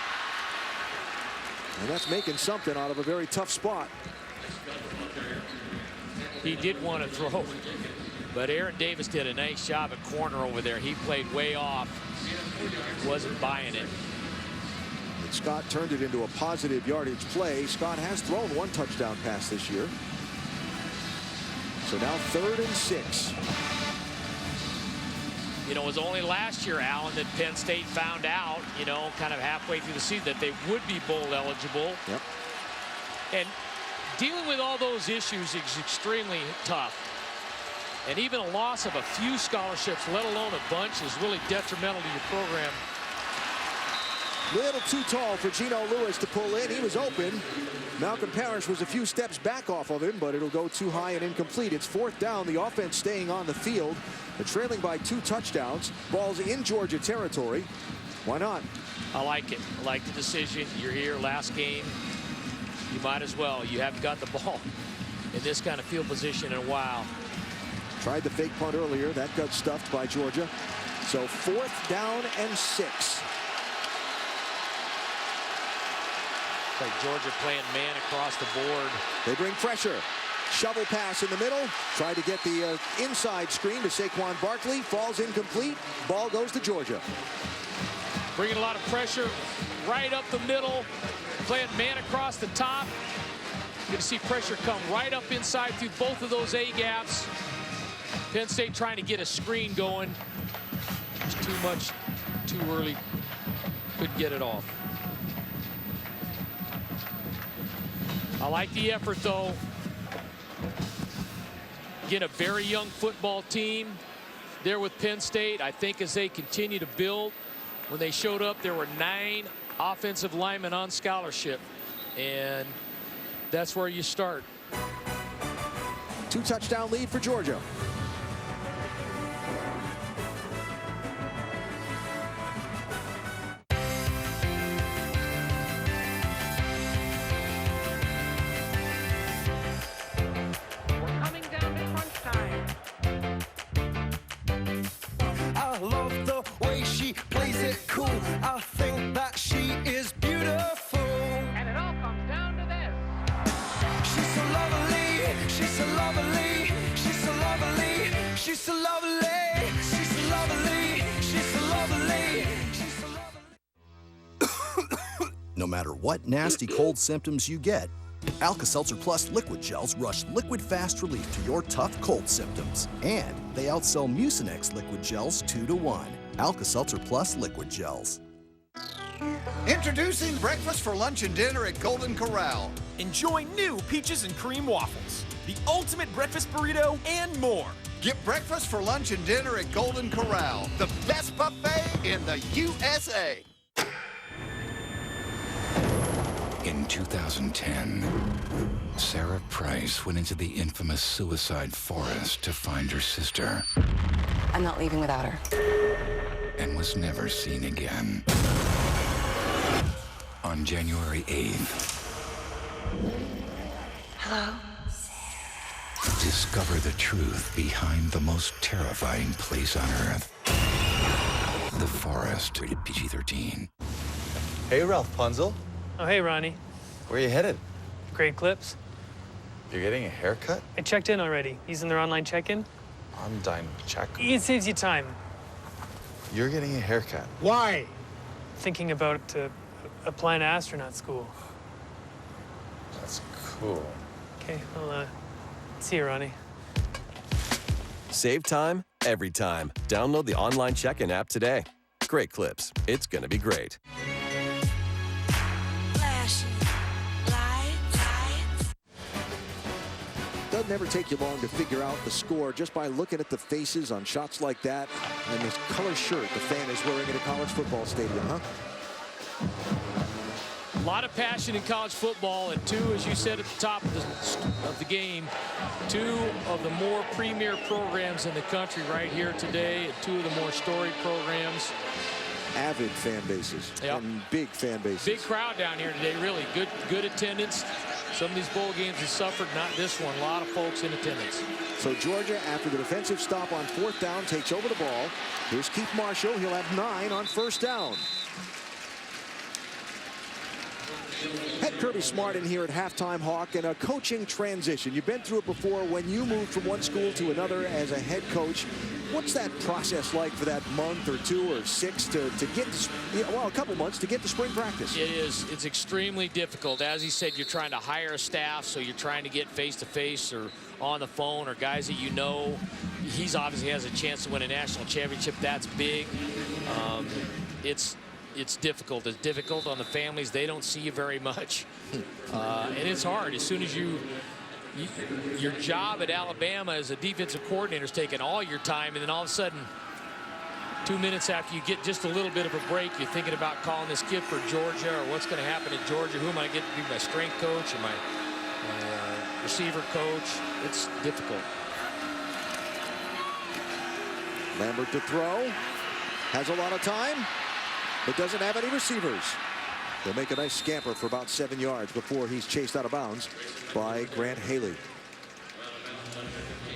And that's making something out of a very tough spot. He did want to throw, but Aaron Davis did a nice job at corner over there. He played way off. Wasn't buying it. And Scott turned it into a positive yardage play. Scott has thrown 1 touchdown pass this year. So now 3rd and 6. You know, it was only last year, Alan, that Penn State found out, you know, kind of halfway through the season, that they would be bowl eligible. Yep. And dealing with all those issues is extremely tough. And even a loss of a few scholarships, let alone a bunch, is really detrimental to your program. Little too tall for Geno Lewis to pull in. He was open. Malcolm Parrish was a few steps back off of him, but it'll go too high and incomplete. It's 4th down. The offense staying on the field. They're trailing by 2 touchdowns. Ball's in Georgia territory. Why not? I like it. I like the decision. You're here last game. You might as well. You haven't got the ball in this kind of field position in a while. Tried the fake punt earlier. That got stuffed by Georgia. So 4th down and 6. Like Georgia playing man across the board. They bring pressure. Shovel pass in the middle. Tried to get the inside screen to Saquon Barkley. Falls incomplete. Ball goes to Georgia. Bringing a lot of pressure right up the middle. Playing man across the top. You're going to see pressure come right up inside through both of those A-gaps. Penn State trying to get a screen going. Just too much, too early. Couldn't get it off. I like the effort, though. Again, a very young football team there with Penn State. I think as they continue to build, when they showed up, there were 9 offensive linemen on scholarship, and that's where you start. 2 touchdown lead for Georgia. I love the way she plays it cool. I think that she is beautiful. And it all comes down to this. She's so lovely, she's so lovely, she's so lovely, she's so lovely, she's so lovely, she's so lovely, she's so lovely. No matter what nasty cold symptoms you get, Alka-Seltzer Plus liquid gels rush liquid fast relief to your tough cold symptoms. And they outsell Mucinex liquid gels 2 to 1. Alka-Seltzer Plus liquid gels. Introducing breakfast for lunch and dinner at Golden Corral. Enjoy new peaches and cream waffles, the ultimate breakfast burrito, and more. Get breakfast for lunch and dinner at Golden Corral, the best buffet in the USA. In 2010, Sarah Price went into the infamous suicide forest to find her sister. I'm not leaving without her. And was never seen again. On January 8th, Hello? discover the truth behind the most terrifying place on Earth. The forest, rated PG-13. Hey, Ralph Punzel. Oh, hey, Ronnie. Where are you headed? Great Clips. You're getting a haircut? I checked in already. Using their online check-in. I'm dying to check. It saves you time. You're getting a haircut. Why? Thinking about applying to astronaut school. That's cool. Okay, I'll see you, Ronnie. Save time every time. Download the online check-in app today. Great Clips. It's gonna be great. Doesn't ever take you long to figure out the score just by looking at the faces on shots like that and this color shirt the fan is wearing at a college football stadium, huh? A lot of passion in college football, and two, as you said at the top of the game, two of the more premier programs in the country right here today, and two of the more storied programs. Avid fan bases, and big fan bases. Big crowd down here today, really. Good attendance. Some of these bowl games have suffered, not this one. A lot of folks in attendance. So Georgia, after the defensive stop on 4th down, takes over the ball. Here's Keith Marshall. He'll have 9 on 1st down. Head Kirby Smart in here at halftime, Hawk, and a coaching transition. You've been through it before when you moved from one school to another as a head coach. What's that process like for that month or 2 or 6 to get, well, a couple months to get to spring practice? It is. It's extremely difficult. As he said, you're trying to hire a staff, so you're trying to get face-to-face or on the phone or guys that you know. He's obviously has a chance to win a national championship. That's big. It's difficult. It's difficult on the families. They don't see you very much. And it's hard. As soon as your job at Alabama as a defensive coordinator is taking all your time, and then all of a sudden, 2 minutes after you get just a little bit of a break, you're thinking about calling this kid for Georgia or what's going to happen in Georgia. Who am I going to be my strength coach or my receiver coach? It's difficult. Lambert to throw. Has a lot of time, but doesn't have any receivers. They'll make a nice scamper for about 7 yards before he's chased out of bounds by Grant Haley.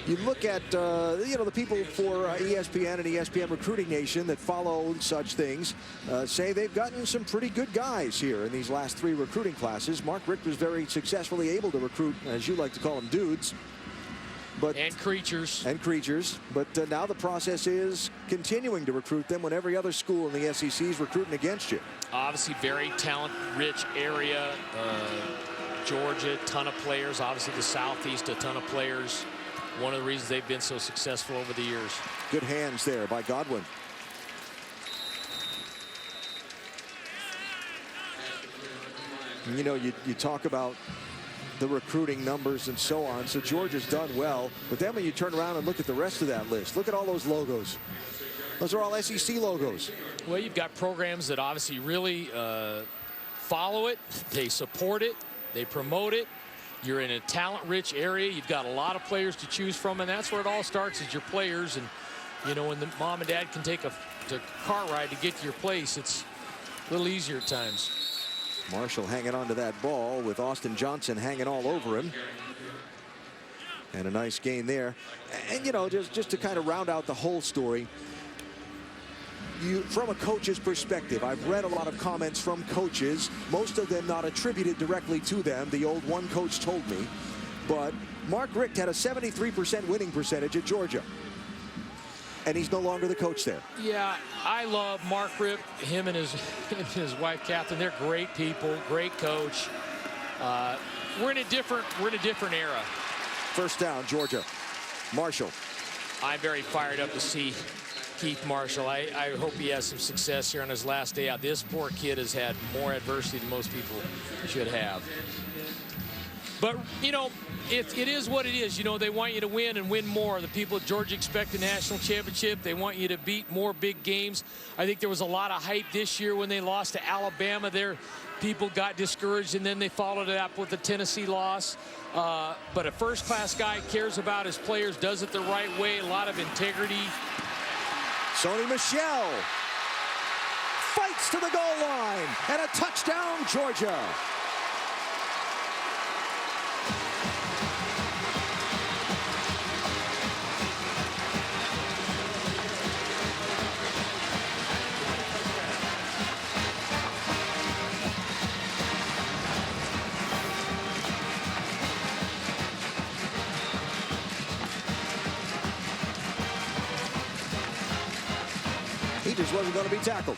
You look at, the people for ESPN and ESPN Recruiting Nation that follow such things say they've gotten some pretty good guys here in these last 3 recruiting classes. Mark Richt was very successfully able to recruit, as you like to call them, dudes. And creatures. But now the process is continuing to recruit them when every other school in the SEC is recruiting against you. Obviously, very talent-rich area. Georgia, ton of players. Obviously, the Southeast, a ton of players. One of the reasons they've been so successful over the years. Good hands there by Godwin. You know, you talk about the recruiting numbers and so on. So Georgia's done well. But then when you turn around and look at the rest of that list, look at all those logos. Those are all SEC logos. Well, you've got programs that obviously really follow it. They support it. They promote it. You're in a talent-rich area. You've got a lot of players to choose from, and that's where it all starts, is your players. And, you know, when the mom and dad can take a car ride to get to your place, it's a little easier at times. Marshall hanging on to that ball with Austin Johnson hanging all over him. And a nice gain there. And, you know, just to kind of round out the whole story, from a coach's perspective, I've read a lot of comments from coaches, most of them not attributed directly to them. The old one coach told me. But Mark Richt had a 73% winning percentage at Georgia. and he's no longer the coach there. Yeah, I love Mark Ripp, him and his wife Catherine. They're great people, great coach. We're in a different era. First down, Georgia. Marshall. I'm very fired up to see Keith Marshall. I hope he has some success here on his last day out. This poor kid has had more adversity than most people should have. But, you know, it is what it is. You know, they want you to win and win more. The people at Georgia expect a national championship. They want you to beat more big games. I think there was a lot of hype this year when they lost to Alabama. Their people got discouraged, and then they followed it up with the Tennessee loss. But a first-class guy cares about his players, does it the right way, a lot of integrity. Sony Michel fights to the goal line, and a touchdown, Georgia. He just wasn't going to be tackled.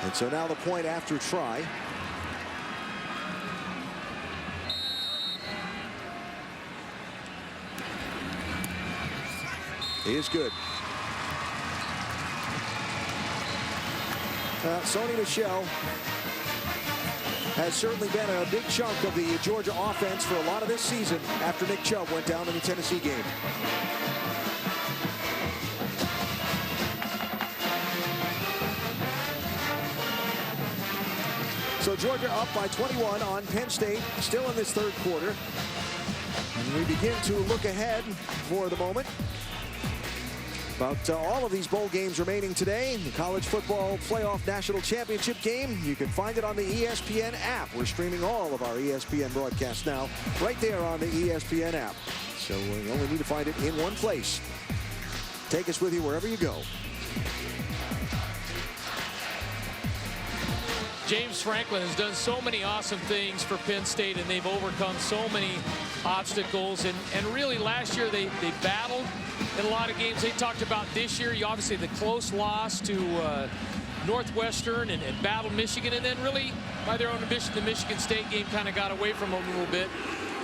And so now the point after try. He is good. Sony Michel has certainly been a big chunk of the Georgia offense for a lot of this season after Nick Chubb went down in the Tennessee game. So Georgia up by 21 on Penn State, still in this third quarter. And we begin to look ahead for the moment about all of these bowl games remaining today. The College Football Playoff National Championship game, you can find it on the ESPN app. We're streaming all of our ESPN broadcasts now right there on the ESPN app. So you only need to find it in one place. Take us with you wherever you go. James Franklin has done so many awesome things for Penn State, and they've overcome so many obstacles. And really last year they battled in a lot of games. They talked about this year, obviously the close loss to Northwestern and battled Michigan. And then really by their own admission, the Michigan State game kind of got away from them a little bit.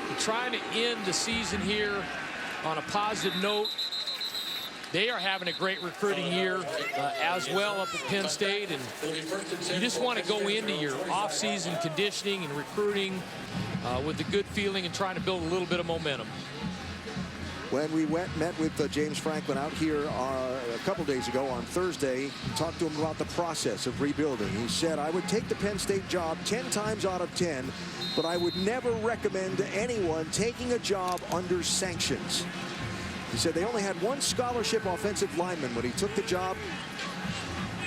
But trying to end the season here on a positive note. They are having a great recruiting year as well up at Penn State, and you just want to go into your off-season conditioning and recruiting with a good feeling and trying to build a little bit of momentum. When we met with James Franklin out here a couple days ago on Thursday, talked to him about the process of rebuilding. He said, I would take the Penn State job 10 times out of 10, but I would never recommend to anyone taking a job under sanctions. He said they only had one scholarship offensive lineman when he took the job.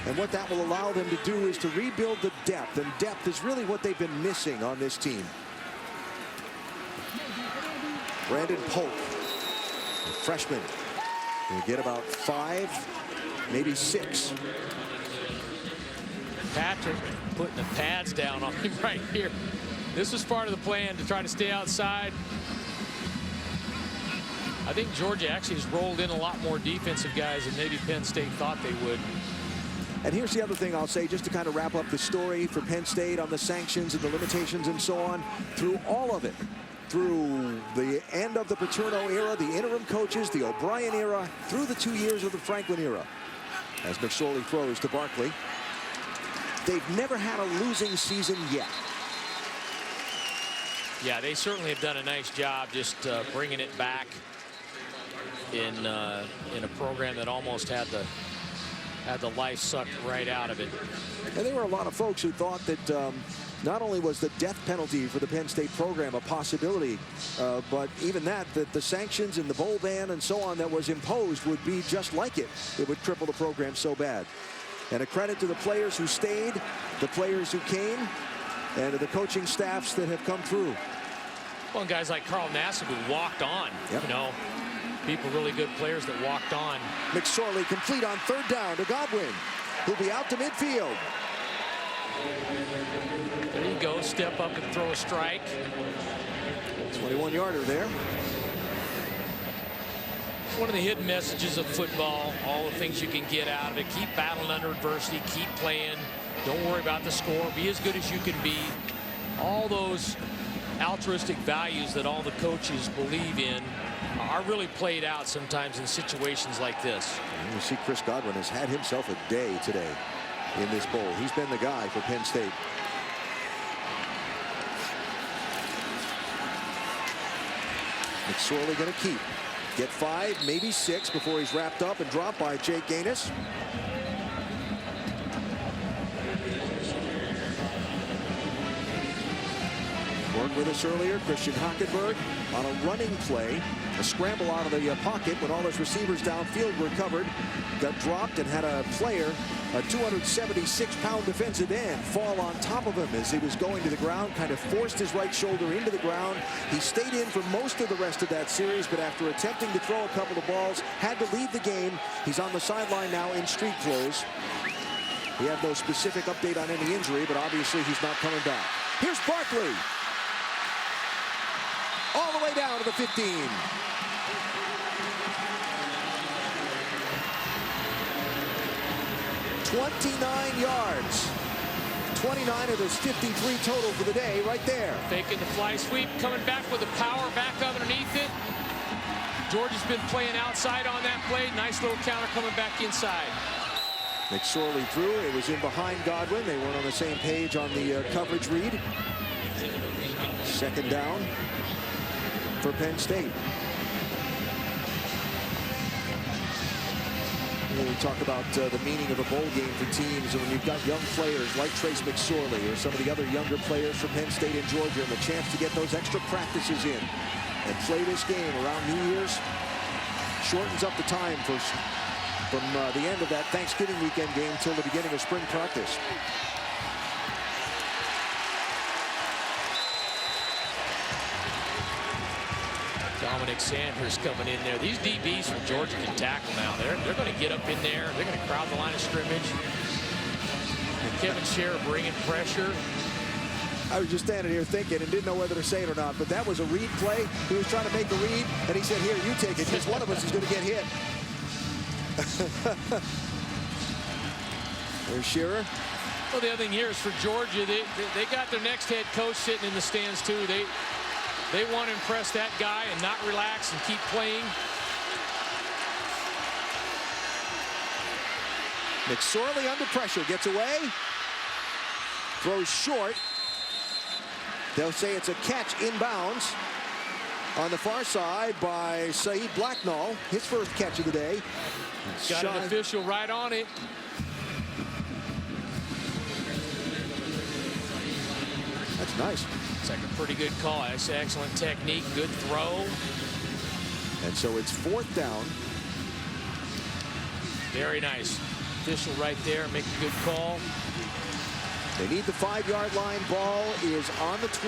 And what that will allow them to do is to rebuild the depth. And depth is really what they've been missing on this team. Brandon Polk, a freshman, will get about 5, maybe 6. Patrick putting the pads down on him right here. This was part of the plan to try to stay outside. I think Georgia actually has rolled in a lot more defensive guys than maybe Penn State thought they would. And here's the other thing I'll say, just to kind of wrap up the story for Penn State on the sanctions and the limitations and so on. Through all of it, through the end of the Paterno era, the interim coaches, the O'Brien era, through the 2 years of the Franklin era, as McSorley throws to Barkley, they've never had a losing season yet. Yeah, they certainly have done a nice job just bringing it back in a program that almost had the life sucked right out of it. And there were a lot of folks who thought that not only was the death penalty for the Penn State program a possibility, but even that the sanctions and the bowl ban and so on that was imposed would be just like it. It would cripple the program so bad. And a credit to the players who stayed, the players who came, and to the coaching staffs that have come through. Well, and guys like Carl Nassib who walked on, yep. You know, people really good players that walked on. McSorley complete on third down to Godwin, who'll be out to midfield. There you go, step up and throw a strike. 21-yarder there. one of the hidden messages of football, all the things you can get out of it. Keep battling under adversity, keep playing. Don't worry about the score. Be as good as you can be. All those altruistic values that all the coaches believe in are really played out sometimes in situations like this. And you see Chris Godwin has had himself a day today in this bowl. He's been the guy for Penn State. McSorley going to keep. Get 5, maybe 6 before he's wrapped up and dropped by Jake Gaines. Worked with us earlier, Christian Hackenberg on a running play. A scramble out of the pocket when all his receivers downfield were covered. Got dropped and had a player, a 276-pound defensive end, fall on top of him as he was going to the ground, kind of forced his right shoulder into the ground. He stayed in for most of the rest of that series, but after attempting to throw a couple of balls, had to leave the game. He's on the sideline now in street clothes. We have no specific update on any injury, but obviously he's not coming back. Here's Barkley. All the way down to the 15. 29 yards. 29 of his 53 total for the day right there. Faking the fly sweep, coming back with the power back underneath it. Georgia's been playing outside on that play. Nice little counter coming back inside. McSorley threw. It was in behind Godwin. They weren't on the same page on the coverage read. Second down for Penn State. We talk about the meaning of a bowl game for teams, and when you've got young players like Trace McSorley or some of the other younger players for Penn State and Georgia, and the chance to get those extra practices in and play this game around New Year's, shortens up the time from the end of that Thanksgiving weekend game till the beginning of spring practice. Dominic Sanders coming in there. These DBs from Georgia can tackle now. They're going to get up in there. They're going to crowd the line of scrimmage. And Kevin Sherr bringing pressure. I was just standing here thinking and didn't know whether to say it or not, but that was a read play. He was trying to make a read, and he said, here, you take it, because one of us is going to get hit. There's Sherr. Well, the other thing here is for Georgia, they got their next head coach sitting in the stands, too. They want to impress that guy and not relax and keep playing. McSorley under pressure, gets away, throws short. They'll say it's a catch inbounds on the far side by Saeed Blacknall, his first catch of the day. Got an official right on it. That's nice. It's like a pretty good call. That's excellent technique, good throw. And so it's 4th down. Very nice. Official right there, make a good call. They need the 5-yard line. Ball is on the 12.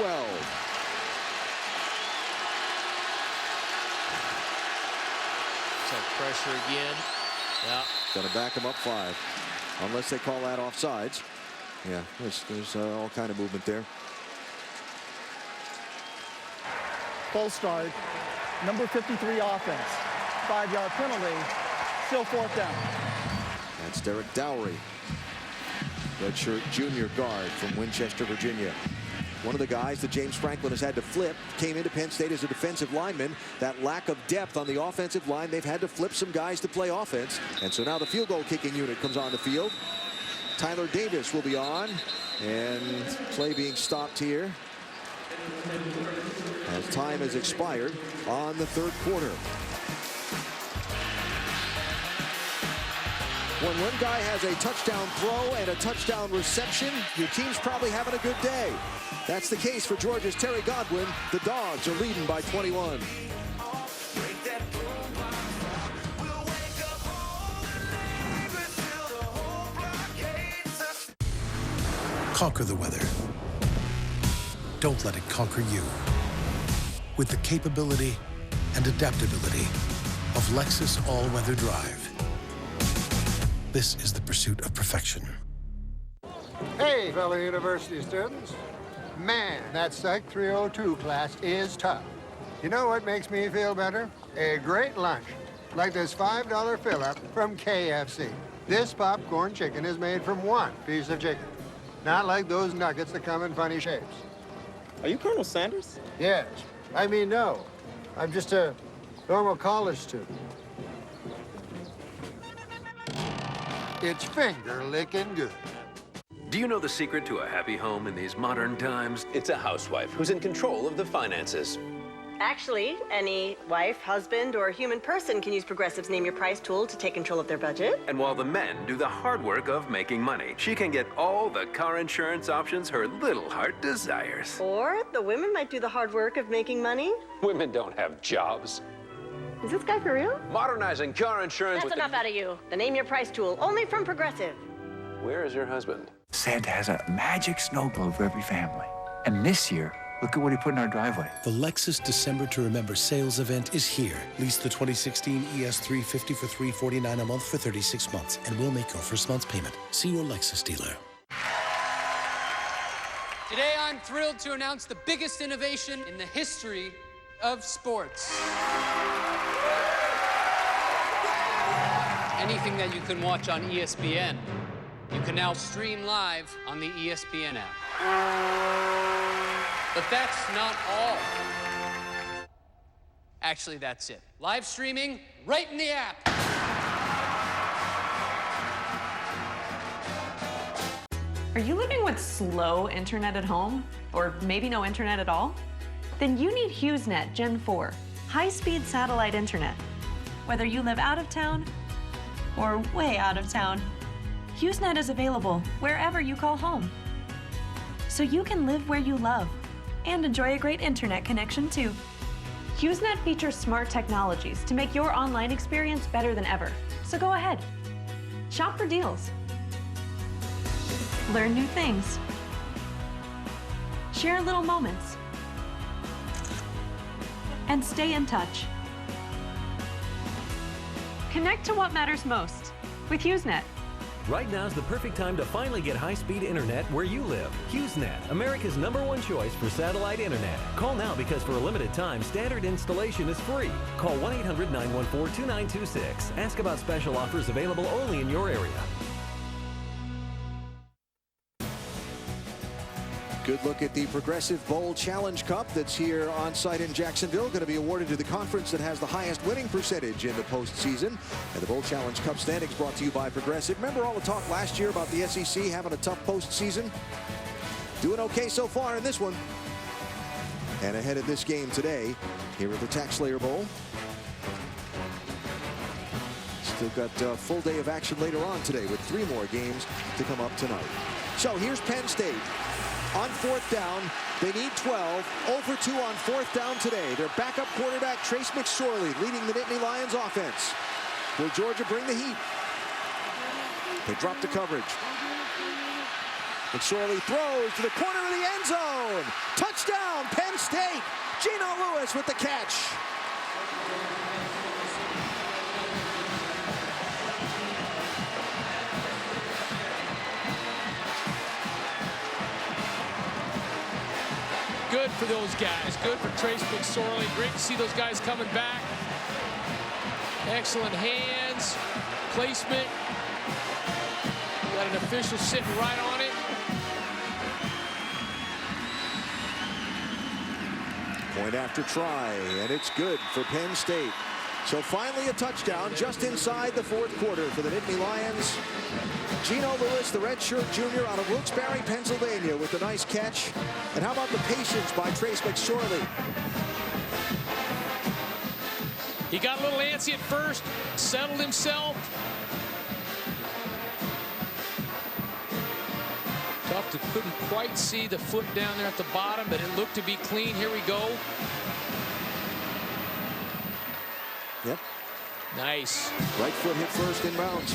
So pressure again. Yeah. Going to back them up 5. Unless they call that offsides. Yeah, there's all kind of movement there. Full start. Number 53 offense. 5-yard penalty. Still 4th down. That's Derek Dowry. Redshirt junior guard from Winchester, Virginia. One of the guys that James Franklin has had to flip, came into Penn State as a defensive lineman. That lack of depth on the offensive line, they've had to flip some guys to play offense. And so now the field goal kicking unit comes on the field. Tyler Davis will be on, and play being stopped here as time has expired on the 3rd quarter. When one guy has a touchdown throw and a touchdown reception, your team's probably having a good day. That's the case for Georgia's Terry Godwin. The Dogs are leading by 21. Conquer the weather. Don't let it conquer you. With the capability and adaptability of Lexus All-Weather Drive. This is the pursuit of perfection. Hey, fellow university students. Man, that Psych 302 class is tough. You know what makes me feel better? A great lunch. Like this $5 fill-up from KFC. This popcorn chicken is made from one piece of chicken. Not like those nuggets that come in funny shapes. Are you Colonel Sanders? Yes. I mean, no. I'm just a normal college student. It's finger-licking good. Do you know the secret to a happy home in these modern times? It's a housewife who's in control of the finances. Actually, any wife, husband, or human person can use Progressive's Name Your Price tool to take control of their budget. And while the men do the hard work of making money, she can get all the car insurance options her little heart desires. Or the women might do the hard work of making money. Women don't have jobs. Is this guy for real? Modernizing car insurance That's with enough out of you. The Name Your Price tool, only from Progressive. Where is your husband? Santa has a magic snow globe for every family. And this year, look at what he put in our driveway. The Lexus December to Remember sales event is here. Lease the 2016 ES350 for $349 a month for 36 months, and we'll make your first month's payment. See your Lexus dealer. Today, I'm thrilled to announce the biggest innovation in the history of sports. Anything that you can watch on ESPN, you can now stream live on the ESPN app. But that's not all. Actually, that's it. Live streaming right in the app. Are you living with slow internet at home? Or maybe no internet at all? Then you need HughesNet Gen 4, high-speed satellite internet. Whether you live out of town or way out of town, HughesNet is available wherever you call home. So you can live where you love and enjoy a great internet connection too. HughesNet features smart technologies to make your online experience better than ever. So go ahead, shop for deals, learn new things, share little moments, and stay in touch. Connect to what matters most with HughesNet. Right now's the perfect time to finally get high-speed internet where you live. HughesNet, America's #1 choice for satellite internet. Call now because for a limited time, standard installation is free. Call 1-800-914-2926. Ask about special offers available only in your area. Good look at the Progressive Bowl Challenge Cup that's here on site in Jacksonville. Going to be awarded to the conference that has the highest winning percentage in the postseason. And the Bowl Challenge Cup standings brought to you by Progressive. Remember all the talk last year about the SEC having a tough postseason? Doing okay so far in this one. And ahead of this game today, here at the TaxSlayer Bowl. Still got a full day of action later on today with 3 more games to come up tonight. So here's Penn State. On 4th down, they need 12. 0 for 2 on 4th down today. Their backup quarterback, Trace McSorley, leading the Nittany Lions offense. Will Georgia bring the heat? They drop the coverage. McSorley throws to the corner of the end zone. Touchdown, Penn State. Geno Lewis with the catch. Good for those guys. Good for Trace McSorley. Great to see those guys coming back. Excellent hands, placement. Got an official sitting right on it. Point after try, and it's good for Penn State. So finally a touchdown just inside the 4th quarter for the Nittany Lions. Geno Lewis, the redshirt junior out of Wilkes-Barre, Pennsylvania, with a nice catch. And how about the patience by Trace McSorley? He got a little antsy at first, settled himself. Tough to couldn't quite see the foot down there at the bottom, but it looked to be clean. Here we go. Yep. Nice. Right foot hit first in bounds.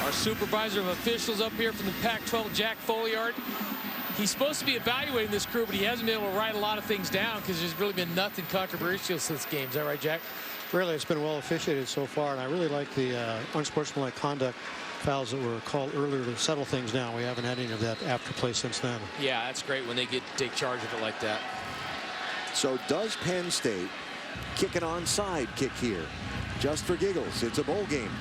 Our supervisor of officials up here from the Pac-12, Jack Folliard. He's supposed to be evaluating this crew, but he hasn't been able to write a lot of things down because there's really been nothing controversial since this game. Is that right, Jack? Really, it's been well officiated so far, and I really like the unsportsmanlike conduct fouls that were called earlier to settle things down. We haven't had any of that after play since then. Yeah, that's great when they take charge of it like that. So does Penn State kick an onside kick here. Just for giggles. It's a bowl game.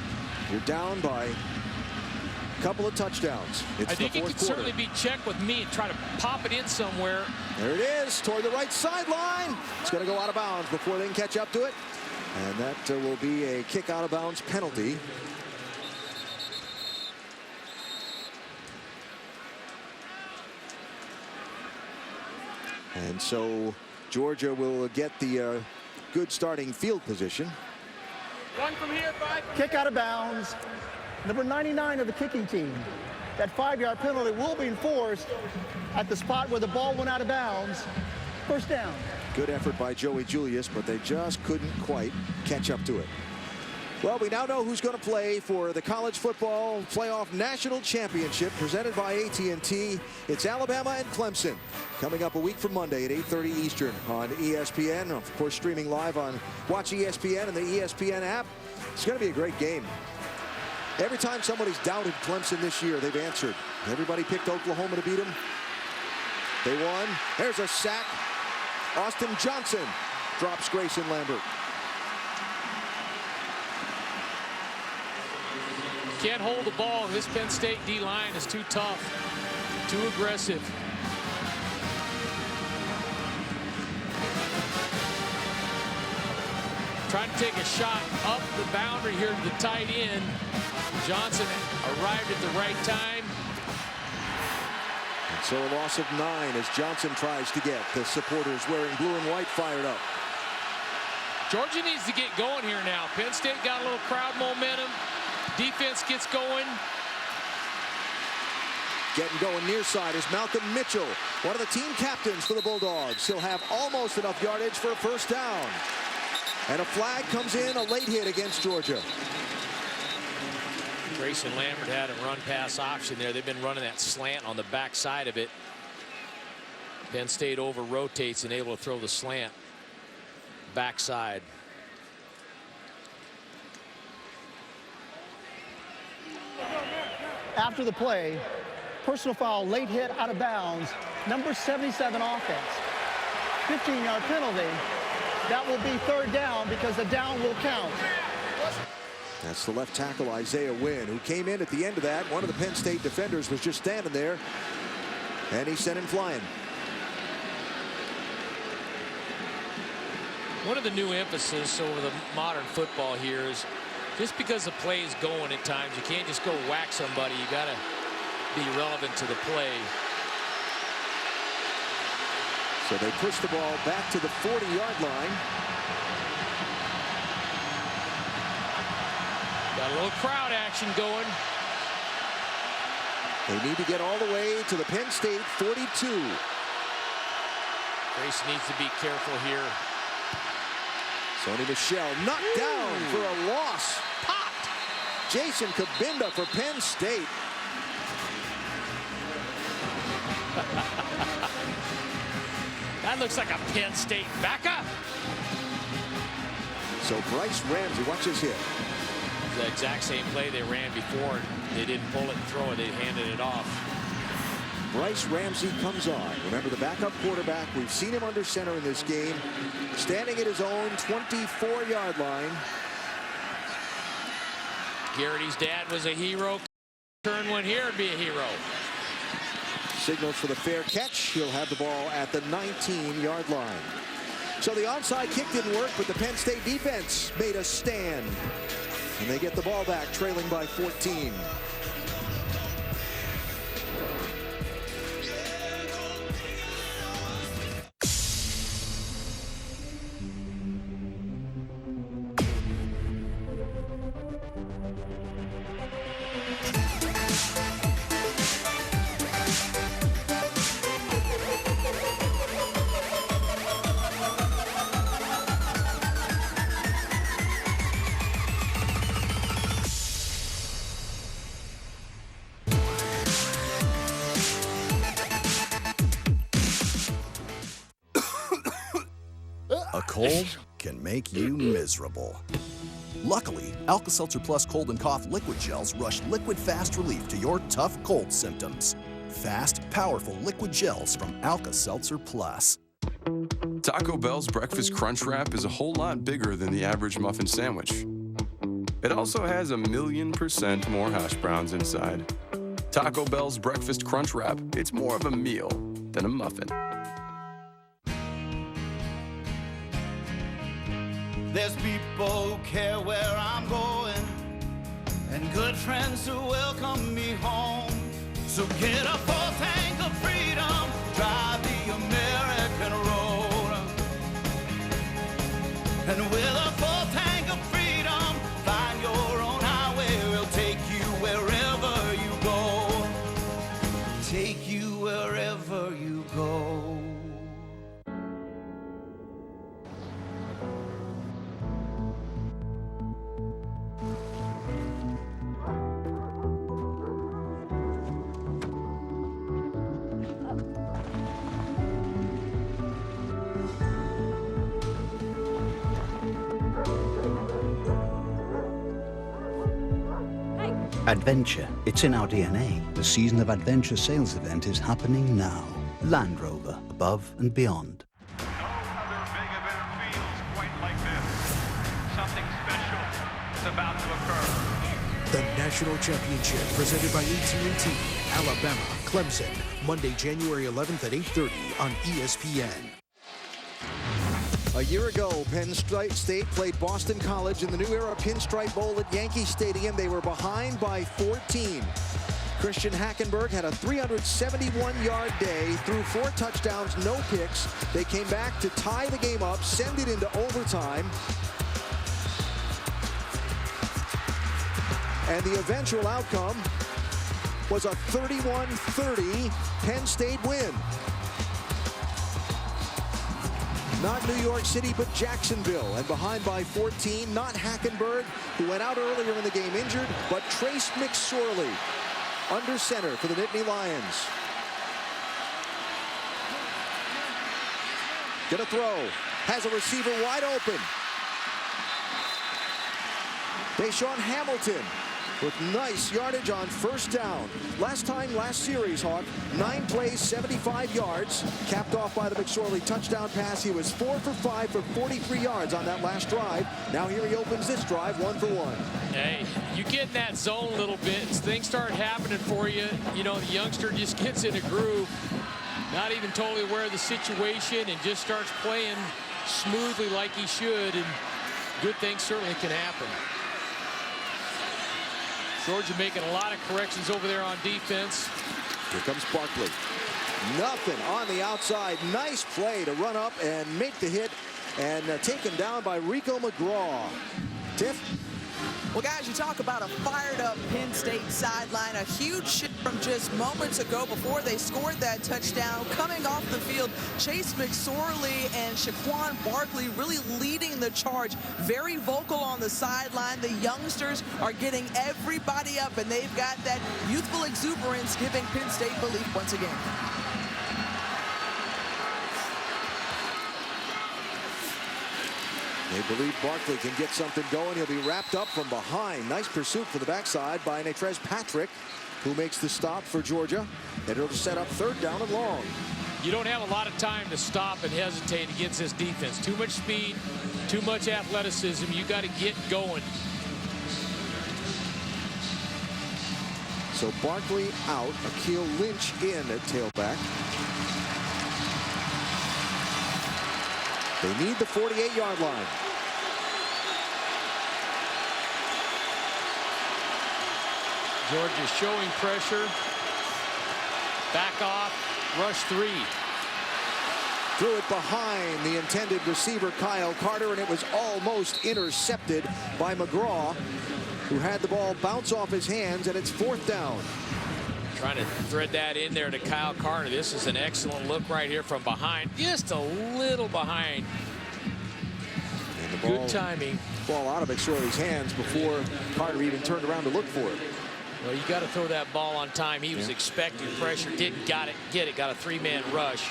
You're down by a couple of touchdowns. It's I think the it fourth could quarter. certainly be checked with me and try to pop it in somewhere. There it is, toward the right sideline. It's going to go out of bounds before they can catch up to it. And that will be a kick out of bounds penalty. And so Georgia will get the good starting field position. One from here, 5. Kick out of bounds. Number 99 of the kicking team. That 5-yard penalty will be enforced at the spot where the ball went out of bounds. First down. Good effort by Joey Julius, but they just couldn't quite catch up to it. Well, we now know who's going to play for the College Football Playoff National Championship presented by AT&T. It's Alabama and Clemson coming up a week from Monday at 8:30 Eastern on ESPN. Of course, streaming live on Watch ESPN and the ESPN app. It's going to be a great game. Every time somebody's doubted Clemson this year, they've answered. Everybody picked Oklahoma to beat them. They won. There's a sack. Austin Johnson drops Grayson Lambert. Can't hold the ball. This Penn State D-line is too tough, too aggressive. Trying to take a shot up the boundary here to the tight end. Johnson arrived at the right time. And so a loss of 9 as Johnson tries to get the supporters wearing blue and white fired up. Georgia needs to get going here now. Penn State got a little crowd momentum. Defense gets going. Getting going near side is Malcolm Mitchell, one of the team captains for the Bulldogs. He'll have almost enough yardage for a first down. And a flag comes in, a late hit against Georgia. Grayson Lambert had a run-pass option there. They've been running that slant on the backside of it. Penn State over-rotates and able to throw the slant backside. After the play, personal foul, late hit out of bounds, number 77 offense. 15-yard penalty. That will be third down because the down will count. That's the left tackle, Isaiah Wynn, who came in at the end of that. One of the Penn State defenders was just standing there, and he sent him flying. One of the new emphasis over the modern football here is just because the play is going at times, you can't just go whack somebody. You got to be relevant to the play. So they push the ball back to the 40-yard line. Got a little crowd action going. They need to get all the way to the Penn State 42. Grace needs to be careful here. Sony Michel knocked down for a loss. Popped. Jason Kabinda for Penn State. That looks like a Penn State backup. So Bryce Ramsey, watch his hit. It's the exact same play they ran before. They didn't pull it and throw it. They handed it off. Bryce Ramsey comes on. Remember, the backup quarterback. We've seen him under center in this game. Standing at his own 24-yard line. Garrity's dad was a hero. Turn one here and be a hero. Signals for the fair catch. He'll have the ball at the 19-yard line. So the onside kick didn't work, but the Penn State defense made a stand. And they get the ball back, trailing by 14. A cold can make you miserable. Luckily, Alka-Seltzer Plus Cold and Cough Liquid Gels rush liquid fast relief to your tough cold symptoms. Fast, powerful liquid gels from Alka-Seltzer Plus. Taco Bell's Breakfast Crunch Wrap is a whole lot bigger than the average muffin sandwich. It also has 1,000,000% more hash browns inside. Taco Bell's Breakfast Crunch Wrap, it's more of a meal than a muffin. There's people who care where I'm going, and good friends who welcome me home. So get a full tank of freedom, drive the American road. And with a full tank of freedom, find your own highway. We'll take you wherever you go. Take you wherever you go. Adventure, it's in our DNA. The season of adventure sales event is happening now. Land Rover, above and beyond. Something special is about to occur. The National Championship presented by AT&T, Alabama, Clemson, Monday, January 11th at 8:30 on ESPN. A year ago, Penn State played Boston College in the New Era Pinstripe Bowl at Yankee Stadium. They were behind by 14. Christian Hackenberg had a 371-yard day, threw 4 touchdowns, no picks. They came back to tie the game up, send it into overtime. And the eventual outcome was a 31-30 Penn State win. Not New York City, but Jacksonville. And behind by 14, not Hackenberg, who went out earlier in the game injured, but Trace McSorley, under center for the Nittany Lions. Gonna throw. Has a receiver wide open. Deshaun Hamilton with nice yardage on first down. Last series, Hawk, 9 plays, 75 yards, capped off by the McSorley touchdown pass. He was 4 for 5 for 43 yards on that last drive. Now here he opens this drive 1 for 1. Hey, you get in that zone a little bit, things start happening for you. You know, the youngster just gets in a groove, not even totally aware of the situation, and just starts playing smoothly like he should, and good things certainly can happen. Georgia making a lot of corrections over there on defense. Here comes Barkley. Nothing on the outside. Nice play to run up and make the hit, and taken down by Rico McGraw. Tiff? Well, guys, you talk about a fired-up Penn State sideline. A huge shift from just moments ago before they scored that touchdown. Coming off the field, Chase McSorley and Shaquan Barkley really leading the charge. Very vocal on the sideline. The youngsters are getting everybody up, and they've got that youthful exuberance giving Penn State belief once again. They believe Barkley can get something going. He'll be wrapped up from behind. Nice pursuit for the backside by Natrez Patrick, who makes the stop for Georgia. And it'll set up 3rd down and long. You don't have a lot of time to stop and hesitate against this defense. Too much speed, too much athleticism. You got to get going. So Barkley out, Akeel Lynch in at tailback. They need the 48-yard line. Georgia showing pressure. Back off, rush 3. Threw it behind the intended receiver, Kyle Carter, and it was almost intercepted by McGraw, who had the ball bounce off his hands, and it's 4th down. Trying to thread that in there to Kyle Carter. This is an excellent look right here from behind. Just a little behind. And the ball, good timing. Ball out of McSorley's hands before Carter even turned around to look for it. Well, you got to throw that ball on time. He was expecting pressure, didn't get it. Got a 3-man rush.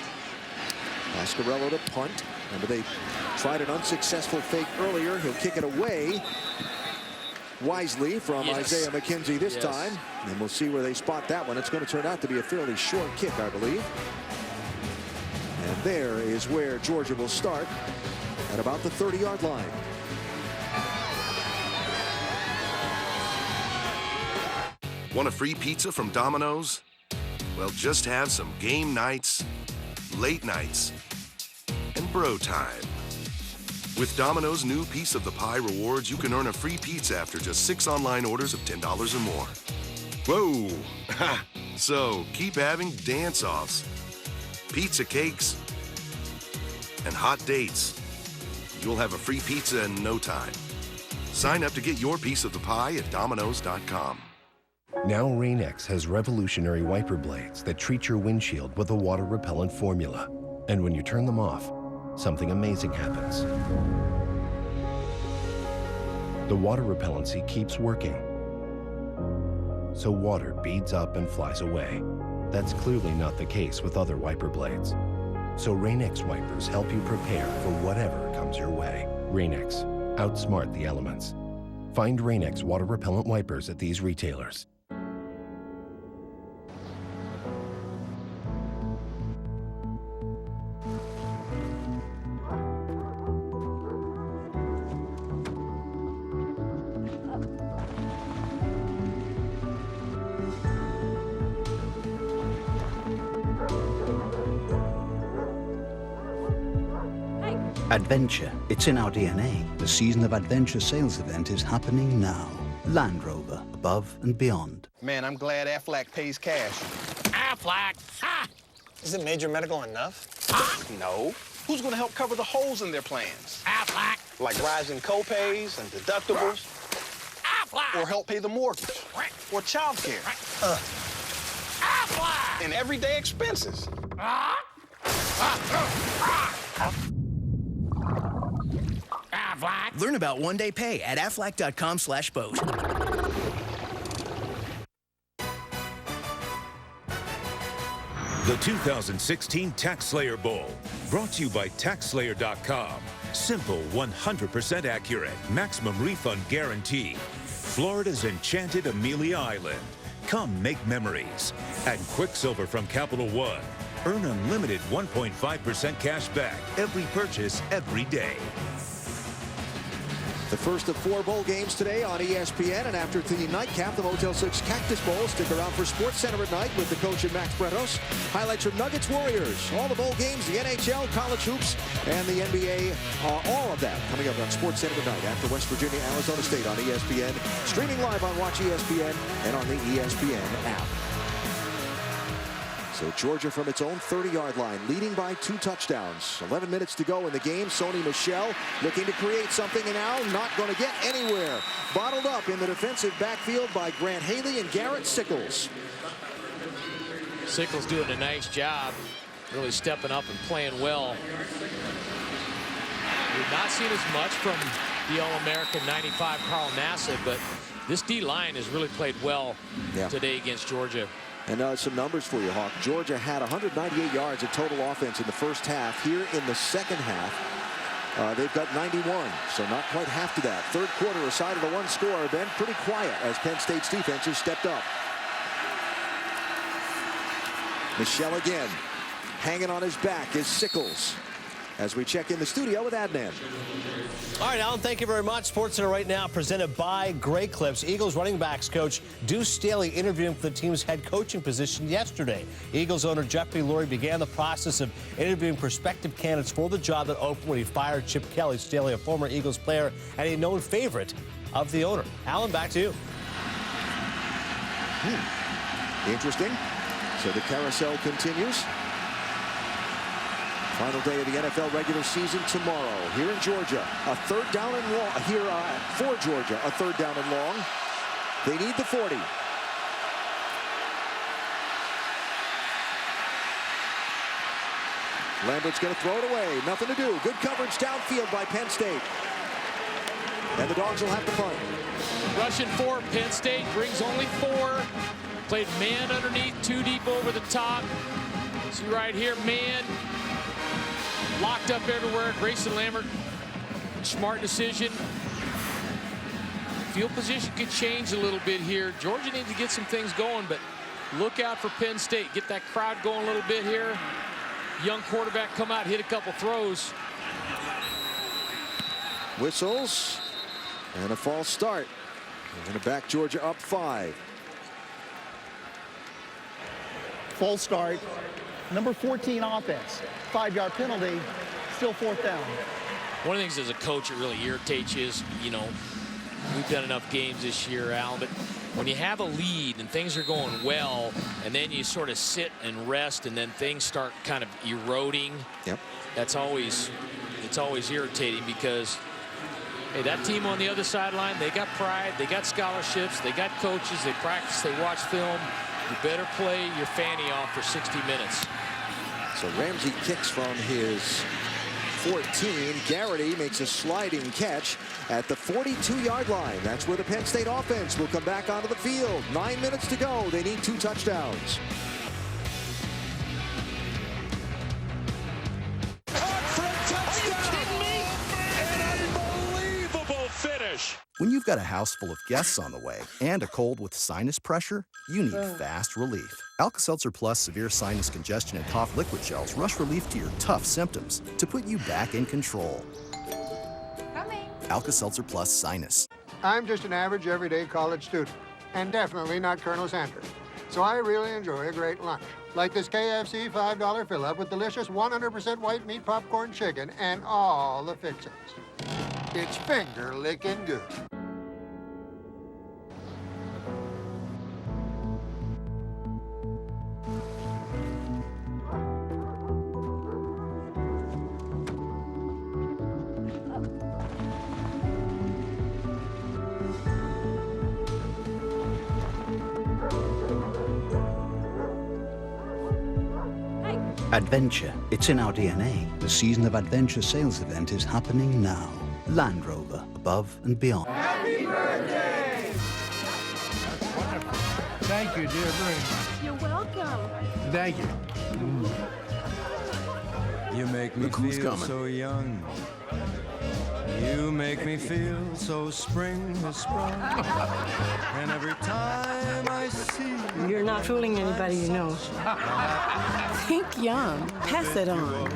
Pasquarello to punt. Remember, they tried an unsuccessful fake earlier. He'll kick it away wisely from Isaiah McKenzie this time. And we'll see where they spot that one. It's going to turn out to be a fairly short kick, I believe. And there is where Georgia will start at about the 30-yard line. Want a free pizza from Domino's? Well, just have some game nights, late nights, and bro time. With Domino's new Piece of the Pie rewards, you can earn a free pizza after just 6 online orders of $10 or more. Whoa! So keep having dance-offs, pizza cakes, and hot dates. You'll have a free pizza in no time. Sign up to get your piece of the pie at Domino's.com. Now Rain-X has revolutionary wiper blades that treat your windshield with a water-repellent formula. And when you turn them off, something amazing happens. The water repellency keeps working. So water beads up and flies away. That's clearly not the case with other wiper blades. So Rain-X wipers help you prepare for whatever comes your way. Rain-X, outsmart the elements. Find Rain-X water repellent wipers at these retailers. Adventure, it's in our DNA. The season of adventure sales event is happening now. Land Rover, above and beyond. Man, I'm glad Aflac pays cash. Aflac? Ha! Isn't Major Medical enough? No. Who's going to help cover the holes in their plans? Aflac. Like rising co-pays and deductibles. Aflac. Or help pay the mortgage. Or child care. Aflac. And everyday expenses. Aflac. Learn about one-day pay at aflac.com/boat. The 2016 Tax Slayer Bowl, brought to you by TaxSlayer.com. Simple, 100% accurate, maximum refund guarantee. Florida's enchanted Amelia Island. Come make memories. And Quicksilver from Capital One. Earn unlimited 1.5% cash back every purchase every day. The first of 4 bowl games today on ESPN, and after the nightcap, the Motel 6 Cactus Bowl. Stick around for Sports Center at night with the coach and Max Bretos. Highlights from Nuggets Warriors, all the bowl games, the NHL, college hoops, and the NBA. All of that coming up on Sports Center at night after West Virginia, Arizona State on ESPN. Streaming live on Watch ESPN and on the ESPN app. So Georgia from its own 30-yard line, leading by 2 touchdowns. 11 minutes to go in the game. Sony Michel looking to create something, and now not going to get anywhere. Bottled up in the defensive backfield by Grant Haley and Garrett Sickles. Sickles doing a nice job, really stepping up and playing well. We've not seen as much from the All-American 95 Carl Nassib, but this D-line has really played well today against Georgia. And some numbers for you, Hawk. Georgia had 198 yards of total offense in the first half. Here in the second half, they've got 91, so not quite half to that. Third quarter, aside of the 1 score, been pretty quiet as Penn State's defense has stepped up. Michel again. Hanging on his back is Sickles. As we check in the studio with Adnan. All right, Alan, thank you very much. SportsCenter right now presented by Great Clips. Eagles running backs coach Deuce Staley interviewing for the team's head coaching position yesterday. Eagles owner Jeffrey Lurie began the process of interviewing prospective candidates for the job that opened when he fired Chip Kelly. Staley, a former Eagles player and a known favorite of the owner. Alan, back to you. Interesting. So the carousel continues. Final day of the NFL regular season tomorrow here in Georgia. A 3rd down and long here for Georgia. A 3rd down and long. They need the 40. Lambert's going to throw it away. Nothing to do. Good coverage downfield by Penn State. And the Dogs will have to punt. Rushing 4, Penn State brings only 4. Played man underneath, 2 deep over the top. See right here, man. Locked up everywhere. Grayson Lambert, smart decision. Field position could change a little bit here. Georgia needs to get some things going, but look out for Penn State. Get that crowd going a little bit here. young quarterback come out, hit a couple throws. Whistles and a false start. They're going to back Georgia up 5. Full start. Number 14 offense. 5-yard penalty. Still 4th down. One of the things as a coach that really irritates you is, you know, we've done enough games this year, Al, but when you have a lead and things are going well, and then you sort of sit and rest, and then things start kind of eroding. Yep. It's always irritating because, hey, that team on the other sideline, they got pride, they got scholarships, they got coaches, they practice, they watch film. You better play your fanny off for 60 minutes. So Ramsey kicks from his 14. Garrity makes a sliding catch at the 42-yard line. That's where the Penn State offense will come back onto the field. 9 minutes to go. They need 2 touchdowns. When you've got a house full of guests on the way and a cold with sinus pressure, you need fast relief. Alka-Seltzer Plus Severe Sinus Congestion and Cough Liquid Gels rush relief to your tough symptoms to put you back in control. Alka-Seltzer Plus Sinus. I'm just an average, everyday college student, and definitely not Colonel Sanders. So I really enjoy a great lunch, like this KFC $5 fill-up with delicious 100% white meat popcorn chicken and all the fixings. It's finger-licking good. Adventure, it's in our DNA. The Season of Adventure sales event is happening now. Land Rover, above and beyond. Happy birthday! Thank you, dear, very much. You're welcome. Thank you. You make me feel so young. You make me feel so spring has sprung. And every time I see you, You're not fooling anybody you know. Think young. Pass it on.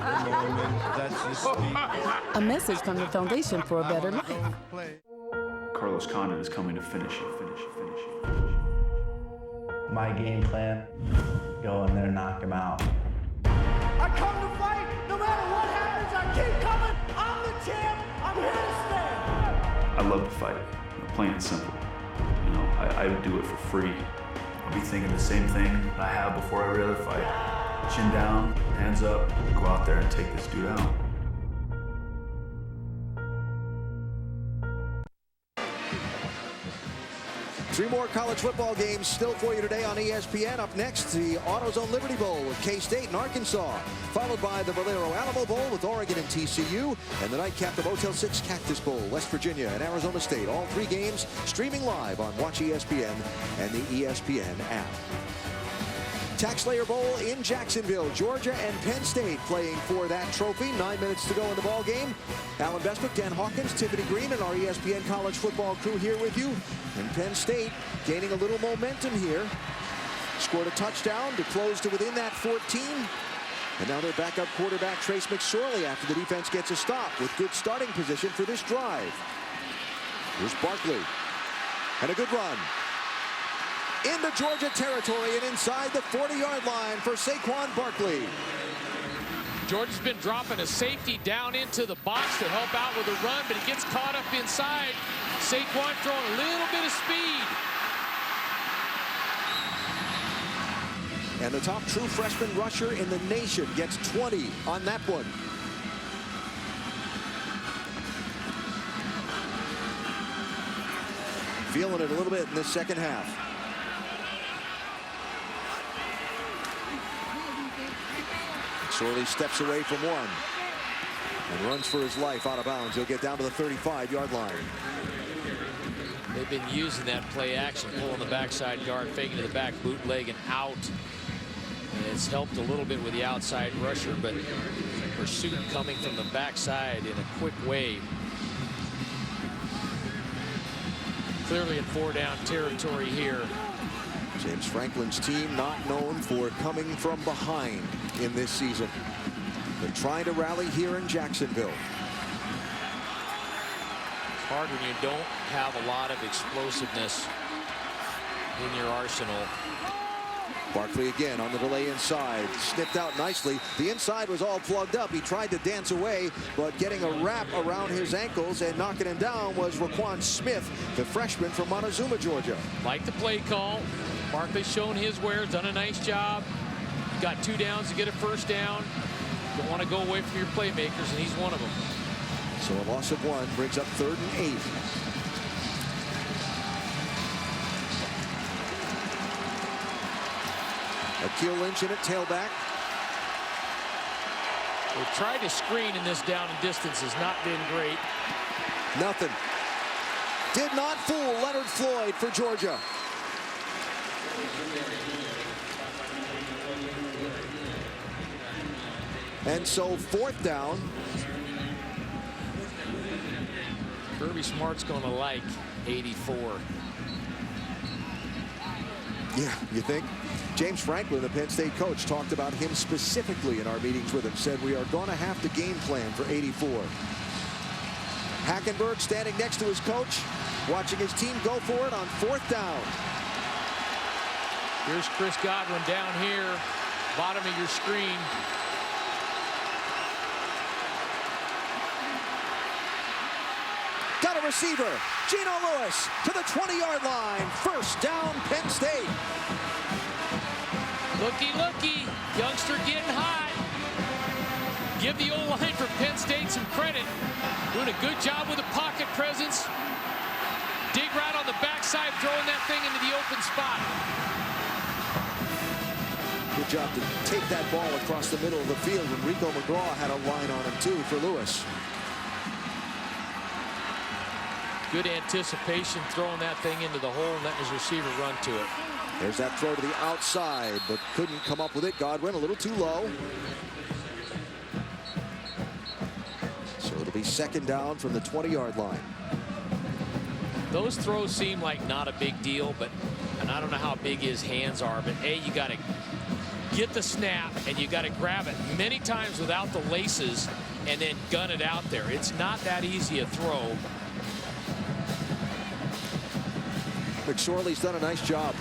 the moment that you speak. A message from the Foundation for a Better Life. Carlos Condon is coming to finish you. My game plan, go in there, knock him out. I come to fight. No matter what happens, I keep coming. I'm the champ. I'm here to stay. I love to fight, plain and simple. You know, I do it for free. I'll be thinking the same thing I have before every other fight. Chin down, hands up, go out there and take this dude out. Three more college football games still for you today on ESPN. Up next, the AutoZone Liberty Bowl with K-State and Arkansas, followed by the Valero Alamo Bowl with Oregon and TCU, and the nightcap, the Motel 6 Cactus Bowl, West Virginia and Arizona State. All 3 games streaming live on Watch ESPN and the ESPN app. TaxSlayer Bowl in Jacksonville. Georgia and Penn State playing for that trophy. 9 minutes to go in the ball game. Alan Bestwick, Dan Hawkins, Tiffany Green, and our ESPN college football crew here with you. And Penn State gaining a little momentum here. Scored a touchdown to close to within that 14. And now their backup quarterback, Trace McSorley, after the defense gets a stop with good starting position for this drive. Here's Barkley. And a good run. Into Georgia territory and inside the 40-yard line for Saquon Barkley. Georgia's been dropping a safety down into the box to help out with a run, but he gets caught up inside. Saquon throwing a little bit of speed. And the top true freshman rusher in the nation gets 20 on that one. Feeling it a little bit in this second half. Sorley steps away from one and runs for his life out of bounds. He'll get down to the 35-yard line. They've been using that play action, pulling the backside guard, faking to the back, bootleg and out. And it's helped a little bit with the outside rusher, but pursuit coming from the backside in a quick way. Clearly in 4-down territory here. James Franklin's team not known for coming from behind. in this season. They're trying to rally here in Jacksonville. It's hard when you don't have a lot of explosiveness in your arsenal. Barkley again on the delay inside, snipped out nicely. The inside was all plugged up. He tried to dance away, but getting a wrap around his ankles and knocking him down was Raquan Smith, the freshman from Montezuma, Georgia. Like the play call. Barkley's shown his wares, done a nice job. You got 2 downs to get a first down. Don't want to go away from your playmakers, and he's one of them. So a loss of 1 brings up 3rd and 8. Akil Lynch in at tailback. They've tried to screen in this down and distance, has not been great. Nothing. Did not fool Leonard Floyd for Georgia. And so 4th down. Kirby Smart's going to like 84. Yeah, you think? James Franklin, the Penn State coach, talked about him specifically in our meetings with him. Said we are going to have to game plan for 84. Hackenberg standing next to his coach, watching his team go for it on 4th down. Here's Chris Godwin down here, bottom of your screen. Got a receiver, Geno Lewis to the 20-yard line. 1st down, Penn State. Looky, youngster getting hot. Give the O-line for Penn State some credit. Doing a good job with the pocket presence. Dig right on the backside, throwing that thing into the open spot. Good job to take that ball across the middle of the field when Rico McGraw had a line on him too for Lewis. Good anticipation, throwing that thing into the hole and letting his receiver run to it. There's that throw to the outside, but couldn't come up with it. Godwin a little too low. So it'll be 2nd down from the 20-yard line. Those throws seem like not a big deal, and I don't know how big his hands are, but A, you got to get the snap and you got to grab it many times without the laces and then gun it out there. It's not that easy a throw. McSorley's done a nice job.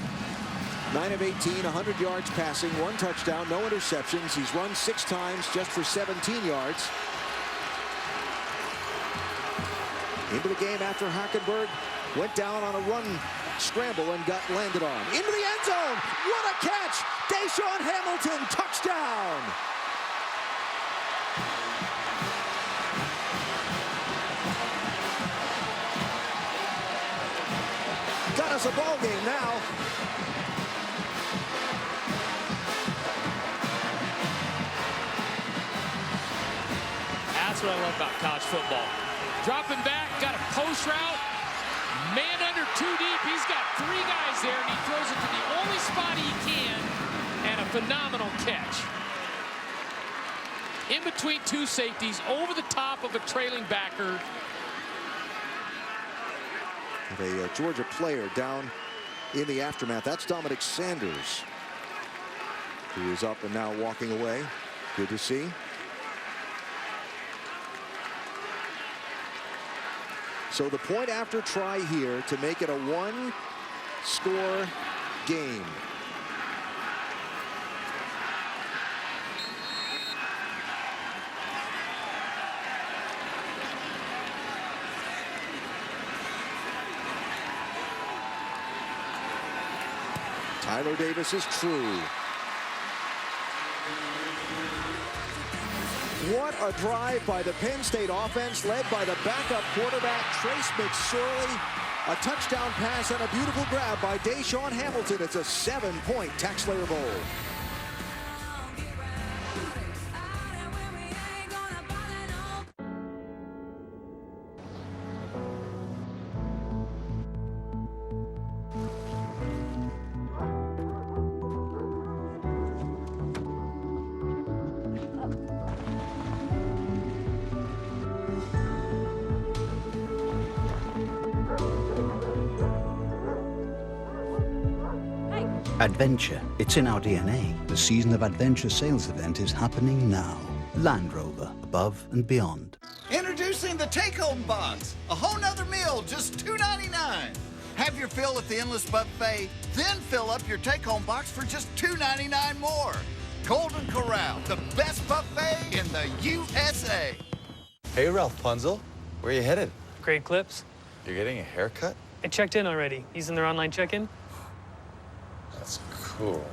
9 of 18, 100 yards passing, 1 touchdown, no interceptions. He's run 6 times just for 17 yards. Into the game after Hackenberg went down on a run scramble and got landed on. Into the end zone. What a catch! Deshaun Hamilton, touchdown! Got us a ball game now. That's what I love about college football. Dropping back, got a post route, man under 2 deep. He's got 3 guys there, and he throws it to the only spot he can, and a phenomenal catch. In between 2 safeties, over the top of a trailing backer. A Georgia player down in the aftermath. That's Dominic Sanders, who is up and now walking away. Good to see. So the point after try here to make it a 1-score game. Tyler Davis is true. What a drive by the Penn State offense, led by the backup quarterback, Trace McSorley. A touchdown pass and a beautiful grab by Deshaun Hamilton. It's a 7-point TaxSlayer Bowl. Adventure, it's in our DNA. The Season of Adventure sales event is happening now. Land Rover, above and beyond. Introducing the take-home box. A whole nother meal, just $2.99. Have your fill at the Endless Buffet, then fill up your take-home box for just $2.99 more. Golden Corral, the best buffet in the USA. Hey, Ralph Punzel. Where are you headed? Great Clips. You're getting a haircut? I checked in already. Using their online check-in. That's cool.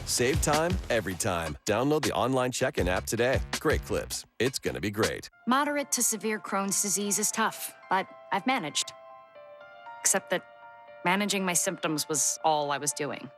Save time every time. Download the online check-in app today. Great Clips. It's gonna be great. Moderate to severe Crohn's disease is tough, but I've managed. Except that managing my symptoms was all I was doing.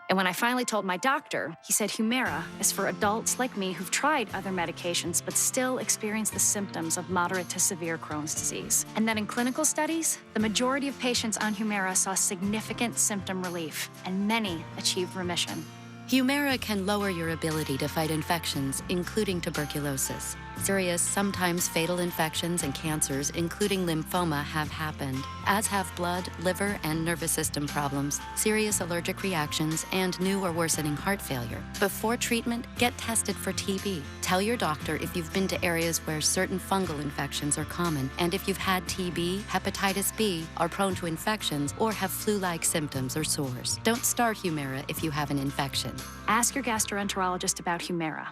And when I finally told my doctor, he said Humira is for adults like me who've tried other medications but still experience the symptoms of moderate to severe Crohn's disease. And that in clinical studies, the majority of patients on Humira saw significant symptom relief, and many achieved remission. Humira can lower your ability to fight infections, including tuberculosis. Serious, sometimes fatal infections and cancers, including lymphoma, have happened, as have blood, liver, and nervous system problems, serious allergic reactions, and new or worsening heart failure. Before treatment, get tested for TB. Tell your doctor if you've been to areas where certain fungal infections are common, and if you've had TB, hepatitis B, are prone to infections, or have flu-like symptoms or sores. Don't start Humira if you have an infection. Ask your gastroenterologist about Humira.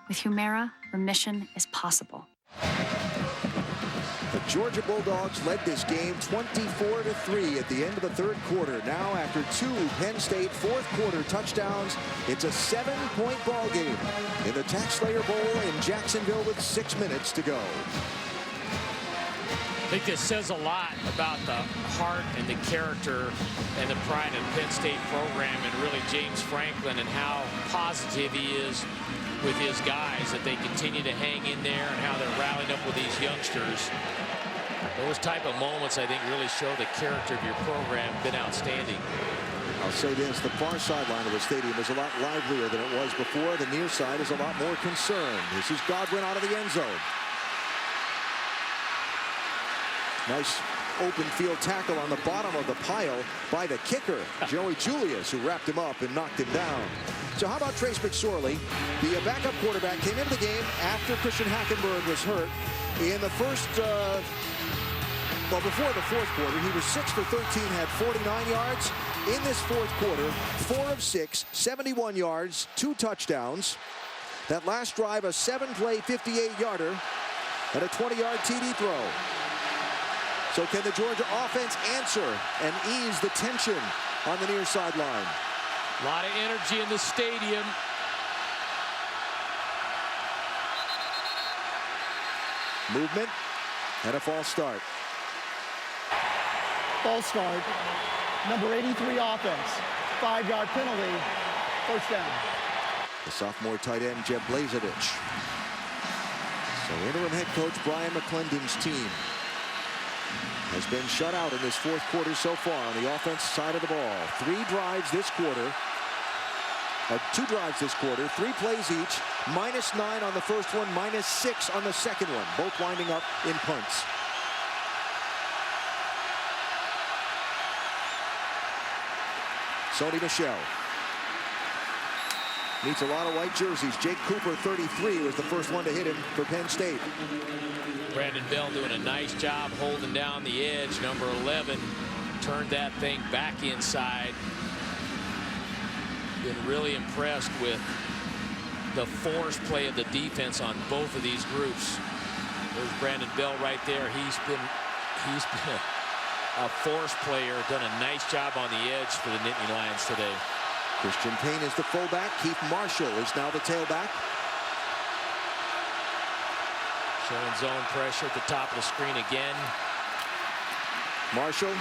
With Humira, remission is possible. The Georgia Bulldogs led this game 24-3 at the end of the third quarter. Now, after two Penn State fourth quarter touchdowns, it's a 7-point ball game in the TaxSlayer Bowl in Jacksonville with 6 minutes to go. I think this says a lot about the heart and the character and the pride of the Penn State program, and really James Franklin and how positive he is with his guys, that they continue to hang in there and how they're rallying up with these youngsters. Those type of moments, I think, really show the character of your program. Been outstanding. I'll say this, the far sideline of the stadium is a lot livelier than it was before. The near side is a lot more concerned. This is Godwin out of the end zone. Nice open field tackle on the bottom of the pile by the kicker, Joey Julius, who wrapped him up and knocked him down. So how about Trace McSorley? The backup quarterback came into the game after Christian Hackenberg was hurt. In the first, before the fourth quarter, he was 6 for 13, had 49 yards. In this fourth quarter, 4 of 6, 71 yards, 2 touchdowns. That last drive, a 7-play, 58-yarder, and a 20-yard TD throw. So can the Georgia offense answer and ease the tension on the near sideline? A lot of energy in the stadium. Movement and a false start. False start. Number 83 offense. 5-yard penalty. First down. The sophomore tight end, Jeb Blazevich. So interim head coach Brian McClendon's team has been shut out in this fourth quarter so far on the offense side of the ball. 3 drives this quarter. 2 drives this quarter, 3 plays each, -9 on the first one, -6 on the second one, both winding up in punts. Sony Michel needs a lot of white jerseys. Jake Cooper, 33, was the first one to hit him for Penn State. Brandon Bell doing a nice job holding down the edge. Number 11 turned that thing back inside. Been really impressed with the force play of the defense on both of these groups. There's Brandon Bell right there. He's been a force player, done a nice job on the edge for the Nittany Lions today. Christian Payne is the fullback. Keith Marshall is now the tailback. Showing zone pressure at the top of the screen again. Marshall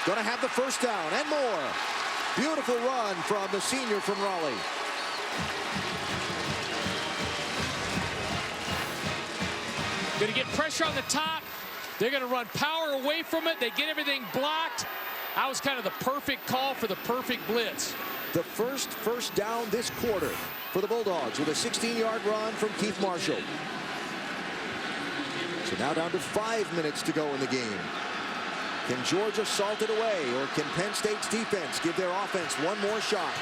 going to have the first down and more. Beautiful run from the senior from Raleigh. Going to get pressure on the top. They're going to run power away from it. They get everything blocked. That was kind of the perfect call for the perfect blitz. The first down this quarter for the Bulldogs with a 16-yard run from Keith Marshall. So now down to 5 minutes to go in the game. Can Georgia salt it away, or can Penn State's defense give their offense one more shot?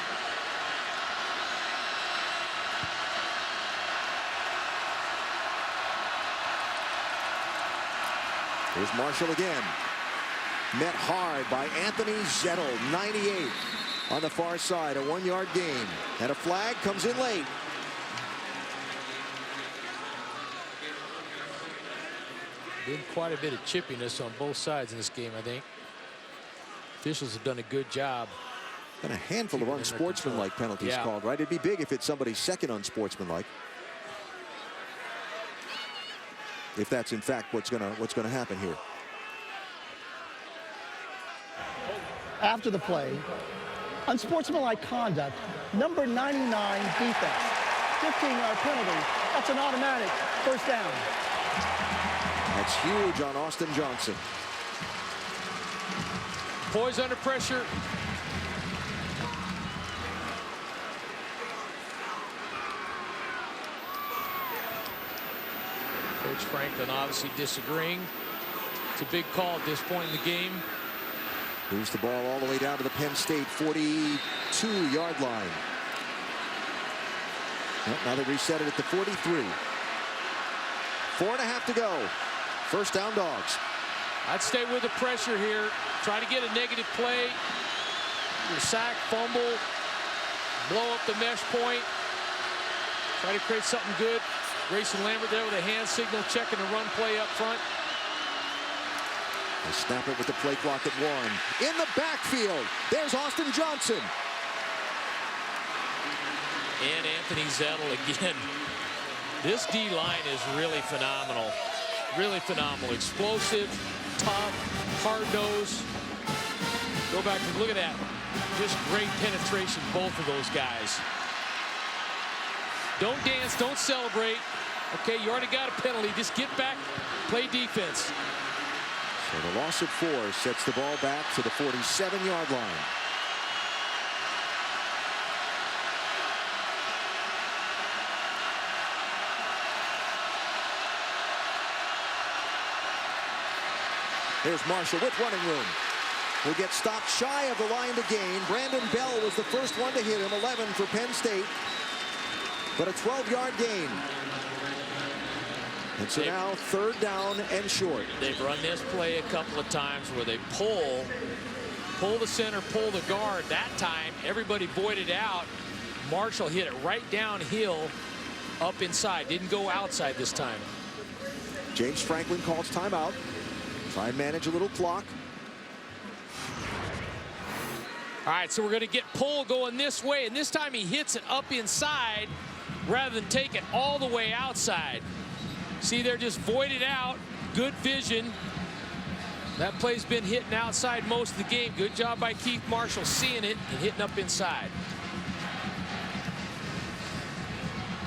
Here's Marshall again. Met hard by Anthony Zettel, 98. On the far side, a 1-yard gain. And a flag comes in late. Been quite a bit of chippiness on both sides in this game, I think. Officials have done a good job. And a handful of unsportsmanlike penalties called, right? It'd be big if it's somebody's second unsportsmanlike. If that's in fact what's gonna happen here. After the play, unsportsmanlike conduct, number 99 defense, 15-yard penalty. That's an automatic first down. That's huge on Austin Johnson. Poise under pressure. Coach Franklin obviously disagreeing. It's a big call at this point in the game. Moves the ball all the way down to the Penn State 42-yard line. Well, now they reset it at the 43. 4.5 to go. First down, Dogs. I'd stay with the pressure here. Try to get a negative play. Your sack, fumble, blow up the mesh point. Try to create something good. Grayson Lambert there with a hand signal, checking the run play up front. They snap it with the play clock at 1. In the backfield, there's Austin Johnson. And Anthony Zettel again. This D-line is really phenomenal. Really phenomenal. Explosive, tough, hard-nosed. Go back and look at that. Just great penetration, both of those guys. Don't dance, don't celebrate. Okay, you already got a penalty. Just get back, play defense. So the loss of 4 sets the ball back to the 47-yard line. Here's Marshall with running room. Will get stopped shy of the line to gain. Brandon Bell was the first one to hit him, 11 for Penn State. But a 12-yard gain. And so now 3rd down and short. They've run this play a couple of times where they pull the center, pull the guard. That time, everybody voided out. Marshall hit it right downhill, up inside. Didn't go outside this time. James Franklin calls timeout. Try and manage a little clock. All right, so we're going to get pull going this way, and this time he hits it up inside rather than take it all the way outside. See, they're just voided out. Good vision. That play's been hitting outside most of the game. Good job by Keith Marshall seeing it and hitting up inside.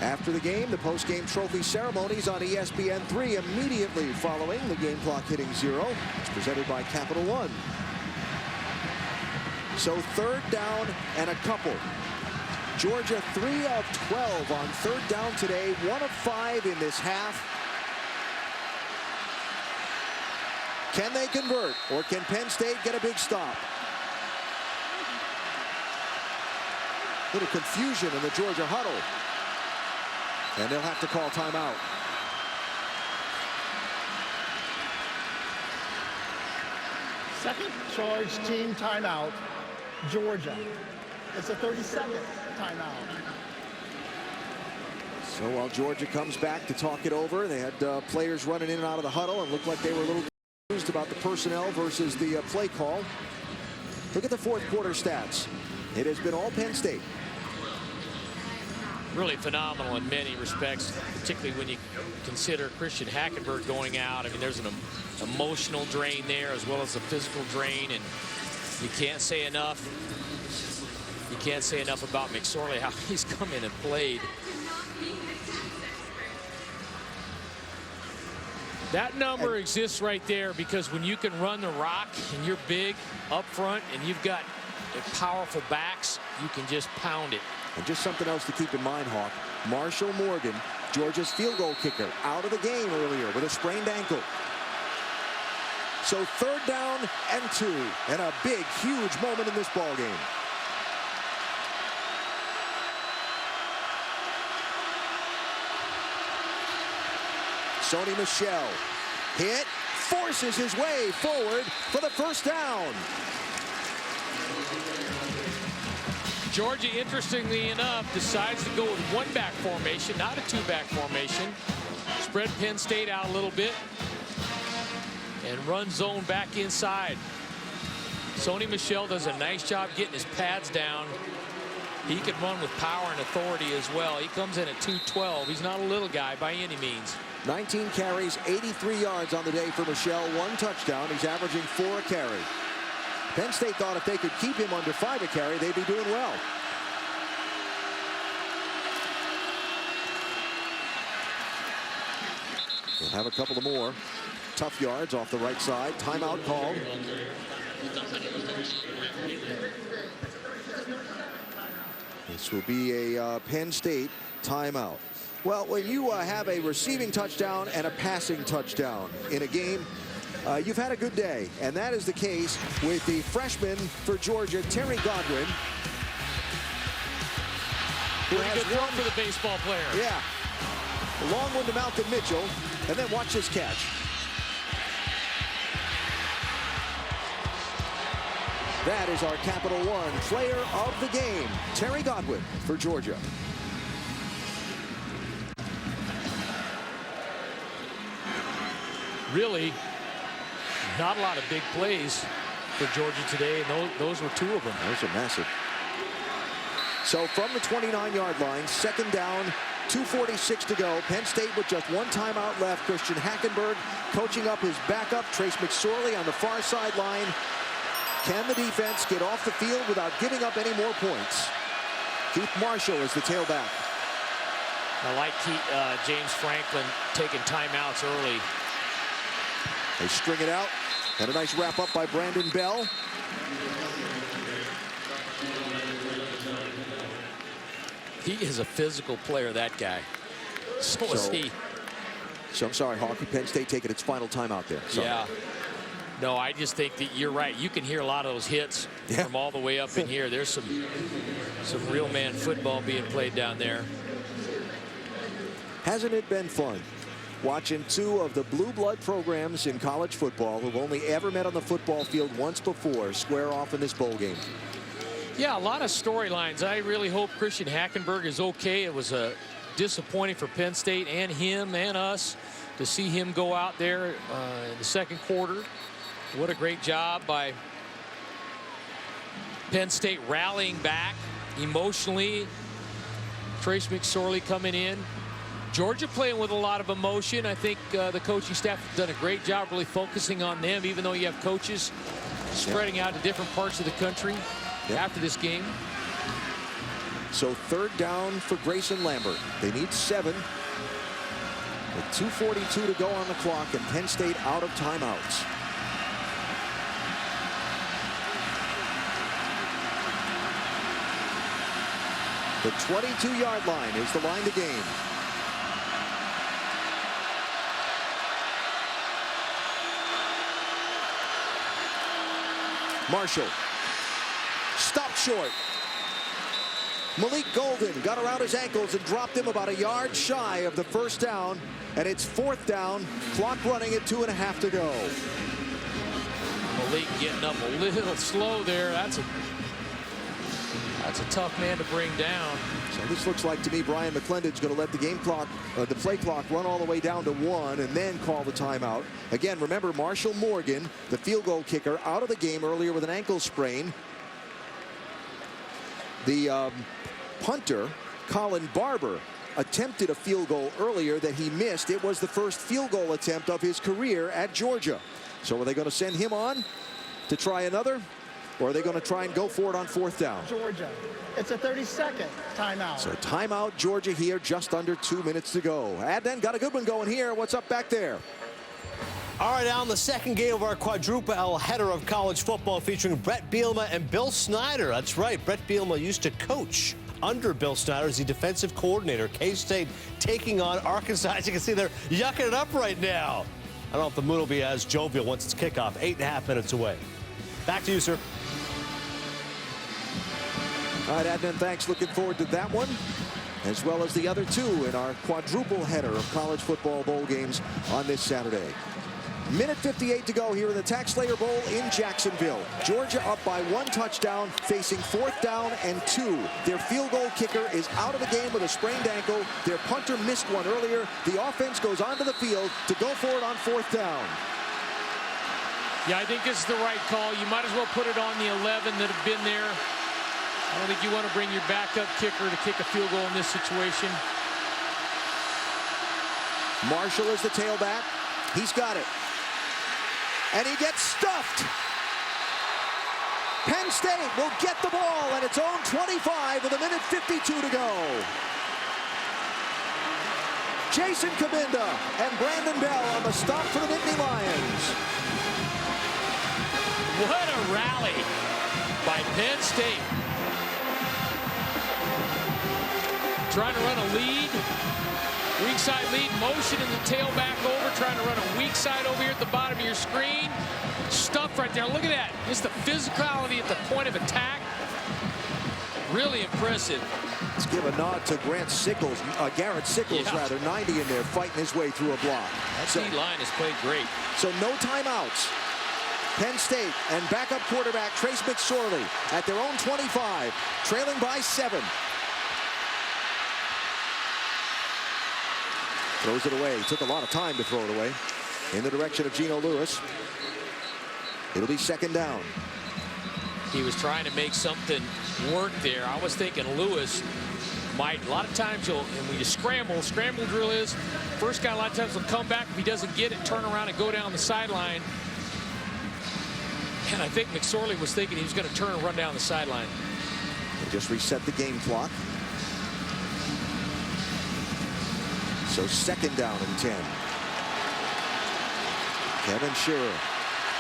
After the game, the post-game trophy ceremonies on ESPN3 immediately following the game clock hitting 0. It's presented by Capital One. So 3rd down and a couple. Georgia 3 of 12 on 3rd down today, 1 of 5 in this half. Can they convert, or can Penn State get a big stop? Little confusion in the Georgia huddle. And they'll have to call timeout. Second charge team timeout, Georgia. It's a 30-second timeout. So while Georgia comes back to talk it over, they had players running in and out of the huddle and looked like they were a little confused about the personnel versus the play call. Look at the 4th quarter stats. It has been all Penn State. Really phenomenal in many respects, particularly when you consider Christian Hackenberg going out. I mean, there's an emotional drain there as well as a physical drain, and you can't say enough. You can't say enough about McSorley, how he's come in and played. That number exists right there because when you can run the rock and you're big up front and you've got powerful backs, you can just pound it. And just something else to keep in mind, Hawk. Marshall Morgan, Georgia's field goal kicker, out of the game earlier with a sprained ankle. So 3rd down and 2, and a big, huge moment in this ball game. Sony Michel hit, forces his way forward for the 1st down. Georgia, interestingly enough, decides to go with 1-back formation, not a 2-back formation. Spread Penn State out a little bit and run zone back inside. Sony Michel does a nice job getting his pads down. He can run with power and authority as well. He comes in at 212. He's not a little guy by any means. 19 carries, 83 yards on the day for Michel, 1 touchdown. He's averaging 4 a carry. Penn State thought if they could keep him under 5 a carry, they'd be doing well. We'll have a couple of more tough yards off the right side. Timeout called. This will be a Penn State timeout. Well, when you have a receiving touchdown and a passing touchdown in a game, you've had a good day. And that is the case with the freshman for Georgia, Terry Godwin. Pretty good throw for the baseball player. Yeah. A long one to Malcolm Mitchell. And then watch this catch. That is our Capital One player of the game, Terry Godwin for Georgia. Really, not a lot of big plays for Georgia today, and those were 2 of them. Those are massive. So from the 29-yard line, 2nd down, 2:46 to go. Penn State with just 1 timeout left. Christian Hackenberg coaching up his backup, Trace McSorley, on the far sideline. Can the defense get off the field without giving up any more points? Keith Marshall is the tailback. I like James Franklin taking timeouts early. They string it out, and a nice wrap up by Brandon Bell. He is a physical player, that guy. So is he. So I'm sorry, Hawk. Penn State taking its final timeout there. Sorry. Yeah. No, I just think that you're right. You can hear a lot of those hits from all the way up in here. There's some real man football being played down there. Hasn't it been fun watching 2 of the blue blood programs in college football who've only ever met on the football field once before square off in this bowl game? Yeah, a lot of storylines. I really hope Christian Hackenberg is okay. It was disappointing for Penn State and him and us to see him go out there in the 2nd quarter. What a great job by Penn State rallying back emotionally. Trace McSorley coming in. Georgia playing with a lot of emotion. I think the coaching staff has done a great job really focusing on them, even though you have coaches spreading out to different parts of the country after this game. So 3rd down for Grayson Lambert. They need 7. With 2:42 to go on the clock, and Penn State out of timeouts. The 22-yard line is the line to gain. Marshall stopped short. Malik Golden got around his ankles and dropped him about a yard shy of the 1st down, and it's 4th down, clock running at 2.5 to go. Malik getting up a little slow there. That's a tough man to bring down. So this looks like to me Brian McClendon's going to let the game clock, the play clock, run all the way down to 1 and then call the timeout. Again, remember Marshall Morgan, the field goal kicker, out of the game earlier with an ankle sprain. The punter, Colin Barber, attempted a field goal earlier that he missed. It was the first field goal attempt of his career at Georgia. So are they going to send him on to try another? Or are they going to try and go for it on 4th down? Georgia. It's a 30-second timeout. So timeout, Georgia here, just under 2 minutes to go. Adnan got a good one going here. What's up back there? All right, Alan, the 2nd game of our quadruple header of college football featuring Brett Bielema and Bill Snyder. That's right, Brett Bielema used to coach under Bill Snyder as the defensive coordinator. K-State taking on Arkansas. As you can see, they're yucking it up right now. I don't know if the mood will be as jovial once it's kickoff. 8.5 minutes away. Back to you, sir. All right, Adnan, thanks. Looking forward to that one, as well as the other two in our quadruple header of college football bowl games on this Saturday. Minute 58 to go here in the TaxSlayer Bowl in Jacksonville. Georgia up by 1 touchdown, facing 4th down and 2. Their field goal kicker is out of the game with a sprained ankle. Their punter missed one earlier. The offense goes onto the field to go for it on 4th down. Yeah, I think this is the right call. You might as well put it on the 11 that have been there. I don't think you want to bring your backup kicker to kick a field goal in this situation. Marshall is the tailback. He's got it. And he gets stuffed. Penn State will get the ball at its own 25 with a minute 52 to go. Jason Cabinda and Brandon Bell on the stop for the Nittany Lions. What a rally by Penn State. Trying to run a lead. Weak side lead, motion in the tailback over, trying to run a weak side over here at the bottom of your screen. Stuff right there. Look at that. Just the physicality at the point of attack. Really impressive. Let's give a nod to Garrett Sickles, rather, 90 in there, fighting his way through a block. That D-line has played great. So no timeouts. Penn State and backup quarterback Trace McSorley at their own 25, trailing by 7. Throws it away. Took a lot of time to throw it away. In the direction of Geno Lewis. It'll be 2nd down. He was trying to make something work there. I was thinking Lewis might. A lot of times and when you scramble drill is, first guy a lot of times will come back. If he doesn't get it, turn around and go down the sideline. And I think McSorley was thinking he was going to turn and run down the sideline. They just reset the game clock. So 2nd down and 10. Kevin Shearer,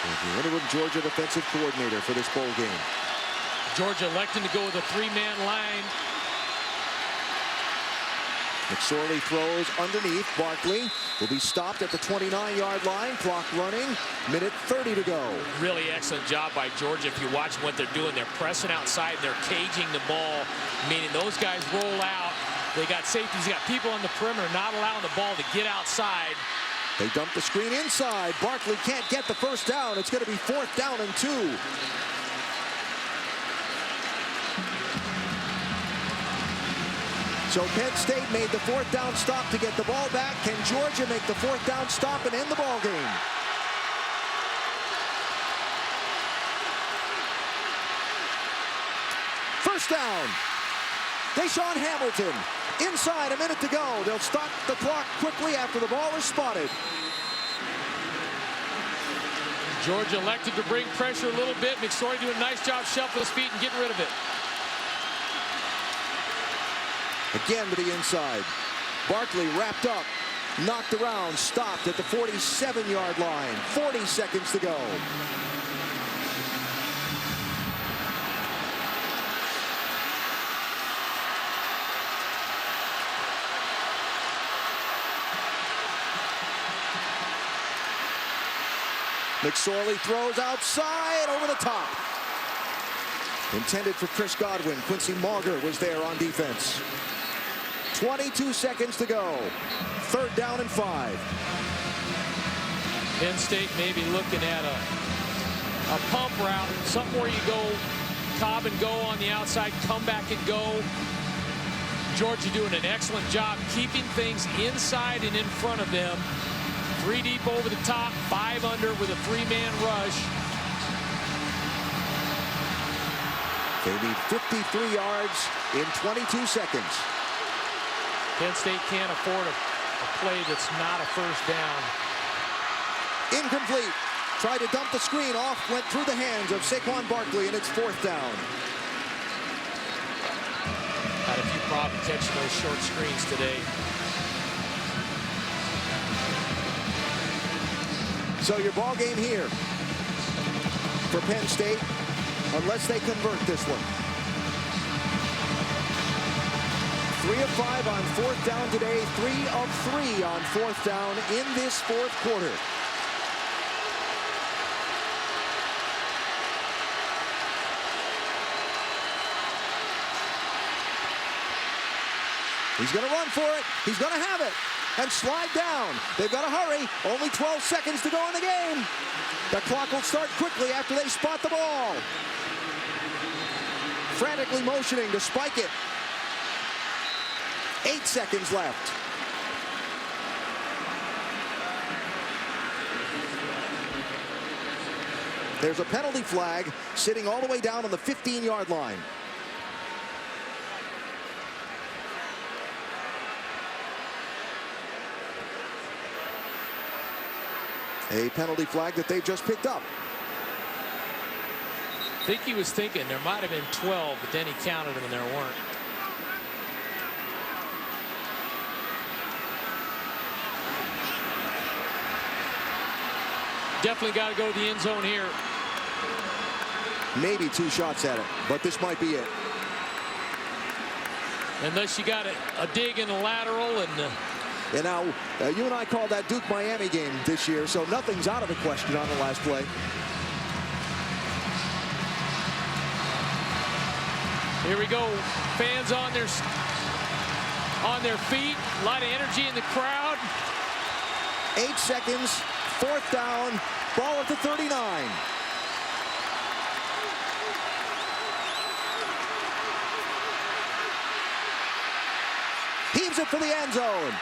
the interim Georgia defensive coordinator for this bowl game. Georgia electing to go with a 3-man line. McSorley throws underneath. Barkley will be stopped at the 29-yard line. Clock running. Minute 30 to go. Really excellent job by Georgia. If you watch what they're doing, they're pressing outside. They're caging the ball, meaning those guys roll out. They got safeties, they got people on the perimeter, not allowing the ball to get outside. They dump the screen inside. Barkley can't get the 1st down. It's going to be 4th down and 2. So Penn State made the 4th down stop to get the ball back. Can Georgia make the 4th down stop and end the ball game? First down. Deshaun Hamilton inside, a minute to go. They'll stop the clock quickly after the ball is spotted. Georgia elected to bring pressure a little bit. McSorley doing a nice job shuffling his feet and getting rid of it. Again to the inside. Barkley wrapped up, knocked around, stopped at the 47-yard line. 40 seconds to go. McSorley throws outside over the top. Intended for Chris Godwin. Quincy Mauger was there on defense. 22 seconds to go. 3rd down and 5. Penn State may be looking at a pump route, something where you go Cobb and go on the outside, come back and go. Georgia doing an excellent job keeping things inside and in front of them. 3 deep over the top, 5 under with a 3-man rush. They need 53 yards in 22 seconds. Penn State can't afford a play that's not a 1st down. Incomplete. Tried to dump the screen off, went through the hands of Saquon Barkley, and it's 4th down. Had a few problems catching those short screens today. So your ball game here for Penn State, unless they convert this one. 3 of 5 on 4th down today. 3 of 3 on 4th down in this 4th quarter. He's going to run for it. He's going to have it and slide down. They've got to hurry. Only 12 seconds to go in the game. The clock will start quickly after they spot the ball. Frantically motioning to spike it. 8 seconds left. There's a penalty flag sitting all the way down on the 15-yard line. A penalty flag that they've just picked up. I think he was thinking there might have been 12, but then he counted them and there weren't. Definitely got to go to the end zone here. Maybe 2 shots at it, but this might be it. Unless you got a dig in the lateral. And now, you and I called that Duke-Miami game this year, so nothing's out of the question on the last play. Here we go. Fans on their feet. A lot of energy in the crowd. 8 seconds. 4th down. Ball at the 39. Heaves it for the end zone.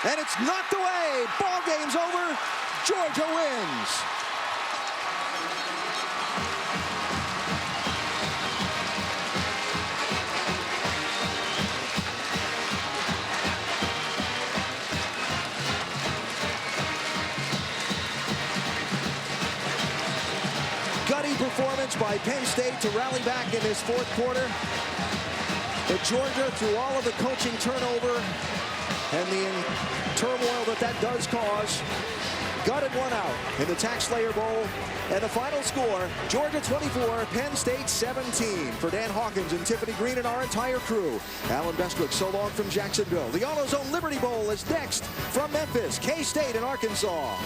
And it's knocked away. Ball game's over. Georgia wins. Gutty performance by Penn State to rally back in this 4th quarter. But Georgia, through all of the coaching turnover and the turmoil that does cause, gutted one out in the TaxSlayer Bowl. And the final score, Georgia 24, Penn State 17. For Dan Hawkins and Tiffany Green and our entire crew, Alan Bestwick, so long from Jacksonville. The AutoZone Liberty Bowl is next from Memphis, K-State and Arkansas.